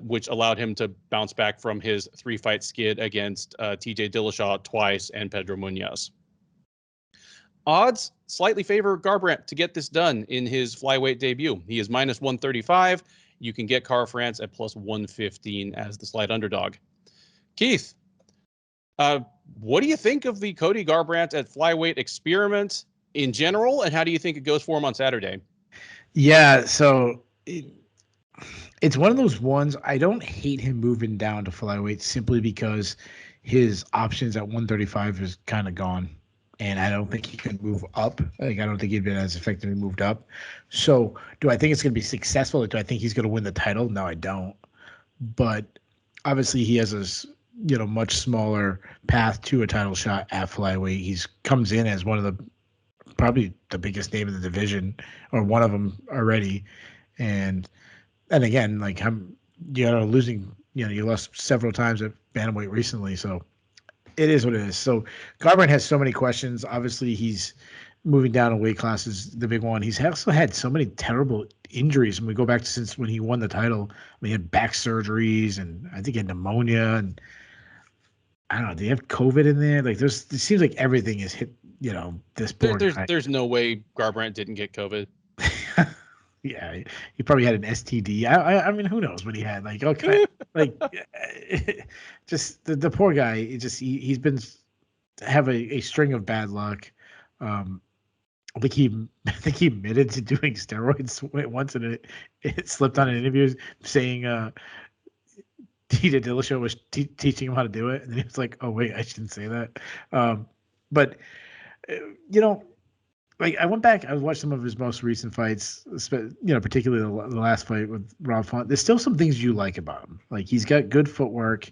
which allowed him to bounce back from his 3-fight skid against TJ Dillashaw twice and Pedro Munhoz. Odds slightly favor Garbrandt to get this done in his flyweight debut. He is -135. You can get Kara-France at +115 as the slight underdog. Keith, what do you think of the Cody Garbrandt at flyweight experiment in general, and how do you think it goes for him on Saturday? Yeah, so it's one of those ones. I don't hate him moving down to flyweight simply because his options at 135 is kind of gone. And I don't think he can move up. I don't think he'd been as effectively moved up. So do I think it's going to be successful? Do I think he's going to win the title? No, I don't. But obviously he has a much smaller path to a title shot at flyweight. He's comes in as one of probably the biggest name in the division, or one of them already. And again, like losing, you lost several times at bantamweight recently. So it is what it is. So Garbrandt has so many questions. Obviously, he's moving down in weight classes, the big one. He's also had so many terrible injuries. When we go back to since when he won the title, he had back surgeries, and I think he had pneumonia, and I don't know. Do you have COVID in there? Like, it seems like everything is hit. This poor guy. There's no way Garbrandt didn't get COVID. Yeah, he probably had an STD. I mean, who knows what he had? Like, okay, like, just the poor guy. He's been have a string of bad luck. I think he admitted to doing steroids once, and it slipped on an interview saying TJ Dillashaw was teaching him how to do it, and then he was like, "Oh wait, I shouldn't say that." But like, I went back, I watched some of his most recent fights, particularly the last fight with Rob Font. There's still some things you like about him. Like, he's got good footwork.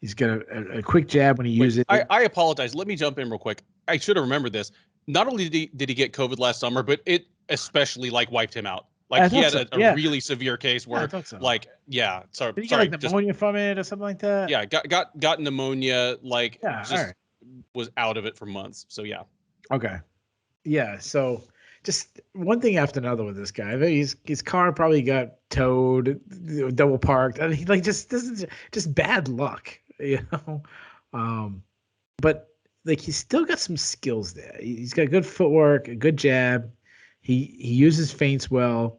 He's got a quick jab when he uses it. I apologize. Let me jump in real quick. I should have remembered this. Not only did he get COVID last summer, but it especially wiped him out. Like, he had a really severe case where, sorry. Did he get pneumonia from it or something like that? Yeah, got pneumonia. Was out of it for months. So yeah. Okay. Yeah, so just one thing after another with this guy. His car probably got towed, double parked. I mean, this is just bad luck, But he's still got some skills there. He's got good footwork, a good jab. He uses feints well.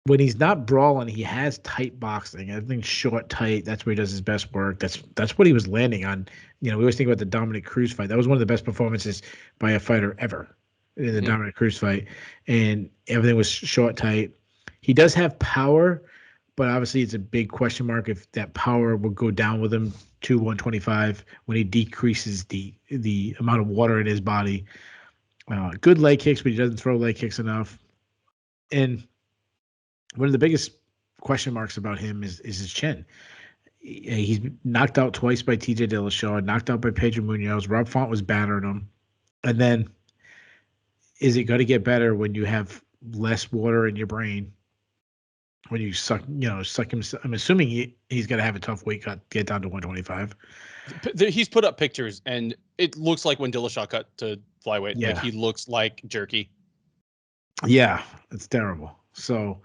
When he's not brawling, he has tight boxing. Everything's short, tight. That's where he does his best work. That's what he was landing on. We always think about the Dominick Cruz fight. That was one of the best performances by a fighter ever in the Dominick Cruz fight. And everything was short, tight. He does have power, but obviously it's a big question mark if that power will go down with him to 125 when he decreases the amount of water in his body. Good leg kicks, but he doesn't throw leg kicks enough. And one of the biggest question marks about him is his chin. He's knocked out twice by TJ Dillashaw, knocked out by Pedro Munhoz. Rob Font was battering him. And then is it going to get better when you have less water in your brain when you suck him. I'm assuming he's going to have a tough weight cut, get down to 125. He's put up pictures, and it looks like when Dillashaw cut to flyweight. Yeah. Like, he looks like jerky. Yeah, it's terrible. So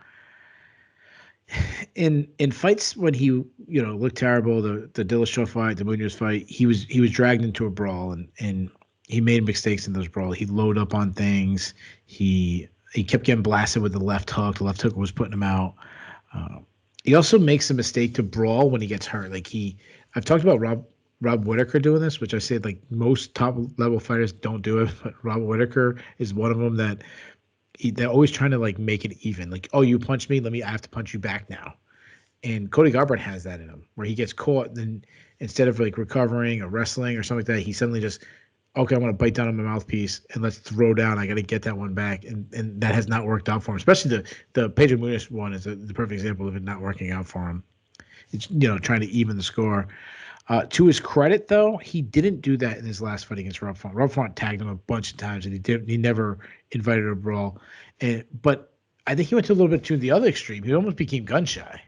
in fights when he looked terrible, the Dillashaw fight, the Munhoz fight, he was dragged into a brawl, and he made mistakes in those brawls. He loaded up on things. He kept getting blasted with the left hook. The left hook was putting him out. He also makes a mistake to brawl when he gets hurt. Like I've talked about Rob Whittaker doing this, which I say like most top level fighters don't do it, but Rob Whittaker is one of them that they're always trying to like make it even. Like, oh, you punched me, I have to punch you back now. And Cody Garbrandt has that in him, where he gets caught, then instead of like recovering or wrestling or something like that, he suddenly just, okay, I want to bite down on my mouthpiece and let's throw down. I got to get that one back, and that has not worked out for him. Especially the Pedro Muniz one is the perfect example of it not working out for him. It's trying to even the score. To his credit, though, he didn't do that in his last fight against Rob Font. Rob Font tagged him a bunch of times, and he never invited a brawl. But I think he went to a little bit to the other extreme. He almost became gun shy.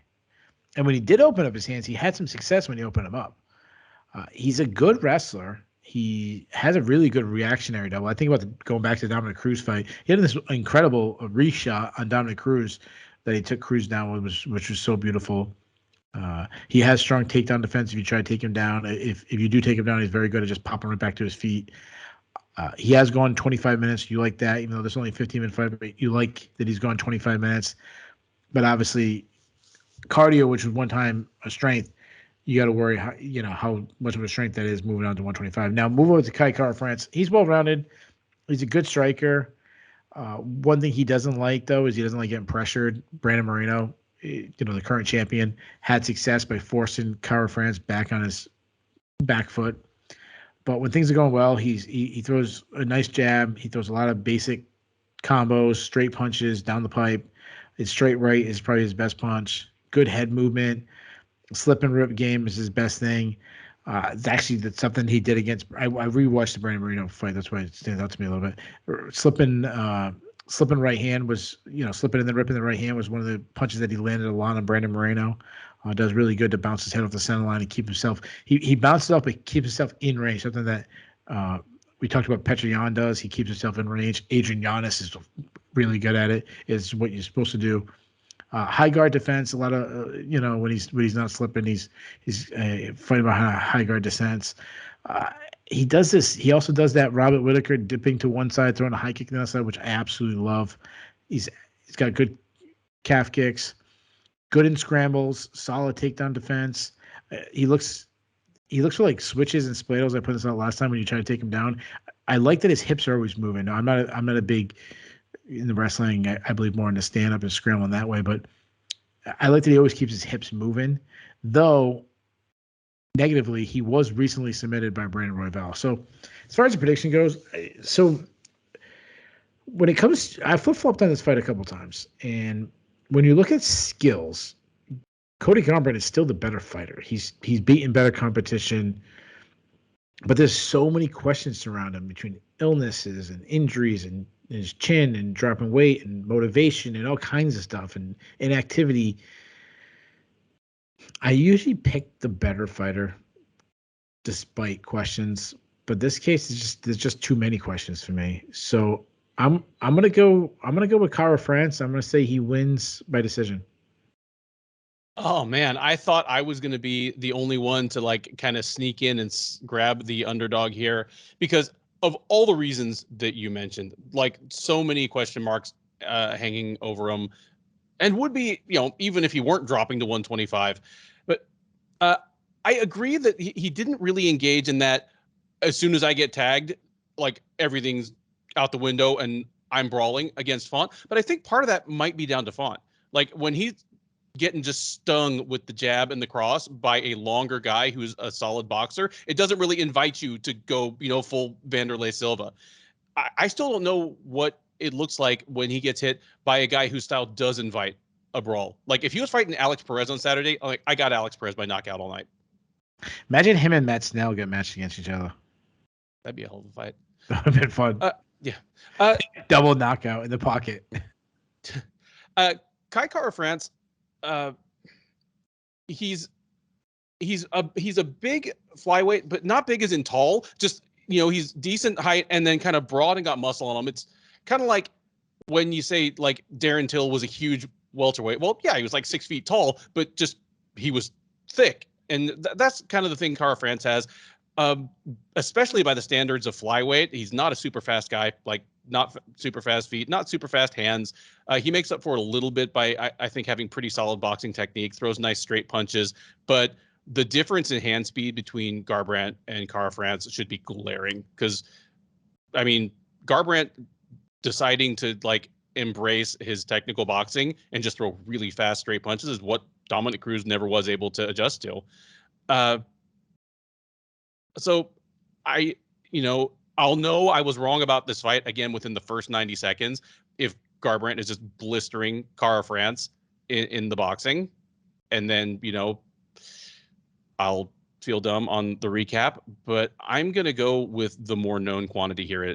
And when he did open up his hands, he had some success when he opened them up. He's a good wrestler. He has a really good reactionary double. I think about going back to the Dominick Cruz fight. He had this incredible reshot on Dominick Cruz that he took Cruz down, which was so beautiful. He has strong takedown defense if you try to take him down. If you do take him down, he's very good at just popping right back to his feet. He has gone 25 minutes. You like that, even though there's only a 15-minute fight, but you like that he's gone 25 minutes. But obviously, cardio, which was one time a strength, you got to worry how much of a strength that is moving on to 125. Now, move over to Cachoeira France. He's well-rounded. He's a good striker. One thing he doesn't like, though, is he doesn't like getting pressured. Brandon Moreno, the current champion, had success by forcing Cachoeira France back on his back foot. But when things are going well, he throws a nice jab. He throws a lot of basic combos, straight punches down the pipe. His straight right is probably his best punch. Good head movement. Slip and rip game is his best thing. It's actually that's something he did against. I rewatched the Brandon Moreno fight. That's why it stands out to me a little bit. Slipping right hand was, slipping and then ripping the right hand was one of the punches that he landed a lot on Brandon Moreno. Does really good to bounce his head off the center line and keep himself. He bounces up but keeps himself in range. Something that we talked about. Petroyan does. He keeps himself in range. Adrian Giannis is really good at it. Is what you're supposed to do. High guard defense, a lot of when he's not slipping, he's fighting behind high guard defense. He does this. He also does that Robert Whittaker dipping to one side, throwing a high kick to the other side, which I absolutely love. He's got good calf kicks, good in scrambles, solid takedown defense. He looks for like switches and spladles. I put this out last time when you try to take him down. I like that his hips are always moving. I'm not a big in the wrestling. I believe more in the stand up and scrambling that way, but I like that he always keeps his hips moving. Though negatively, he was recently submitted by Brandon Royval. So as far as the prediction goes, so when it comes, I flip-flopped on this fight a couple times, and when you look at skills, Cody Garbrandt is still the better fighter. He's beaten better competition, but there's so many questions surrounding him between illnesses and injuries and his chin and dropping weight and motivation and all kinds of stuff and inactivity. I usually pick the better fighter despite questions, but this case there's just too many questions for me. So I'm gonna go with Cachoeira France. I'm gonna say he wins by decision. Oh man, I thought I was going to be the only one to like kind of sneak in and grab the underdog here because of all the reasons that you mentioned, like so many question marks hanging over him, and would be, even if he weren't dropping to 125. But I agree that he didn't really engage in that. As soon as I get tagged, like everything's out the window and I'm brawling against Font. But I think part of that might be down to Font. Like when he's getting just stung with the jab and the cross by a longer guy who's a solid boxer, it doesn't really invite you to go, full Vanderlei Silva. I still don't know what it looks like when he gets hit by a guy whose style does invite a brawl. Like if he was fighting Alex Perez on Saturday, I got Alex Perez by knockout all night. Imagine him and Matt Schnell get matched against each other. That'd be a hell of a fight. That would have been fun. Yeah. Double knockout in the pocket. Cachoeira France, uh, he's a big flyweight, but not big as in tall. Just, he's decent height and then kind of broad and got muscle on him. It's kind of like when you say like Darren Till was a huge welterweight. Well, yeah, he was like 6 feet tall, but just he was thick. And that's kind of the thing Kara France has, especially by the standards of flyweight. He's not a super fast guy, like not super fast feet, not super fast hands. He makes up for it a little bit by, I think, having pretty solid boxing technique, throws nice straight punches. But the difference in hand speed between Garbrandt and Kara France should be glaring because, I mean, Garbrandt deciding to like embrace his technical boxing and just throw really fast straight punches is what Dominick Cruz never was able to adjust to. So I'll know I was wrong about this fight again within the first 90 seconds if Garbrandt is just blistering Kara France in the boxing. And then, I'll feel dumb on the recap, but I'm going to go with the more known quantity here.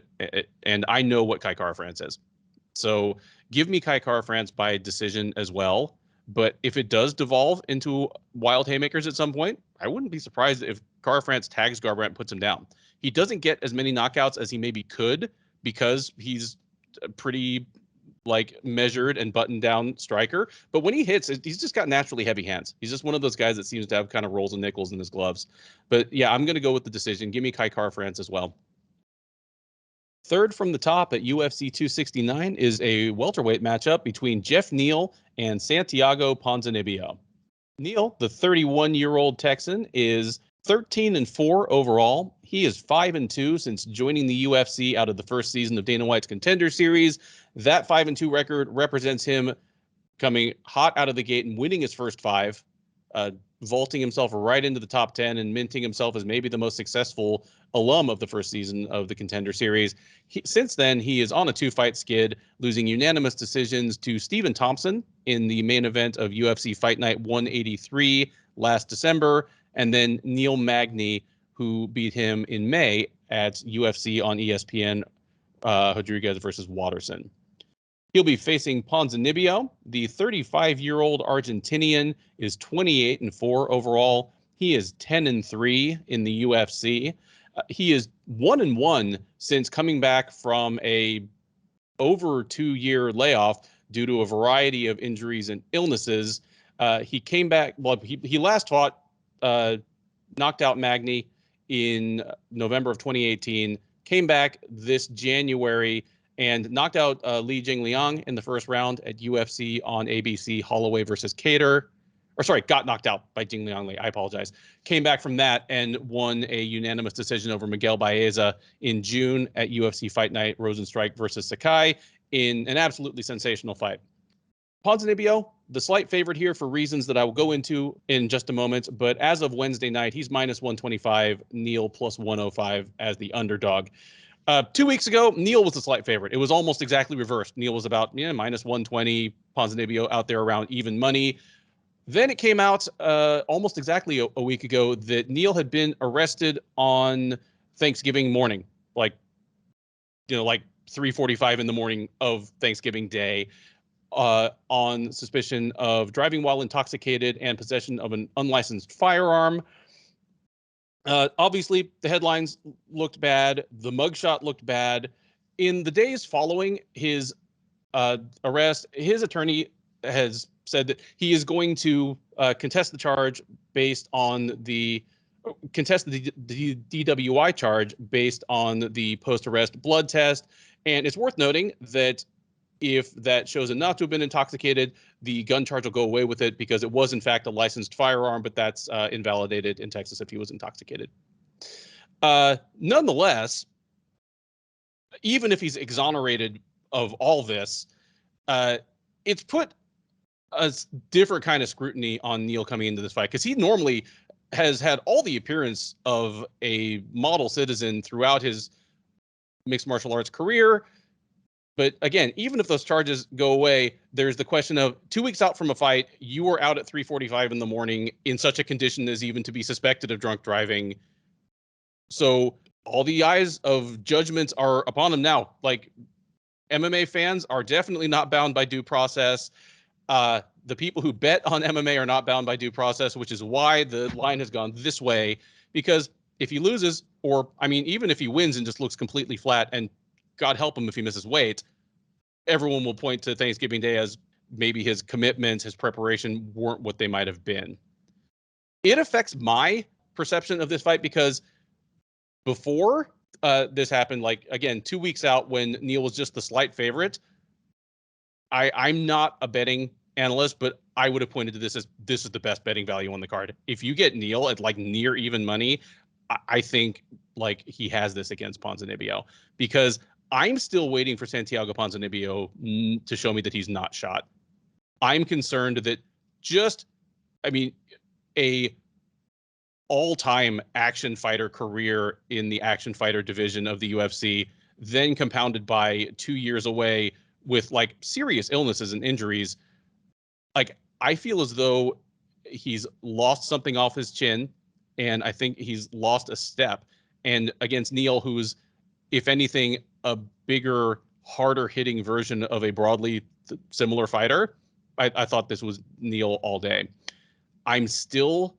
And I know what Kai Kara France is. So give me Kai Kara France by decision as well. But if it does devolve into wild haymakers at some point, I wouldn't be surprised if Kara France tags Garbrandt and puts him down. He doesn't get as many knockouts as he maybe could because he's a pretty like measured and buttoned down striker. But when he hits, he's just got naturally heavy hands. He's just one of those guys that seems to have kind of rolls and nickels in his gloves. But yeah, I'm going to go with the decision. Give me Kai Kara France as well. Third from the top at UFC 269 is a welterweight matchup between Geoff Neal and Santiago Ponzinibbio. Neal, the 31-year-old Texan, is 13-4 overall. He is 5-2 since joining the UFC out of the first season of Dana White's Contender Series. That 5-2 record represents him coming hot out of the gate and winning his first 5, vaulting himself right into the top 10 and minting himself as maybe the most successful alum of the first season of the Contender Series. Since then, he is on a 2-fight skid, losing unanimous decisions to Stephen Thompson in the main event of UFC Fight Night 183 last December, and then Neil Magny, who beat him in May at UFC on ESPN, Rodriguez versus Watterson. He'll be facing Ponzinibbio. The 35-year-old Argentinian is 28-4 overall. He is 10-3 in the UFC. He is 1-1 since coming back from a over 2-year layoff due to a variety of injuries and illnesses. He came back. Well, he last fought, knocked out Magny in November of 2018. Came back this January and knocked out Li Jingliang in the first round at UFC on ABC, Holloway versus Cater. Or sorry, got knocked out by Jingliang Li. I apologize. Came back from that and won a unanimous decision over Miguel Baeza in June at UFC Fight Night, Rosenstrike versus Sakai in an absolutely sensational fight. Ponzinibbio, the slight favorite here for reasons that I will go into in just a moment. But as of Wednesday night, he's minus 125, Neal plus 105 as the underdog. 2 weeks ago, Neal was the slight favorite. It was almost exactly reversed. Neal was about minus 120, Ponzinibbio out there around even money. Then it came out almost exactly a week ago that Neal had been arrested on Thanksgiving morning, like 3:45 in the morning of Thanksgiving Day, on suspicion of driving while intoxicated and possession of an unlicensed firearm. Obviously, the headlines looked bad. The mugshot looked bad. In the days following his arrest, his attorney has said that he is going to contest the charge based on the DWI charge based on the post-arrest blood test. And it's worth noting that if that shows him not to have been intoxicated, the gun charge will go away with it because it was in fact a licensed firearm, but that's invalidated in Texas if he was intoxicated. Nonetheless, even if he's exonerated of all this, it's put a different kind of scrutiny on Neal coming into this fight because he normally has had all the appearance of a model citizen throughout his mixed martial arts career. But again, even if those charges go away, there's the question of 2 weeks out from a fight, you were out at 3:45 in the morning in such a condition as even to be suspected of drunk driving. So all the eyes of judgments are upon him now. Like, MMA fans are definitely not bound by due process. the people who bet on MMA are not bound by due process, which is why the line has gone this way. Because if he loses, or I mean, even if he wins and just looks completely flat, and God help him if he misses weight, everyone will point to Thanksgiving Day as maybe his commitments, his preparation weren't what they might have been. It affects my perception of this fight because before this happened, like, again, 2 weeks out when Neal was just the slight favorite, I'm not a betting analyst, but I would have pointed to this as this is the best betting value on the card. If you get Neal at like near even money, I think like he has this against Ponzinibbio, because I'm still waiting for Santiago Ponzinibbio to show me that he's not shot. I'm concerned that a all-time action fighter career in the action fighter division of the UFC, then compounded by 2 years away with like serious illnesses and injuries. Like, I feel as though he's lost something off his chin, and I think he's lost a step. And against Neal, who's, if anything, a bigger, harder hitting version of a broadly similar fighter, I thought this was Neal all day. I'm still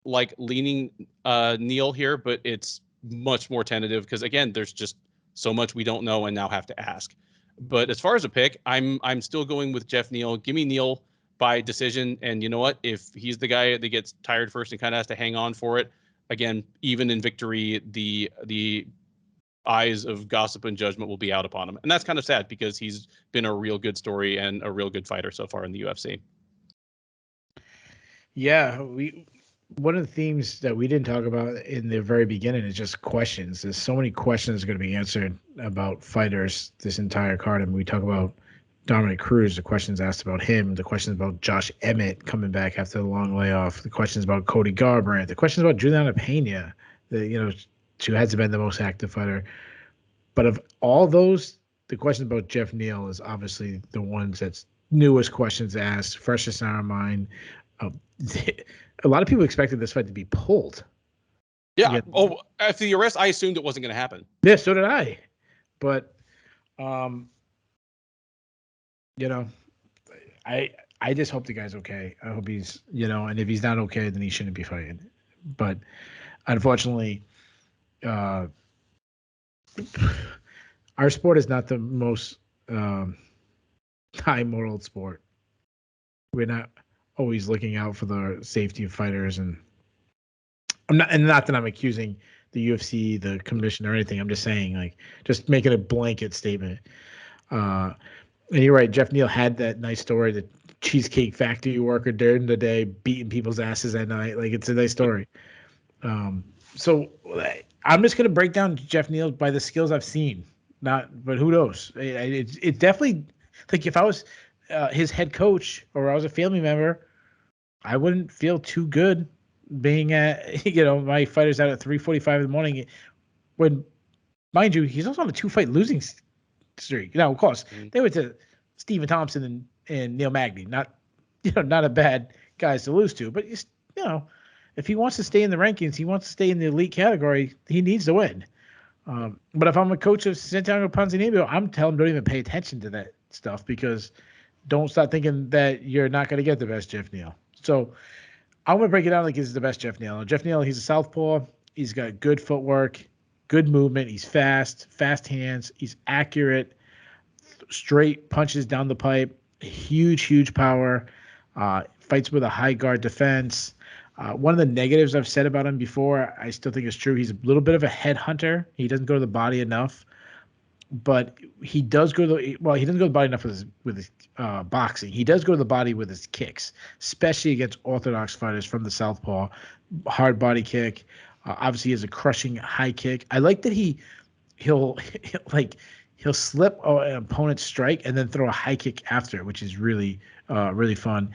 like leaning Neal here, but it's much more tentative because, again, there's just so much we don't know and now have to ask. But as far as a pick, I'm still going with Geoff Neal. Give me Neal by decision. And you know what? If he's the guy that gets tired first and kind of has to hang on for it, again, even in victory, the eyes of gossip and judgment will be out upon him. And that's kind of sad because he's been a real good story and a real good fighter so far in the UFC. Yeah, one of the themes that we didn't talk about in the very beginning is just questions. There's so many questions going to be answered about fighters this entire card. And we talk about Dominick Cruz, the questions asked about him, the questions about Josh Emmett coming back after the long layoff, the questions about Cody Garbrandt, the questions about Juliana Pena, who has been the most active fighter. But of all those, the question about Geoff Neal is obviously the ones that's newest questions asked, freshest in our mind. A lot of people expected this fight to be pulled. Yeah. After the arrest, I assumed it wasn't going to happen. Yeah, so did I. But, I just hope the guy's okay. I hope he's, and if he's not okay, then he shouldn't be fighting. But unfortunately, our sport is not the most high moral sport. We're not always looking out for the safety of fighters, and not that I'm accusing the UFC, the commission, or anything. I'm just saying, like, just making a blanket statement. And you're right, Geoff Neal had that nice story, the Cheesecake Factory worker during the day beating people's asses at night. Like, it's a nice story. So I'm just gonna break down Geoff Neal by the skills I've seen. But who knows? It definitely, like, if I was his head coach or I was a family member, I wouldn't feel too good being at, my fighter's out at 3:45 in the morning when, mind you, he's also on a 2-fight losing streak. Now, of course, they went to Stephen Thompson and Neil Magny, not a bad guys to lose to, but if he wants to stay in the rankings, he wants to stay in the elite category, he needs to win. But if I'm a coach of Santiago Ponzinibbio, I'm telling him don't even pay attention to that stuff, because don't start thinking that you're not going to get the best Geoff Neal. So I'm going to break it down like he's the best Geoff Neal. Geoff Neal, he's a southpaw. He's got good footwork, good movement. He's fast hands. He's accurate, straight punches down the pipe, huge power, fights with a high guard defense. One of the negatives I've said about him before, I still think is true. He's a little bit of a headhunter. He doesn't go to the body enough, but he does go to he doesn't go to the body enough with his boxing. He does go to the body with his kicks, especially against orthodox fighters from the southpaw. Hard body kick. Obviously, he has a crushing high kick. I like that he'll slip an opponent's strike and then throw a high kick after, which is really fun.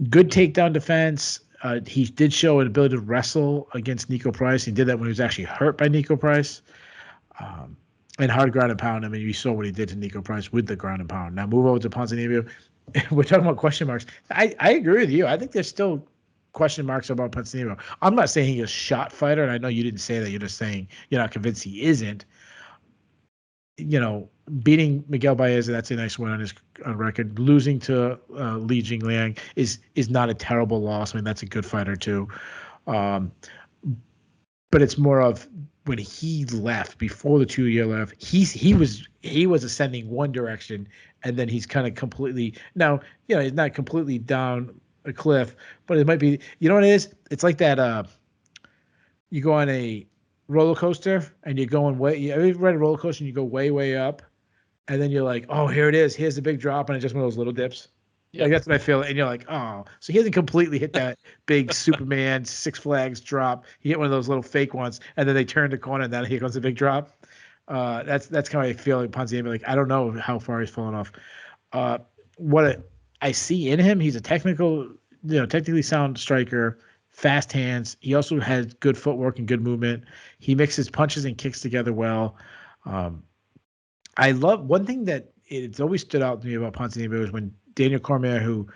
Good takedown defense. He did show an ability to wrestle against Nico Price. He did that when he was actually hurt by Nico Price. And hard ground and pound. I mean, you saw what he did to Nico Price with the ground and pound. Now move over to Ponzinibbio. We're talking about question marks. I agree with you. I think there's still question marks about Ponzinibbio. I'm not saying he's a shot fighter, and I know you didn't say that. You're just saying you're not convinced he isn't. beating Miguel Baeza, that's a nice win on his record. Losing to Li Jingliang is not a terrible loss. I mean, that's a good fighter too. But it's more of when he left before the 2-year left, he was ascending one direction, and then he's kind of completely now. He's not completely down a cliff, but it might be. You know what it is? It's like that. You go on a roller coaster and you're going way. You ever ride a roller coaster and you go way up, and then you're like, oh, here it is. Here's the big drop, and it's just one of those little dips. Yep. Like that's what I feel. And you're like, oh, so he hasn't completely hit that big Superman Six Flags drop. He hit one of those little fake ones, and then they turn the corner, and then here comes the big drop. That's kind of I feel like Ponzinibbio. Like I don't know how far he's fallen off. What I see in him, he's a technically sound striker, fast hands. He also has good footwork and good movement. He mixes punches and kicks together well. I love one thing that it's always stood out to me about Ponzinibbio is when Daniel Cormier, who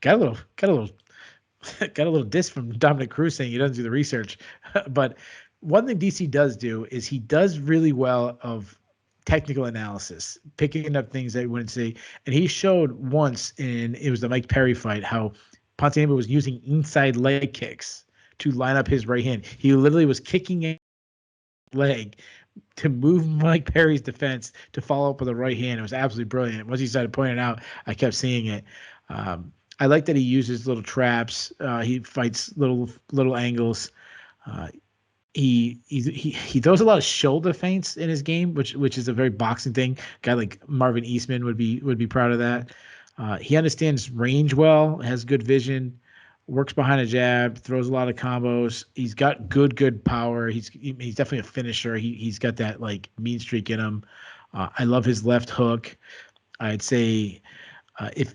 got a little diss from Dominick Cruz saying he doesn't do the research, but one thing DC does do is he does really well of technical analysis, picking up things that you wouldn't see. And he showed once it was the Mike Perry fight how Ponzinibbio was using inside leg kicks to line up his right hand. He literally was kicking a leg to move Mike Perry's defense to follow up with a right hand. It was absolutely brilliant. Once he started pointing it out, I kept seeing it. I like that he uses little traps. He fights little angles. He throws a lot of shoulder feints in his game, which is a very boxing thing. A guy like Marvin Eastman would be proud of that. He understands range well, has good vision, works behind a jab, throws a lot of combos. He's got good power. He's definitely a finisher. He's got that like mean streak in him. I love his left hook. I'd say if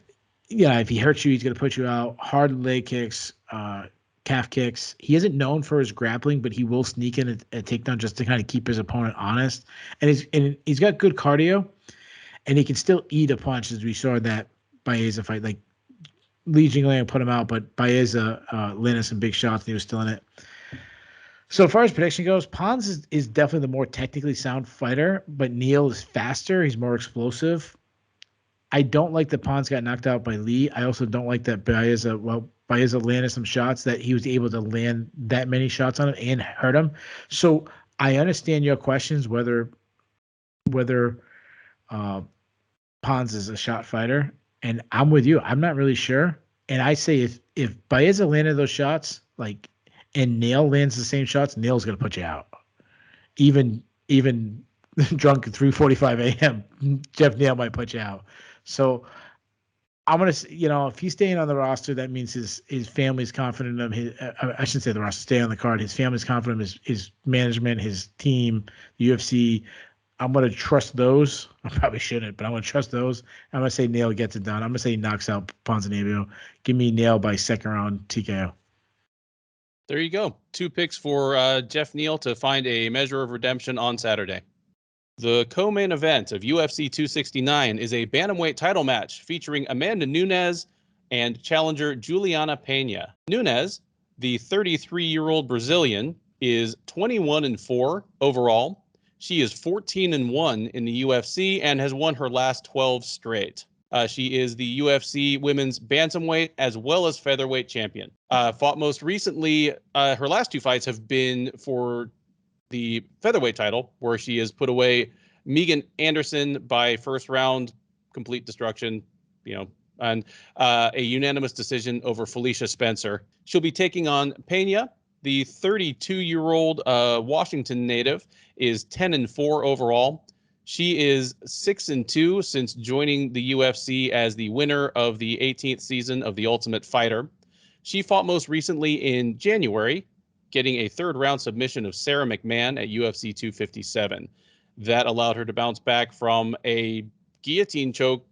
he hurts you, he's going to put you out. Hard leg kicks, calf kicks. He isn't known for his grappling, but he will sneak in a takedown just to kind of keep his opponent honest. And he's got good cardio, and he can still eat a punch, as we saw in that Baeza fight. Like Li Jingliang put him out, but Baeza landed some big shots and he was still in it. So as far as prediction goes, Pons is definitely the more technically sound fighter, but Neal is faster. He's more explosive. I don't like that Pons got knocked out by Lee. I also don't like that Baeza landed some shots, that he was able to land that many shots on him and hurt him. So I understand your questions whether Pons is a shot fighter, and I'm with you. I'm not really sure. And I say if Baeza landed those shots, like, and Neal lands the same shots, Neal's gonna put you out. Even drunk at 3:45 a.m., Geoff Neal might put you out. So I'm gonna, if he's staying on the roster, that means his family's confident of his. I shouldn't say the roster, stay on the card. His family's confident of his management, his team, the UFC. I'm gonna trust those. I probably shouldn't, but I'm gonna trust those. I'm gonna say Neal gets it done. I'm gonna say he knocks out Ponzinibbio. Give me Neal by second round TKO. There you go. 2 picks for Geoff Neal to find a measure of redemption on Saturday. The co-main event of UFC 269 is a bantamweight title match featuring Amanda Nunes and challenger Juliana Pena. Nunes, the 33-year-old Brazilian, is 21-4 overall. She is 14-1 in the UFC and has won her last 12 straight. She is the UFC women's bantamweight as well as featherweight champion. Fought most recently, her last 2 fights have been for the featherweight title, where she has put away Megan Anderson by first round complete destruction, and a unanimous decision over Felicia Spencer. She'll be taking on Pena. The 32-year-old Washington native is 10-4 overall. She is 6-2 since joining the UFC as the winner of the 18th season of The Ultimate Fighter. She fought most recently in January, getting a third-round submission of Sarah McMahon at UFC 257. That allowed her to bounce back from a guillotine choke,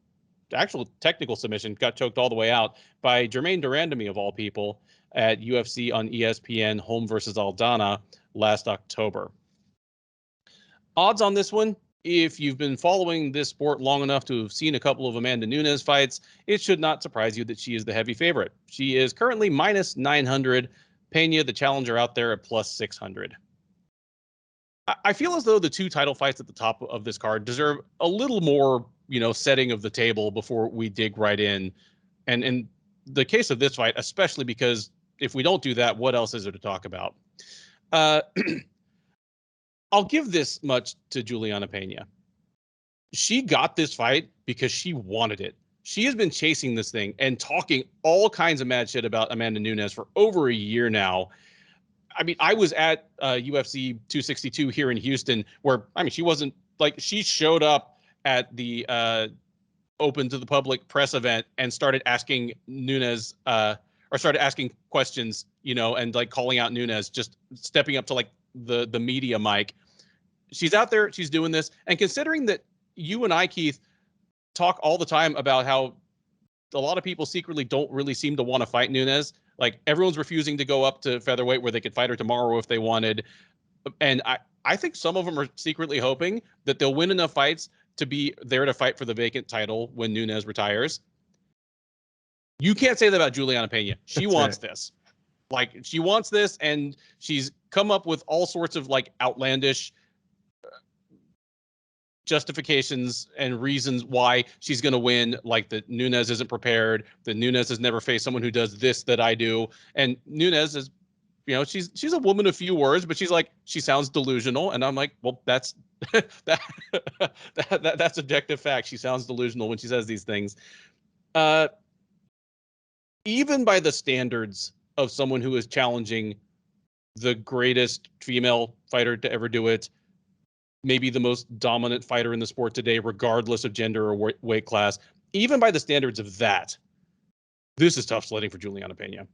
actual technical submission, got choked all the way out by Jermaine Durandamy, of all people, at UFC on ESPN Home versus Aldana last October. Odds on this one, if you've been following this sport long enough to have seen a couple of Amanda Nunes fights, it should not surprise you that she is the heavy favorite. She is currently minus 900. Pena, the challenger, out there at plus 600. I feel as though the 2 title fights at the top of this card deserve a little more, setting of the table before we dig right in. And in the case of this fight, especially because if we don't do that, what else is there to talk about? I'll give this much to Juliana Pena. She got this fight because she wanted it. She has been chasing this thing and talking all kinds of mad shit about Amanda Nunes for over a year now. I mean, I was at UFC 262 here in Houston where, she wasn't she showed up at the open to the public press event and started asking Nunes or started asking questions, and calling out Nunes, just stepping up to the media mic. She's out there, she's doing this. And considering that you and I, Keith, talk all the time about how a lot of people secretly don't really seem to want to fight Nunes. Everyone's refusing to go up to featherweight where they could fight her tomorrow if they wanted. And I think some of them are secretly hoping that they'll win enough fights to be there to fight for the vacant title when Nunes retires. You can't say that about Juliana Pena. She wants this. She wants this, and she's come up with all sorts of outlandish justifications and reasons why she's going to win, that Nunes isn't prepared, that Nunes has never faced someone who does this that I do. And Nunes is, she's a woman of few words, but she sounds delusional. And I'm like, well, that's that's objective fact. She sounds delusional when she says these things. Even by the standards of someone who is challenging the greatest female fighter to ever do it, maybe the most dominant fighter in the sport today, regardless of gender or weight class, even by the standards of that, this is tough sledding for Juliana Pena.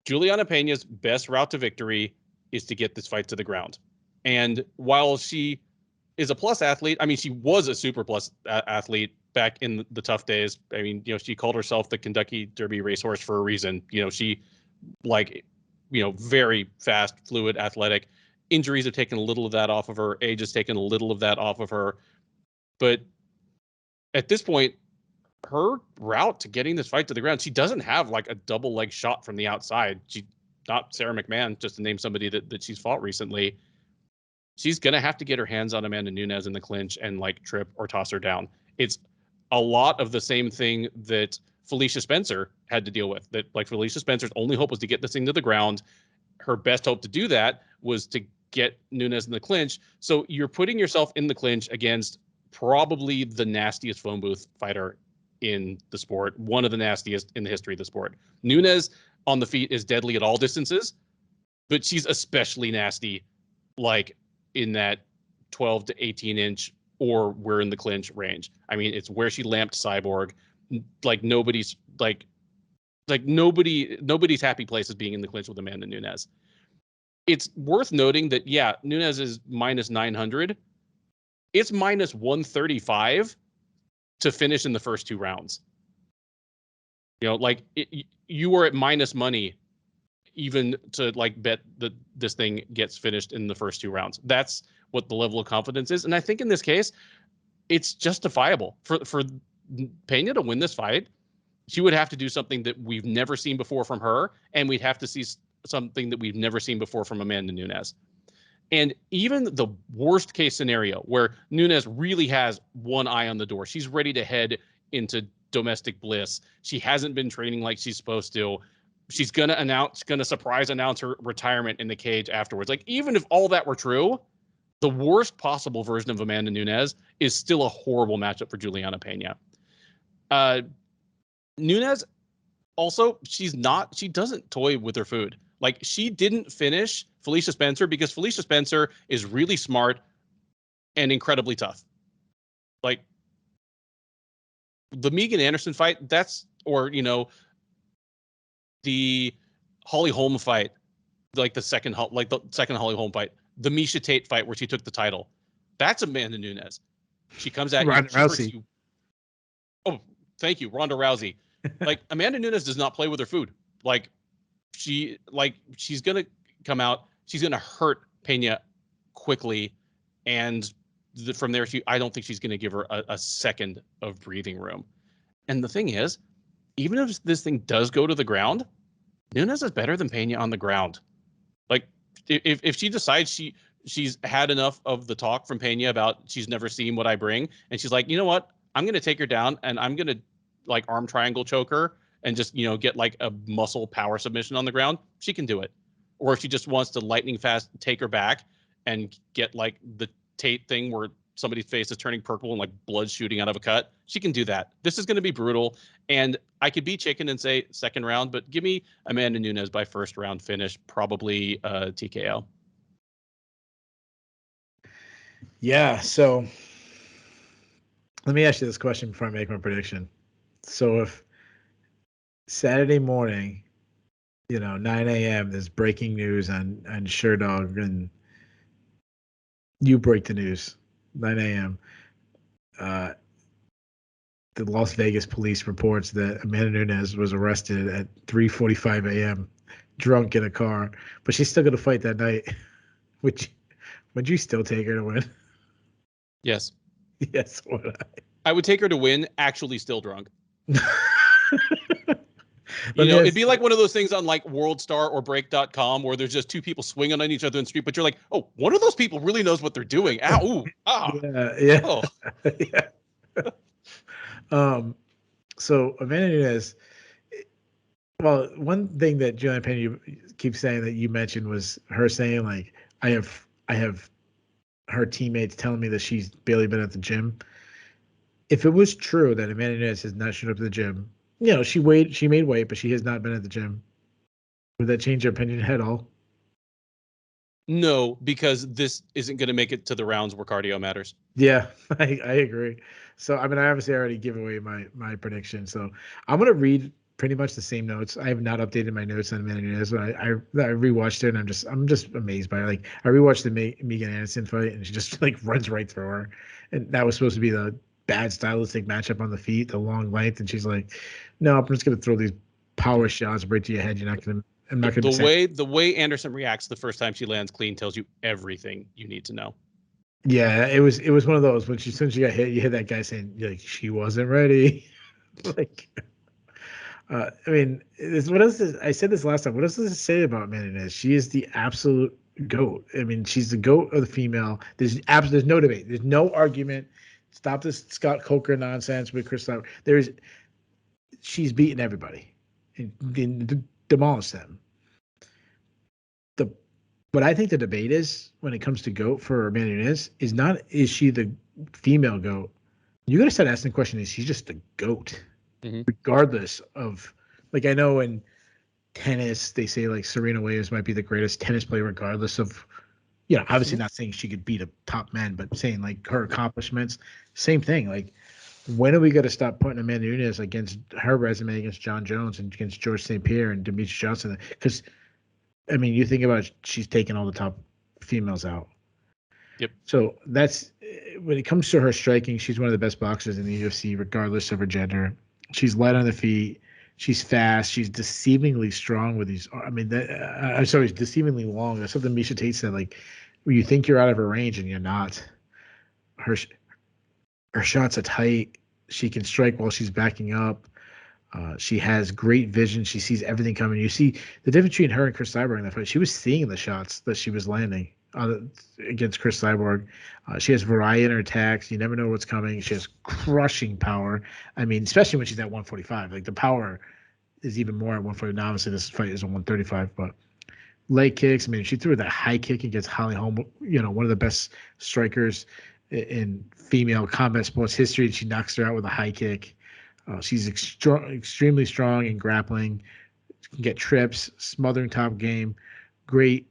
Juliana Pena's best route to victory is to get this fight to the ground. And while she is a plus athlete, she was a super plus athlete back in the tough days. She called herself the Kentucky Derby racehorse for a reason. She very fast, fluid, athletic. Injuries have taken a little of that off of her. Age has taken a little of that off of her. But at this point, her route to getting this fight to the ground, she doesn't have a double leg shot from the outside. She's not Sarah McMahon, just to name somebody that she's fought recently. She's going to have to get her hands on Amanda Nunes in the clinch and trip or toss her down. It's a lot of the same thing that Felicia Spencer had to deal with. That Felicia Spencer's only hope was to get this thing to the ground. Her best hope to do that was to get Nunes in the clinch. So you're putting yourself in the clinch against probably the nastiest phone booth fighter in the sport, one of the nastiest in the history of the sport. Nunes on the feet is deadly at all distances, but she's especially nasty, in that 12 to 18 inch or we're in the clinch range. It's where she lamped Cyborg. Nobody's happy place is being in the clinch with Amanda Nunes. It's worth noting that, Nunes is minus 900. It's minus 135 to finish in the first 2 rounds. You were at minus money even to bet that this thing gets finished in the first 2 rounds. That's what the level of confidence is. And I think in this case, it's justifiable for Pena to win this fight. She would have to do something that we've never seen before from her, and we'd have to see something that we've never seen before from Amanda Nunes. And even the worst case scenario where Nunes really has one eye on the door, she's ready to head into domestic bliss. She hasn't been training like she's supposed to. She's going to surprise announce her retirement in the cage afterwards. Even if all that were true, the worst possible version of Amanda Nunes is still a horrible matchup for Juliana Pena. Nunes also, she doesn't toy with her food. She didn't finish Felicia Spencer because Felicia Spencer is really smart and incredibly tough. The Megan Anderson fight, the Holly Holm fight, the second Holly Holm fight, the Miesha Tate fight where she took the title. That's Amanda Nunes. She comes at Ronda Rousey. You. Oh, thank you, Ronda Rousey. Amanda Nunes does not play with her food. She's gonna come out. She's gonna hurt Pena quickly, and from there, I don't think she's gonna give her a second of breathing room. And the thing is, even if this thing does go to the ground, Nunes is better than Pena on the ground. if she decides she's had enough of the talk from Pena about she's never seen what I bring, and she's like, you know what, I'm gonna take her down and I'm gonna like arm triangle choke her and just get like a muscle power submission on the ground, she can do it. Or if she just wants to lightning fast take her back and get like the Tate thing where somebody's face is turning purple and like blood shooting out of a cut, she can do that. This is going to be brutal. And I could be chicken and say second round, but give me Amanda Nunes by first round finish, probably TKO. Yeah. So let me ask you this question before I make my prediction. So if Saturday morning, 9 a.m., there's breaking news on Sherdog, and you break the news, 9 a.m., the Las Vegas police reports that Amanda Nunes was arrested at 3:45 a.m., drunk in a car, but she's still going to fight that night. Would you still take her to win? Yes. Yes, would I would take her to win, actually still drunk. It'd be like one of those things on like WorldStar or Break.com where there's just two people swinging on each other in the street, but you're like, oh, one of those people really knows what they're doing. Ow, ooh, ah. Yeah. Oh. Yeah. So Amanda Nunes, well, one thing that Gillian Pena keeps saying that you mentioned was her saying like, I have her teammates telling me that she's barely been at the gym. If it was true that Amanda Nunes has not shown up at the gym, she made weight, but she has not been at the gym, would that change your opinion at all? No, because this isn't going to make it to the rounds where cardio matters. Yeah, I agree. So, I mean, I obviously already give away my prediction. So I'm going to read pretty much the same notes. I have not updated my notes on Amanda Nunes. I rewatched it, and I'm just amazed by it. Like, I rewatched the Megan Anderson fight, and she just like runs right through her. And that was supposed to be the bad stylistic matchup on the feet, the long length. And she's like, no, I'm just going to throw these power shots right to your head. I'm not going to. The way Anderson reacts the first time she lands clean tells you everything you need to know. Yeah, it was one of those when as soon as she got hit, you hear that guy saying like she wasn't ready. Like, I mean, what else? I said this last time. What else does it say about Amanda Nunes? She is the absolute GOAT. I mean, she's the GOAT of the female. There's no debate. There's no argument. Stop this Scott Coker nonsense with Chris Lauer. She's beaten everybody and demolished them. What I think the debate is when it comes to GOAT for Amanda Nunes is she the female GOAT? You got to start asking the question, is she just the GOAT? Mm-hmm. Regardless of, like, I know in tennis, they say like Serena Williams might be the greatest tennis player regardless of, obviously not saying she could beat a top man, but saying like her accomplishments, same thing. Like, when are we going to stop putting Amanda Nunes against her resume against John Jones and against George St. Pierre and Demetrius Johnson? Because I mean, you think about she's taken all the top females out. Yep. So that's when it comes to her striking, she's one of the best boxers in the UFC, regardless of her gender. She's light on the feet. She's fast. She's deceivingly strong with these. I mean, deceivingly long. That's something Miesha Tate said. Like, where you think you're out of her range and you're not. Her shots are tight. She can strike while she's backing up. She has great vision. She sees everything coming. You see the difference between her and Chris Cyborg in that fight. She was seeing the shots that she was landing against Chris Cyborg. She has variety in her attacks. You never know what's coming. She has crushing power. I mean, especially when she's at 145. Like, the power is even more at 140. Now, obviously, this fight is at 135. But leg kicks. I mean, she threw that high kick against Holly Holm. One of the best strikers in female combat sports history. And she knocks her out with a high kick. She's extremely strong in grappling, can get trips, smothering top game, great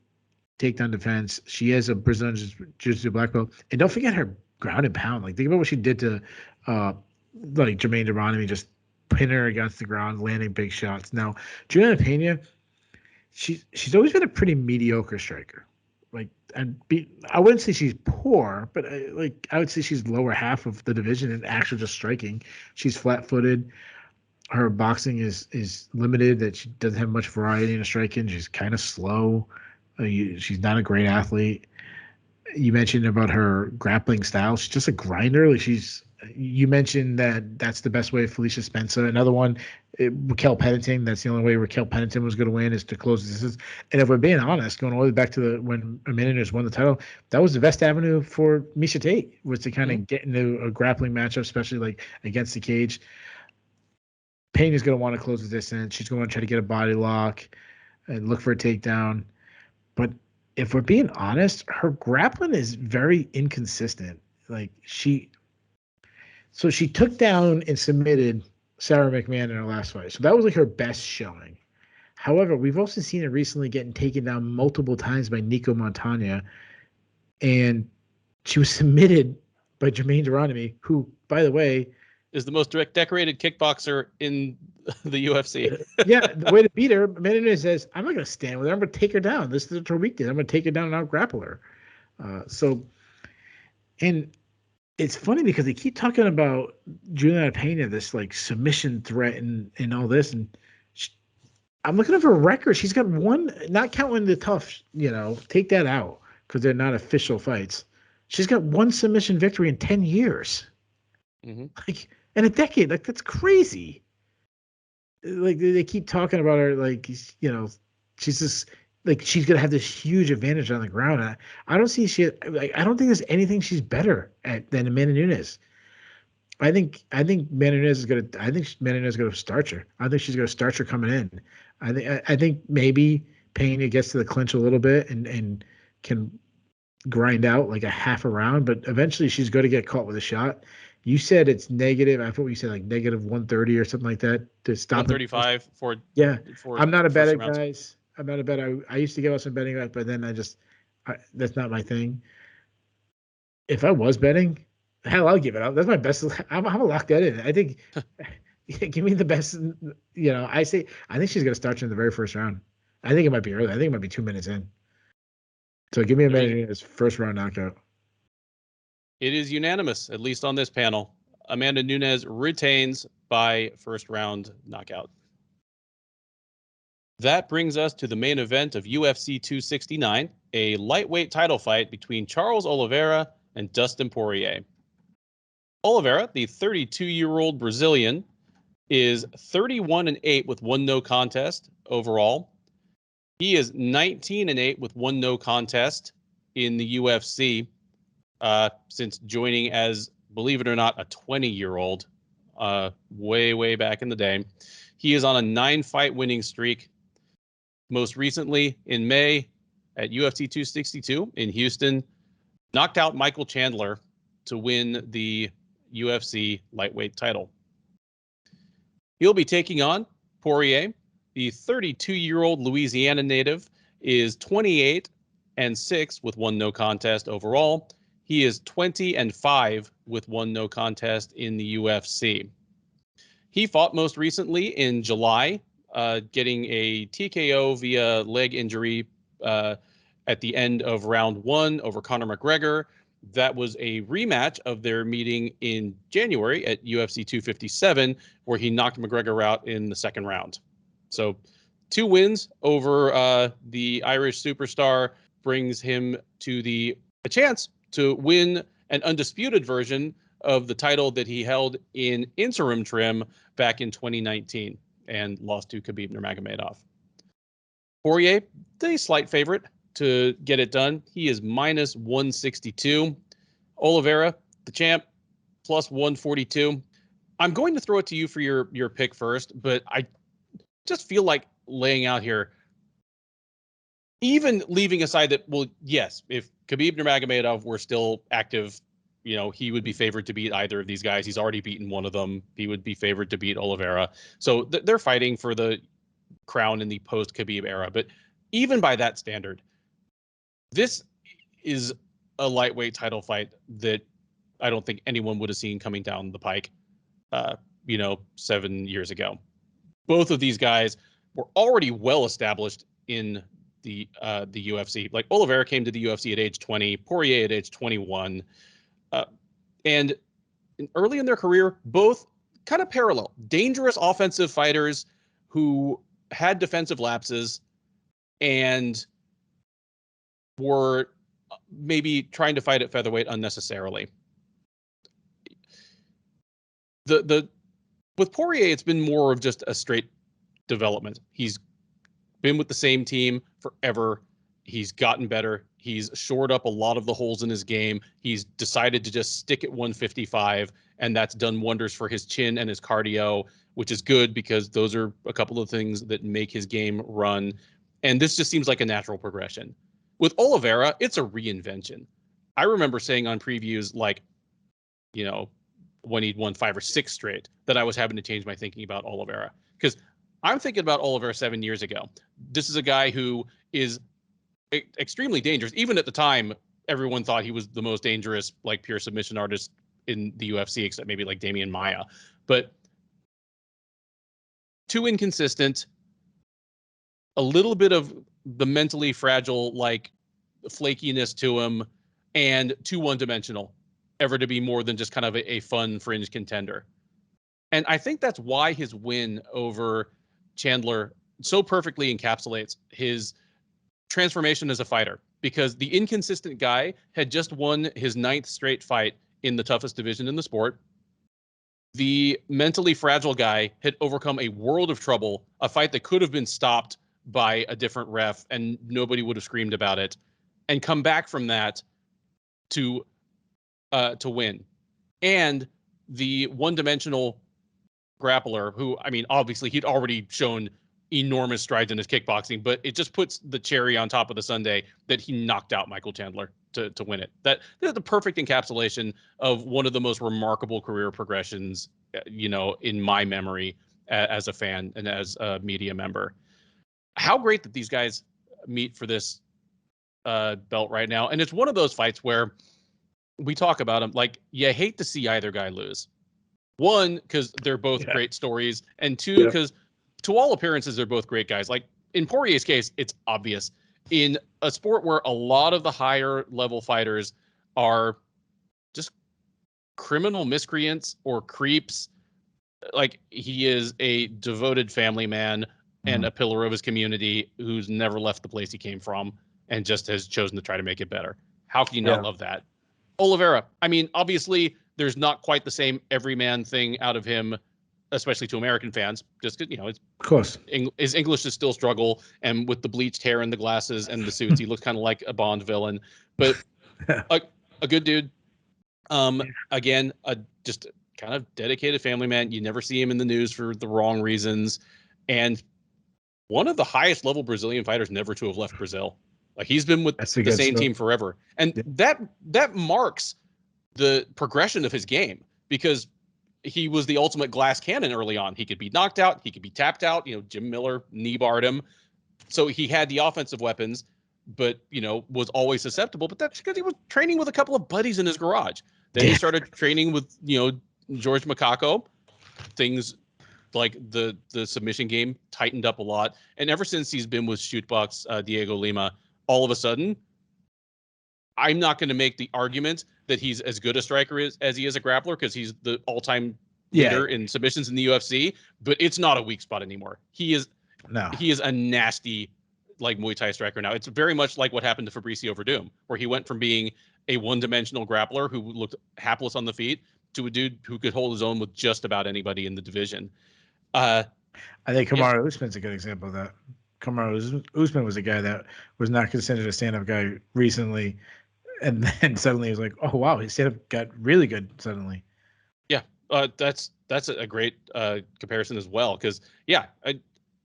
takedown defense. She has a Brazilian Jiu-Jitsu black belt. And don't forget her ground and pound. Like, think about what she did to like Jermaine Duranamy, just pinning her against the ground, landing big shots. Now, Juliana Pena, she's always been a pretty mediocre striker. Like, I wouldn't say she's poor, but I would say she's lower half of the division in actual just striking. She's flat-footed. Her boxing is limited. That she doesn't have much variety in her striking. She's kind of slow. She's not a great athlete. You mentioned about her grappling style. She's just a grinder. Like, You mentioned that that's the best way Felicia Spencer. Another one, Raquel Pennington. That's the only way Raquel Pennington was going to win is to close the distance. And if we're being honest, going all the way back to when Amanda Nunes won the title, that was the best avenue for Miesha Tate, was to kind of get into a grappling matchup, especially like against the cage. Payne is going to want to close the distance. She's going to try to get a body lock and look for a takedown. But if we're being honest, her grappling is very inconsistent. Like she took down and submitted Sarah McMahon in her last fight. So that was like her best showing. However, we've also seen her recently getting taken down multiple times by Nico Montana. And she was submitted by Jermaine Geronimi, who, by the way, is the most decorated kickboxer in the UFC. Yeah, the way to beat her, Amanda Nunes says, I'm not going to stand with her. I'm going to take her down. This is her weakness. I'm going to take her down and out-grapple her. And it's funny because they keep talking about Juliana Pena, this like submission threat and all this. And I'm looking at her record. She's got one, not counting the tough, take that out because they're not official fights. She's got one submission victory in 10 years. Mm-hmm. Like, in a decade. Like, that's crazy. Like, they keep talking about her, like, she's just, like, she's going to have this huge advantage on the ground. I don't see I don't think there's anything she's better at than Amanda Nunes. I think Amanda Nunes is going to start her. I think she's going to start her coming in. I think maybe Pena gets to the clinch a little bit and can grind out like a half a round, but eventually she's going to get caught with a shot. You said it's negative. I thought you said like negative 130 or something like that to stop 135 for I'm not a bettor, rounds. guys. I'm not a bettor. I used to give out some betting, but then that's not my thing. If I was betting, hell, I'll give it out. That's my best. I'm gonna lock that in. I think, give me the best. I think she's gonna start you in the very first round. I think it might be early. I think it might be 2 minutes in. So give me Amanda's first round knockout. It is unanimous, at least on this panel. Amanda Nunes retains by first round knockout. That brings us to the main event of UFC 269, a lightweight title fight between Charles Oliveira and Dustin Poirier. Oliveira, the 32-year-old Brazilian, is 31-8 with one no contest overall. He is 19-8 with one no contest in the UFC since joining as, believe it or not, a 20-year-old way back in the day. He is on a 9-fight winning streak. Most recently, in May, at UFC 262 in Houston, knocked out Michael Chandler to win the UFC lightweight title. He'll be taking on Poirier. The 32-year-old Louisiana native is 28-6 with one no contest overall. He is 20-5 with one no contest in the UFC. He fought most recently in July, getting a TKO via leg injury at the end of round 1 over Conor McGregor. That was a rematch of their meeting in January at UFC 257, where he knocked McGregor out in the second round. So 2 wins over the Irish superstar brings him to a chance to win an undisputed version of the title that he held in interim trim back in 2019 and lost to Khabib Nurmagomedov. Poirier, the slight favorite to get it done. He is minus 162. Oliveira, the champ, plus 142. I'm going to throw it to you for your pick first, but I just feel like laying out here, even leaving aside that, well, yes, if Khabib Nurmagomedov were still active, he would be favored to beat either of these guys. He's already beaten one of them. He would be favored to beat Oliveira. So they're fighting for the crown in the post-Khabib era. But even by that standard, this is a lightweight title fight that I don't think anyone would have seen coming down the pike, 7 years ago. Both of these guys were already well established in the UFC. Like, Oliveira came to the UFC at age 20, Poirier at age 21. And early in their career, both kind of parallel, dangerous offensive fighters who had defensive lapses and were maybe trying to fight at featherweight unnecessarily. the with Poirier, it's been more of just a straight development. He's been with the same team forever. He's gotten better. He's shored up a lot of the holes in his game. He's decided to just stick at 155, and that's done wonders for his chin and his cardio, which is good because those are a couple of things that make his game run. And this just seems like a natural progression. With Oliveira, it's a reinvention. I remember saying on previews, like, you know, when he'd won 5 or 6 straight, that I was having to change my thinking about Oliveira. Because I'm thinking about Oliveira 7 years ago. This is a guy who is extremely dangerous. Even at the time, everyone thought he was the most dangerous, like, pure submission artist in the UFC, except maybe like Damian Maia. But too inconsistent, a little bit of the mentally fragile, like, flakiness to him, and too one-dimensional ever to be more than just kind of a fun fringe contender. And I think that's why his win over Chandler so perfectly encapsulates his transformation as a fighter, because the inconsistent guy had just won his 9th straight fight in the toughest division in the sport. The mentally fragile guy had overcome a world of trouble, a fight that could have been stopped by a different ref and nobody would have screamed about it, and come back from that to win. And the one-dimensional grappler who, I mean, obviously he'd already shown enormous strides in his kickboxing, but it just puts the cherry on top of the sundae that he knocked out Michael Chandler to win it. That's the perfect encapsulation of one of the most remarkable career progressions, you know, in my memory as a fan and as a media member. How great that these guys meet for this belt right now. And it's one of those fights where we talk about them like, you hate to see either guy lose. One, because they're both great stories, and two, because to all appearances, they're both great guys. Like in Poirier's case, it's obvious. In a sport where a lot of the higher level fighters are just criminal miscreants or creeps, like, he is a devoted family man and a pillar of his community who's never left the place he came from and just has chosen to try to make it better. How can you not love that? Oliveira, I mean, obviously there's not quite the same everyman thing out of him, especially to American fans, just because, you know, it's, of course, his English is still struggle, and with the bleached hair and the glasses and the suits, he looks kind of like a Bond villain, but a good dude. Again, just kind of dedicated family man. You never see him in the news for the wrong reasons, and one of the highest level Brazilian fighters never to have left Brazil. Like, he's been with the same team forever, and that marks the progression of his game, because he was the ultimate glass cannon early on. He could be knocked out, he could be tapped out. You know, Jim Miller knee barred him, so he had the offensive weapons, but, you know, was always susceptible. But that's because he was training with a couple of buddies in his garage. Then he started training with, you know, George Macaco. Things like the submission game tightened up a lot, and ever since he's been with Shootbox Diego Lima, all of a sudden, I'm not going to make the argument that he's as good a striker as he is a grappler, because he's the all-time leader in submissions in the UFC, but it's not a weak spot anymore. He is a nasty, like, Muay Thai striker now. It's very much like what happened to Fabricio Verdum, where he went from being a one-dimensional grappler who looked hapless on the feet to a dude who could hold his own with just about anybody in the division. I think Kamaru Usman's a good example of that. Kamaru Usman was a guy that was not considered a stand-up guy recently, and then suddenly he was like, oh wow, his stand-up got really good suddenly. Yeah, that's a great comparison as well, because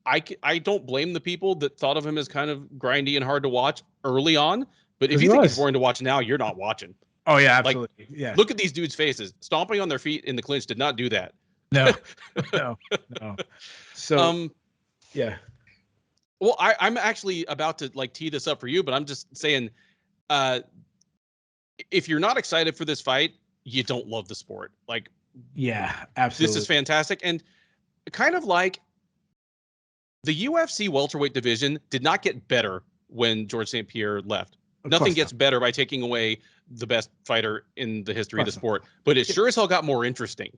I don't blame the people that thought of him as kind of grindy and hard to watch early on, but if you think he's boring to watch now, you're not watching. Oh yeah, absolutely. Like, look at these dudes' faces. Stomping on their feet in the clinch did not do that. No. So yeah. Well, I'm actually about to, like, tee this up for you, but I'm just saying, if you're not excited for this fight, you don't love the sport. Like, yeah, absolutely. This is fantastic. And kind of like the UFC welterweight division did not get better when George St. Pierre left. Nothing gets better by taking away the best fighter in the history of the sport, but it sure as hell got more interesting.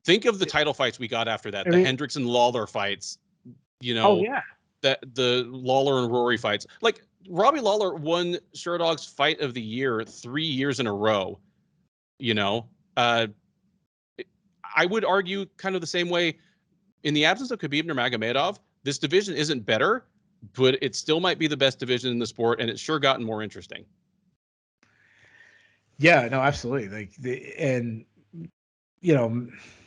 Think of the title fights we got after that, the Hendricks and Lawler fights, you know, that the Lawler and Rory fights. Like, Robbie Lawler won Sherdog's Fight of the Year 3 years in a row. You know, I would argue kind of the same way. In the absence of Khabib Nurmagomedov, this division isn't better, but it still might be the best division in the sport, and it's sure gotten more interesting. Yeah, no, absolutely.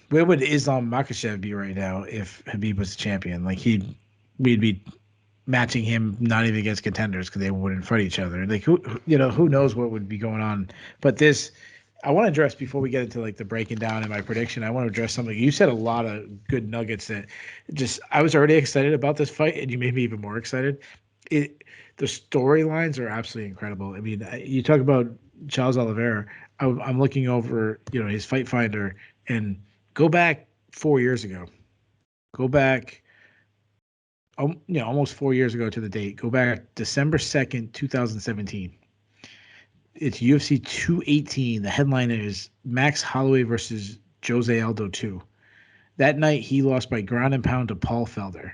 Where would Islam Makhachev be right now if Khabib was the champion? Like we'd be matching him not even against contenders because they wouldn't fight each other. Like who knows what would be going on. But I want to address before we get into like the breaking down and my prediction. I want to address something. You said a lot of good nuggets that I was already excited about this fight, and you made me even more excited. The storylines are absolutely incredible. I mean, you talk about Charles Oliveira. I'm looking over, his Fight Finder, and go back 4 years ago. Go back, almost 4 years ago to the date. Go back December 2nd, 2017. It's UFC 218. The headline is Max Holloway versus Jose Aldo 2. That night, he lost by ground and pound to Paul Felder.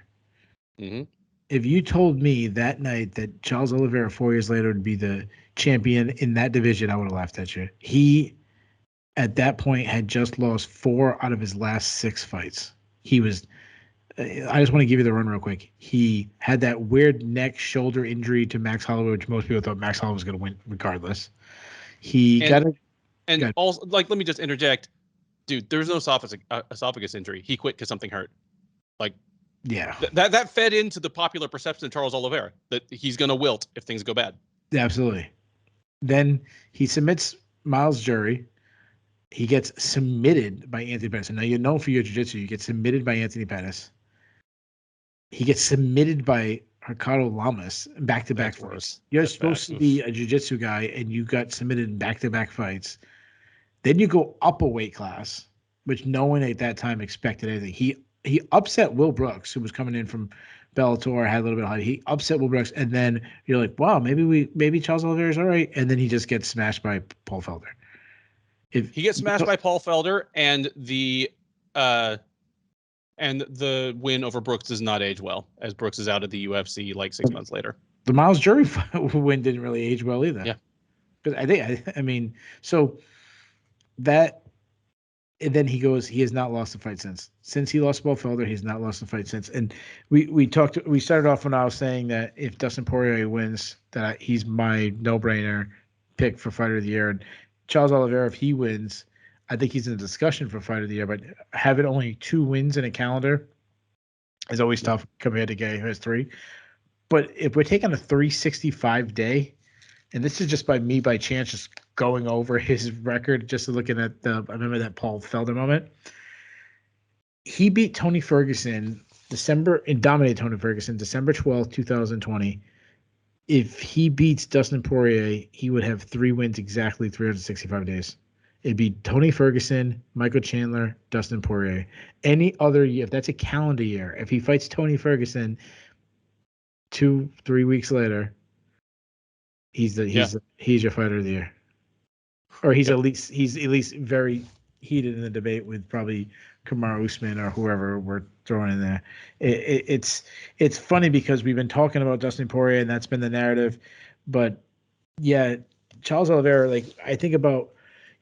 Mm-hmm. If you told me that night that Charles Oliveira 4 years later would be the champion in that division, I would have laughed at you. He, at that point, had just lost 4 out of his last 6 fights. He was... I just want to give you the run real quick. He had that weird neck shoulder injury to Max Holloway, which most people thought Max Holloway was going to win regardless. Also, like, let me just interject, dude. There's no esophagus injury. He quit because something hurt. Like, yeah, that fed into the popular perception of Charles Oliveira that he's going to wilt if things go bad. Yeah, absolutely. Then he submits Miles Jury. He gets submitted by Anthony Pettis. Now, you're known for your jiu-jitsu. You get submitted by Anthony Pettis. He gets submitted by Ricardo Lamas in back-to-back fights. You're supposed to be a jiu-jitsu guy, and you got submitted in back-to-back fights. Then you go up a weight class, which no one at that time expected anything. He upset Will Brooks, who was coming in from Bellator, had a little bit of height. He upset Will Brooks, and then you're like, wow, maybe Charles Oliveira is all right. And then he just gets smashed by Paul Felder. He gets smashed by Paul Felder, and the win over Brooks does not age well, as Brooks is out of the UFC like 6 months later. The Miles Jury win didn't really age well either. Yeah. Because so that, and then he has not lost a fight since. Since he lost to Paul Felder, he's not lost a fight since. And we started off when I was saying that if Dustin Poirier wins, that he's my no-brainer pick for Fighter of the Year. And Charles Oliveira, if he wins, I think he's in the discussion for Fight of the Year, but having only 2 wins in a calendar is always tough compared to Gay, who has 3. But if we're taking a 365 day, and this is just by chance, just going over his record, just looking at I remember that Paul Felder moment. He beat Tony Ferguson and dominated Tony Ferguson December 12th, 2020. If he beats Dustin Poirier, he would have 3 wins exactly 365 days. It'd be Tony Ferguson, Michael Chandler, Dustin Poirier. Any other year, if that's a calendar year, if he fights Tony Ferguson 2-3 weeks later, he's your Fighter of the Year. Or he's at least very heated in the debate with probably Kamaru Usman or whoever we're throwing in there. It's funny because we've been talking about Dustin Poirier and that's been the narrative, but yeah, Charles Oliveira, like I think about.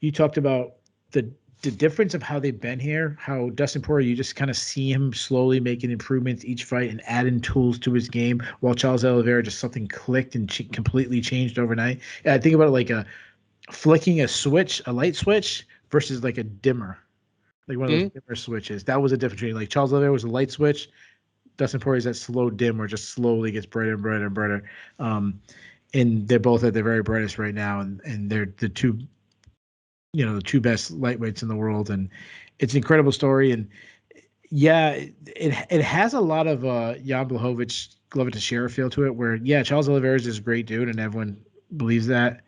You talked about the difference of how they've been here, how Dustin Poirier, you just kind of see him slowly making improvements each fight and adding tools to his game, while Charles Oliveira just something clicked and completely changed overnight. And I think about it like flicking a light switch versus like a dimmer, like one of those dimmer switches. That was a difference between like Charles Oliveira was a light switch, Dustin Poirier is that slow dim where it just slowly gets brighter and brighter and brighter. And they're both at their very brightest right now, and they're the two best lightweights in the world, and it's an incredible story. And yeah, it has a lot of Jan Blachowicz, Glover Teixeira feel to it, where Charles Oliveira is this great dude, and everyone believes that.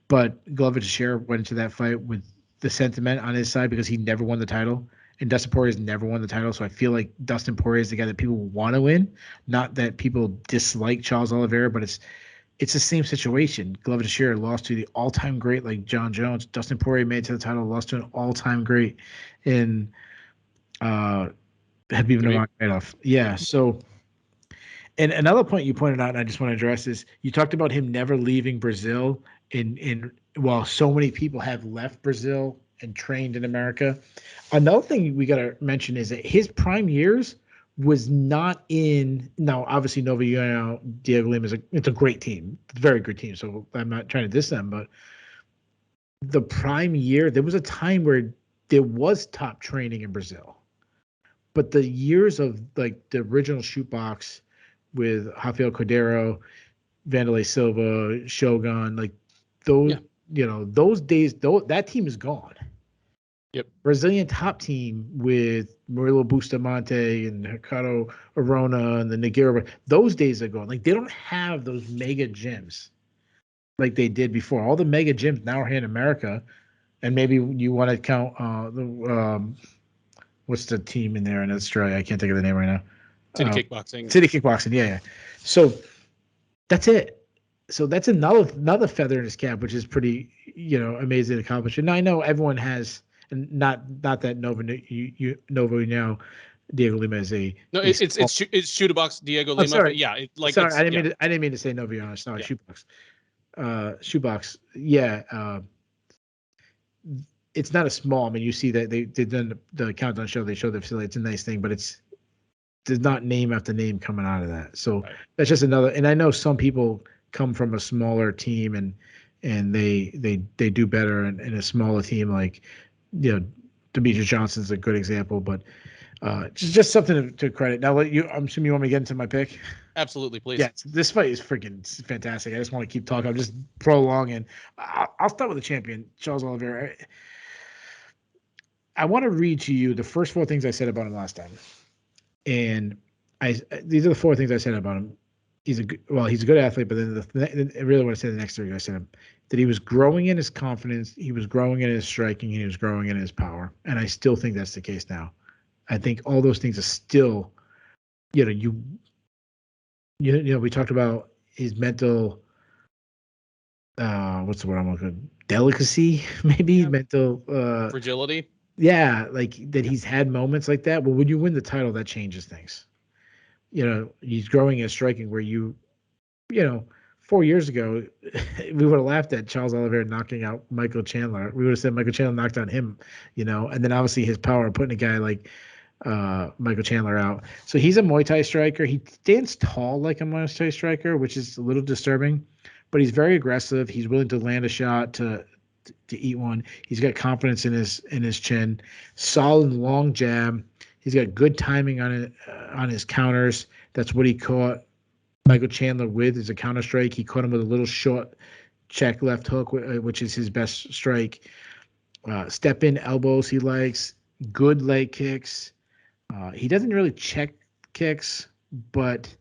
But Glover Teixeira went into that fight with the sentiment on his side because he never won the title, and Dustin Poirier's never won the title. So I feel like Dustin Poirier is the guy that people want to win, not that people dislike Charles Oliveira, but it's the same situation. Glover Teixeira lost to the all-time great like John Jones. Dustin Poirier made it to the title, lost to an all-time great in Khabib Nurmagomedov. Yeah. So, and another point you pointed out, and I just want to address is you talked about him never leaving Brazil. While so many people have left Brazil and trained in America. Another thing we got to mention is that his prime years was not in. Now, obviously, Nova União, Diego Lima it's a great team, very good team. So I'm not trying to diss them, but the prime year, there was a time where there was top training in Brazil, but the years of like the original shootbox with Rafael Cordeiro, Vanderlei Silva, Shogun, like those, those days, that team is gone. Yep. Brazilian top team with Murilo Bustamante and Ricardo Arona and the Nigera, those days are gone. Like they don't have those mega gyms like they did before. All the mega gyms now are here in America, and maybe you want to count what's the team in there in Australia? I can't think of the name right now. City Kickboxing. City Kickboxing, yeah. So that's it. So that's another feather in his cap, which is pretty, amazing accomplishment. Now I know everyone has, and not that Nova now, Diego Lima is a it's Shootbox Diego Lima. Sorry. But yeah, sorry, I didn't mean to say Nova União. Sorry, Shootbox. Yeah. It's not a small. I mean, you see that they've done the countdown show. They show the facility. It's a nice thing, but there's not name after name coming out of that. So that's just another. And I know some people come from a smaller team and they do better in a smaller team. Like, Demetrius Johnson's a good example, but just something to credit. Now, I'm assuming you want me to get into my pick. Absolutely, please. Yeah, this fight is freaking fantastic. I just want to keep talking. I'm just prolonging. I'll start with the champion, Charles Oliveira. I want to read to you the first 4 things I said about him last time, and these are the 4 things I said about him. He's a good athlete, but then I really want to say the next 3 I said that he was growing in his confidence, he was growing in his striking, and he was growing in his power, and I still think that's the case now. I think all those things are still, we talked about his mental, what's the word I'm looking? Delicacy, maybe mental fragility. Yeah, like that he's had moments like that. Well, when you win the title, that changes things. He's growing and striking where 4 years ago, we would have laughed at Charles Oliveira knocking out Michael Chandler. We would have said Michael Chandler knocked out him, and then obviously his power of putting a guy like Michael Chandler out. So he's a Muay Thai striker. He stands tall like a Muay Thai striker, which is a little disturbing, but he's very aggressive. He's willing to land a shot to eat one. He's got confidence in his chin, solid long jab. He's got good timing on his counters. That's what he caught Michael Chandler with, is a counter strike. He caught him with a little short check left hook, which is his best strike. Step in elbows he likes. Good leg kicks. He doesn't really check kicks, but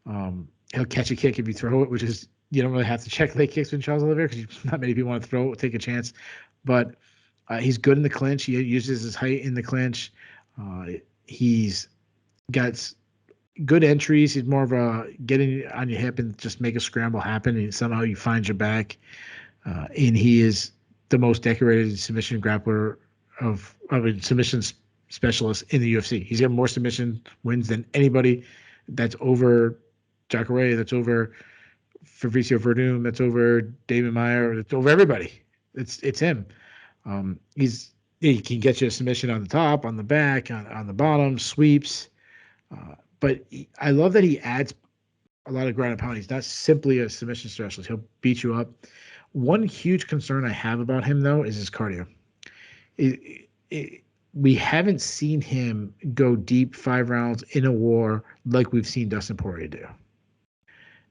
he'll catch a kick if you throw it, which is, you don't really have to check leg kicks with Charles Oliveira because not many people want to throw it, take a chance. But he's good in the clinch. He uses his height in the clinch. He's got good entries. He's more of a getting on your hip and just make a scramble happen, and somehow you find your back. And he is the most decorated submission grappler of a submission specialist in the UFC. He's got more submission wins than anybody. That's over Cachoeira. That's over Fabricio Verdum. That's over David Meyer. That's over everybody. It's him. He can get you a submission on the top, on the back, on the bottom, sweeps. But I love that he adds a lot of ground and pound. He's not simply a submission specialist. He'll beat you up. One huge concern I have about him, though, is his cardio. We haven't seen him go deep 5 rounds in a war like we've seen Dustin Poirier do.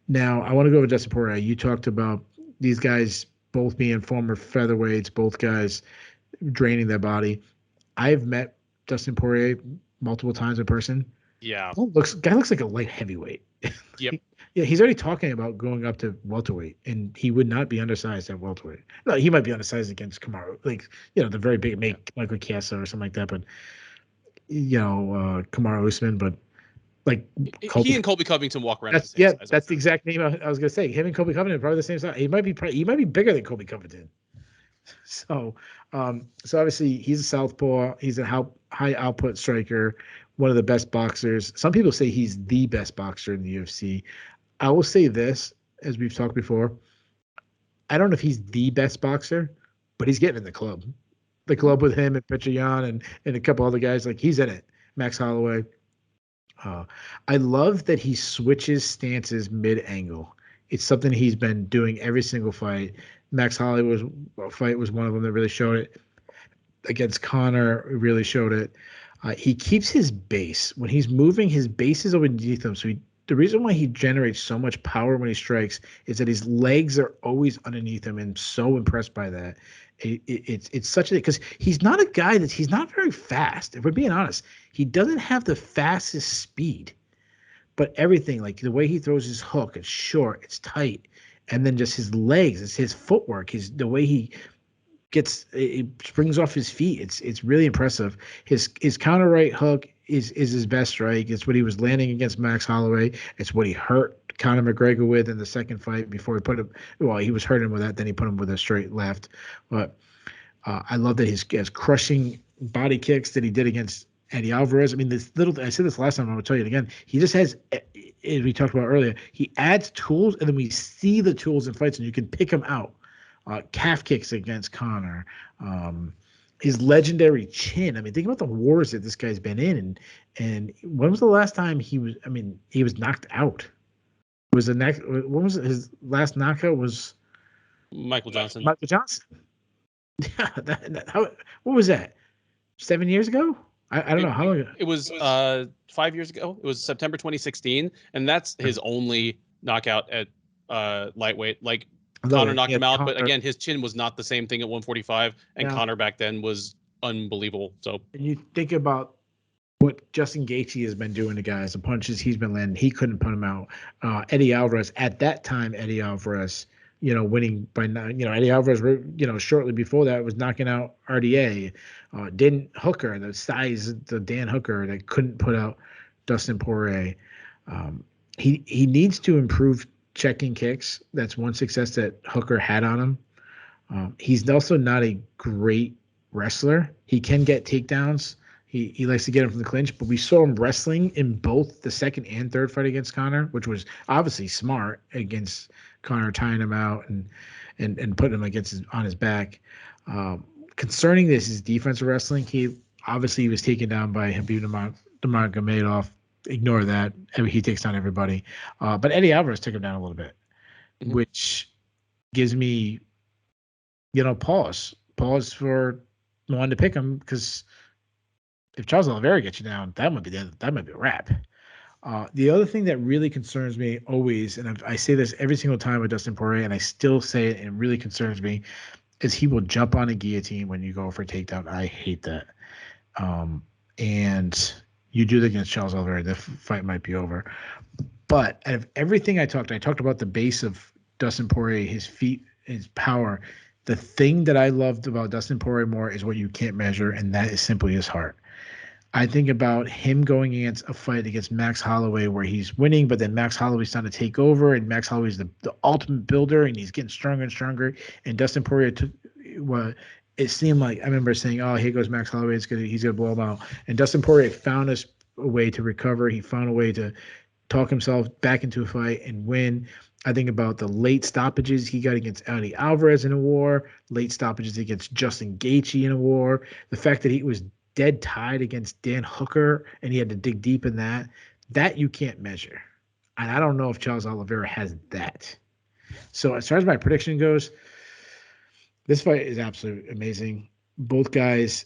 Now, I want to go with Dustin Poirier. You talked about these guys both being former featherweights, both guys draining their body. I've met Dustin Poirier multiple times in person. Yeah. Guy looks like a light heavyweight. Yep. Yeah, he's already talking about going up to welterweight, and he would not be undersized at welterweight. No, he might be undersized against Kamaru, the very big Michael Chiesa or something like that. But Kamaru Usman, but he and Colby Covington walk around. That's the exact name I was gonna say. Him and Colby Covington are probably the same size. He might be bigger than Colby Covington. So obviously he's a southpaw. He's a high output striker, one of the best boxers. Some people say he's the best boxer in the UFC. I will say this, as we've talked before, I don't know if he's the best boxer, but he's getting in the club. the club with him and Petroyan and a couple other guys. Like he's in it. Max Holloway. I love that he switches stances mid-angle. It's something he's been doing every single fight. Max Holloway's fight was one of them that really showed it. Against Connor, really showed it. He keeps his base. When he's moving, his base is underneath him. So the reason why he generates so much power when he strikes is that his legs are always underneath him, and I'm so impressed by that. It's such a, because he's not a guy he's not very fast. If we're being honest, he doesn't have the fastest speed, but everything, like the way he throws his hook, it's short, it's tight, and then just his legs, it's his footwork, the way he it springs off his feet. It's really impressive. His counter right hook is his best strike. It's what he was landing against Max Holloway. It's what he hurt Conor McGregor with in the second fight before he put him. Well, he was hurting with that. Then he put him with a straight left. But I love that his crushing body kicks that he did against Eddie Alvarez. I mean, I said this last time. I'm gonna tell you it again. He just has, as we talked about earlier, he adds tools, and then we see the tools in fights, and you can pick them out. Calf kicks against Connor, his legendary chin. I mean, think about the wars that this guy's been in, and when was the last time he was? I mean, he was knocked out. Was the next? When was his last knockout? Was Michael Johnson. Michael Johnson. Yeah. What was that? 7 years ago? I don't know how long ago. It was 5 years ago. It was September 2016, and that's his only knockout at lightweight. Like. Connor knocked him out, but again, his chin was not the same thing at 145, and Connor back then was unbelievable. So, and you think about what Justin Gaethje has been doing to guys, the punches he's been landing, he couldn't put him out. Eddie Alvarez at that time, winning by 9. Eddie Alvarez, shortly before that was knocking out RDA. Hooker, the size, the Dan Hooker that couldn't put out Dustin Poirier. He needs to improve checking kicks. That's one success that Hooker had on him. He's also not a great wrestler. He can get takedowns. He likes to get him from the clinch, but we saw him wrestling in both the second and third fight against Connor, which was obviously smart against Connor, tying him out and putting him on his back. Concerning this is defensive wrestling. He was taken down by Khabib Nurmagomedov. Ignore that. He takes down everybody. But Eddie Alvarez took him down a little bit, which gives me, pause for wanting to pick him, because if Charles Oliveira gets you down, that might be a wrap. The other thing that really concerns me always, and I say this every single time with Dustin Poirier, and I still say it, and it really concerns me, is he will jump on a guillotine when you go for a takedown. I hate that. And you do that against Charles Oliveira, the fight might be over. But out of everything I talked about the base of Dustin Poirier, his feet, his power. The thing that I loved about Dustin Poirier more is what you can't measure, and that is simply his heart. I think about him going against a fight against Max Holloway where he's winning, but then Max Holloway's trying to take over, and Max Holloway's the ultimate builder, and he's getting stronger and stronger. And Dustin Poirier it seemed like, I remember saying, "Oh, here goes Max Holloway. He's gonna blow him out." And Dustin Poirier found a way to recover. He found a way to talk himself back into a fight and win. I think about the late stoppages he got against Eddie Alvarez in a war, late stoppages against Justin Gaethje in a war. The fact that he was dead tied against Dan Hooker and he had to dig deep in that you can't measure. And I don't know if Charles Oliveira has that. So as far as my prediction goes, this fight is absolutely amazing. Both guys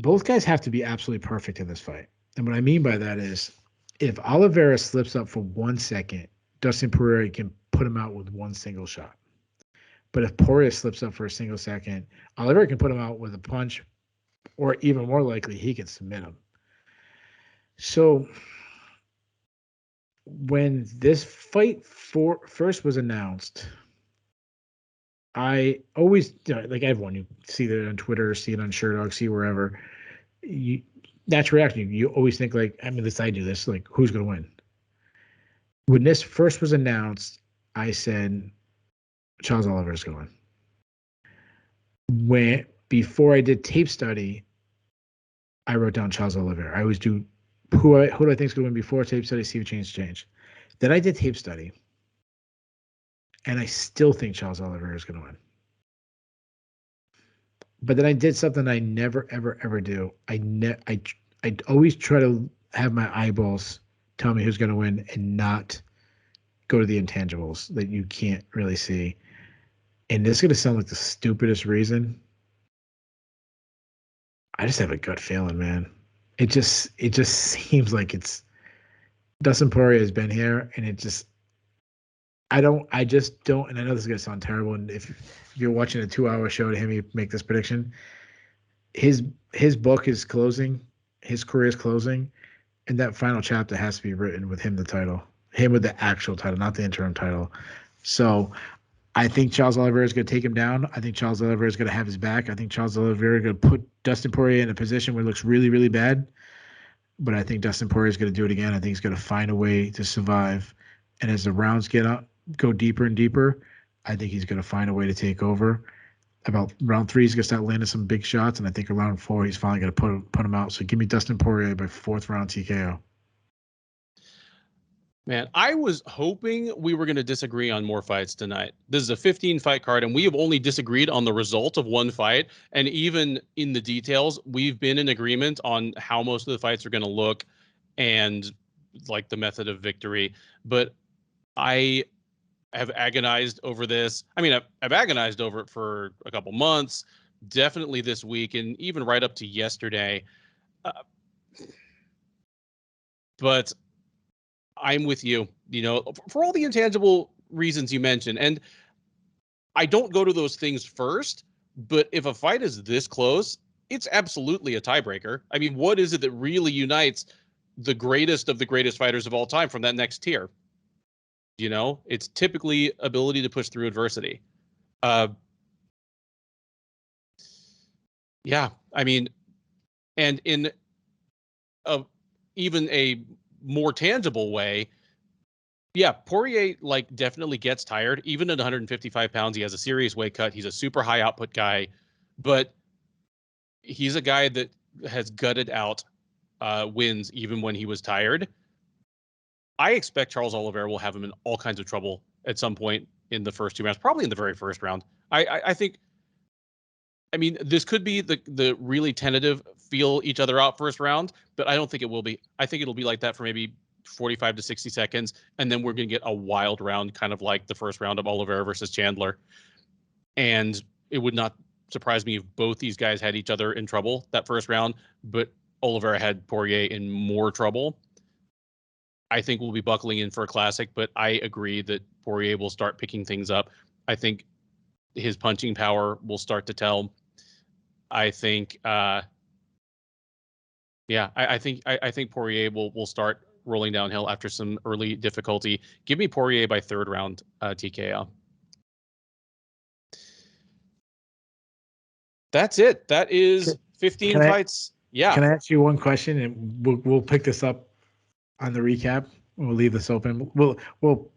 have to be absolutely perfect in this fight. And what I mean by that is, if Oliveira slips up for 1 second, Dustin Poirier can put him out with one single shot. But if Poirier slips up for a single second, Oliveira can put him out with a punch, or even more likely, he can submit him. So when this fight first was announced, I always, like everyone, you see it on Twitter, see it on Sherdog, see wherever, natural reaction, you always think like, I mean, I do this, like, who's going to win? When this first was announced, I said, Charles Oliveira's going. Before I did tape study, I wrote down Charles Oliveira. I always do who do I think is going to win before tape study, see if change. Then I did tape study, and I still think Charles Oliveira is going to win. But then I did something I never, ever, ever do. I always try to have my eyeballs tell me who's going to win and not go to the intangibles that you can't really see. And this is going to sound like the stupidest reason. I just have a gut feeling, man. It just seems like it's Dustin Poirier has been here, and I just don't, and I know this is gonna sound terrible. And if you're watching a 2-hour show to hear me make this prediction, his book is closing, his career is closing, and that final chapter has to be written with him with the actual title, not the interim title. So I think Charles Oliveira is going to take him down. I think Charles Oliveira is going to have his back. I think Charles Oliveira is going to put Dustin Poirier in a position where it looks really, really bad. But I think Dustin Poirier is going to do it again. I think he's going to find a way to survive. And as the rounds go deeper and deeper, I think he's going to find a way to take over. About round 3, he's going to start landing some big shots. And I think around 4, he's finally going to put him out. So give me Dustin Poirier by 4th round TKO. Man, I was hoping we were going to disagree on more fights tonight. This is a 15-fight card, and we have only disagreed on the result of one fight. And even in the details, we've been in agreement on how most of the fights are going to look and like the method of victory. But I have agonized over this. I mean, I've agonized over it for a couple months, definitely this week, and even right up to yesterday. But I'm with you, for all the intangible reasons you mentioned. And I don't go to those things first, but if a fight is this close, it's absolutely a tiebreaker. I mean, what is it that really unites the greatest of the greatest fighters of all time from that next tier? It's typically ability to push through adversity. Yeah, I mean, and in even a more tangible way, yeah, Poirier definitely gets tired. Even at 155 pounds, he has a serious weight cut. He's a super high output guy, but he's a guy that has gutted out wins even when he was tired. I expect Charles Oliveira will have him in all kinds of trouble at some point in the first 2 rounds, probably in the very first round. I think. I mean, this could be the really tentative feel each other out first round, but I don't think it will be. I think it'll be like that for maybe 45 to 60 seconds, and then we're going to get a wild round, kind of like the first round of Oliveira versus Chandler. And it would not surprise me if both these guys had each other in trouble that first round, but Oliveira had Poirier in more trouble. I think we'll be buckling in for a classic, but I agree that Poirier will start picking things up. I think his punching power will start to tell. I think, I think Poirier will start rolling downhill after some early difficulty. Give me Poirier by 3rd round TKO. That's it. That is 15 fights. Yeah. Can I ask you one question, and we'll pick this up on the recap. We'll leave this open. We'll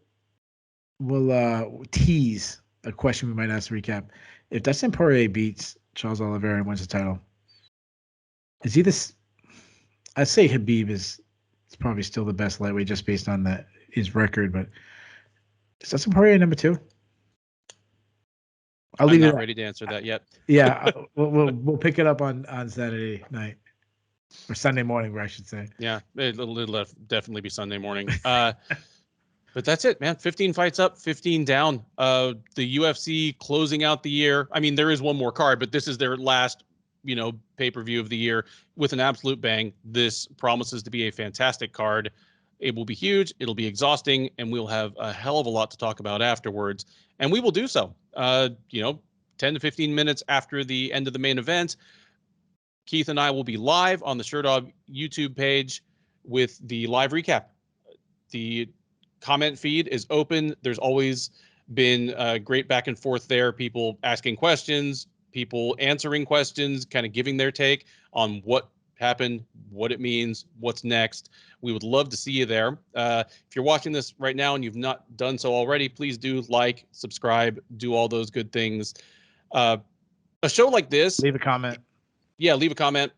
tease a question we might ask to recap. If Dustin Poirier beats Charles Oliveira and wins the title, is he this? I say Khabib is probably still the best lightweight just based on his record, but is Dustin Poirier number 2? I'm not ready to answer that yet. Yeah, we'll pick it up on Saturday night or Sunday morning, where I should say. Yeah, it'll definitely be Sunday morning. But that's it, man. 15 fights up, 15 down. The UFC closing out the year. I mean, there is one more card, but this is their last, pay-per-view of the year with an absolute bang. This promises to be a fantastic card. It will be huge. It'll be exhausting, and we'll have a hell of a lot to talk about afterwards. And we will do so, 10 to 15 minutes after the end of the main event. Keith and I will be live on the Sherdog YouTube page with the live recap. The comment feed is open. There's always been great back and forth there. People asking questions, people answering questions, kind of giving their take on what happened, what it means, what's next. We would love to see you there. If you're watching this right now and you've not done so already, please do like, subscribe, do all those good things. A show like this, leave a comment. Yeah, leave a comment.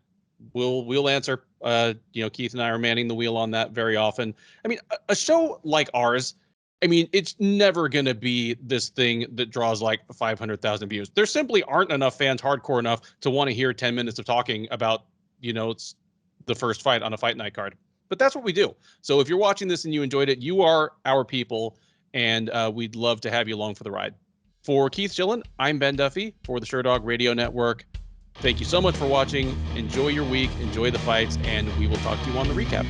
We'll answer. Keith and I are manning the wheel on that very often. I mean, a show like ours, I mean, it's never going to be this thing that draws like 500,000 views. There simply aren't enough fans hardcore enough to want to hear 10 minutes of talking about, it's the first fight on a fight night card. But that's what we do. So if you're watching this and you enjoyed it, you are our people, and we'd love to have you along for the ride. For Keith Gillian, I'm Ben Duffy for the Sherdog Radio Network. Thank you so much for watching. Enjoy your week, enjoy the fights, and we will talk to you on the recap.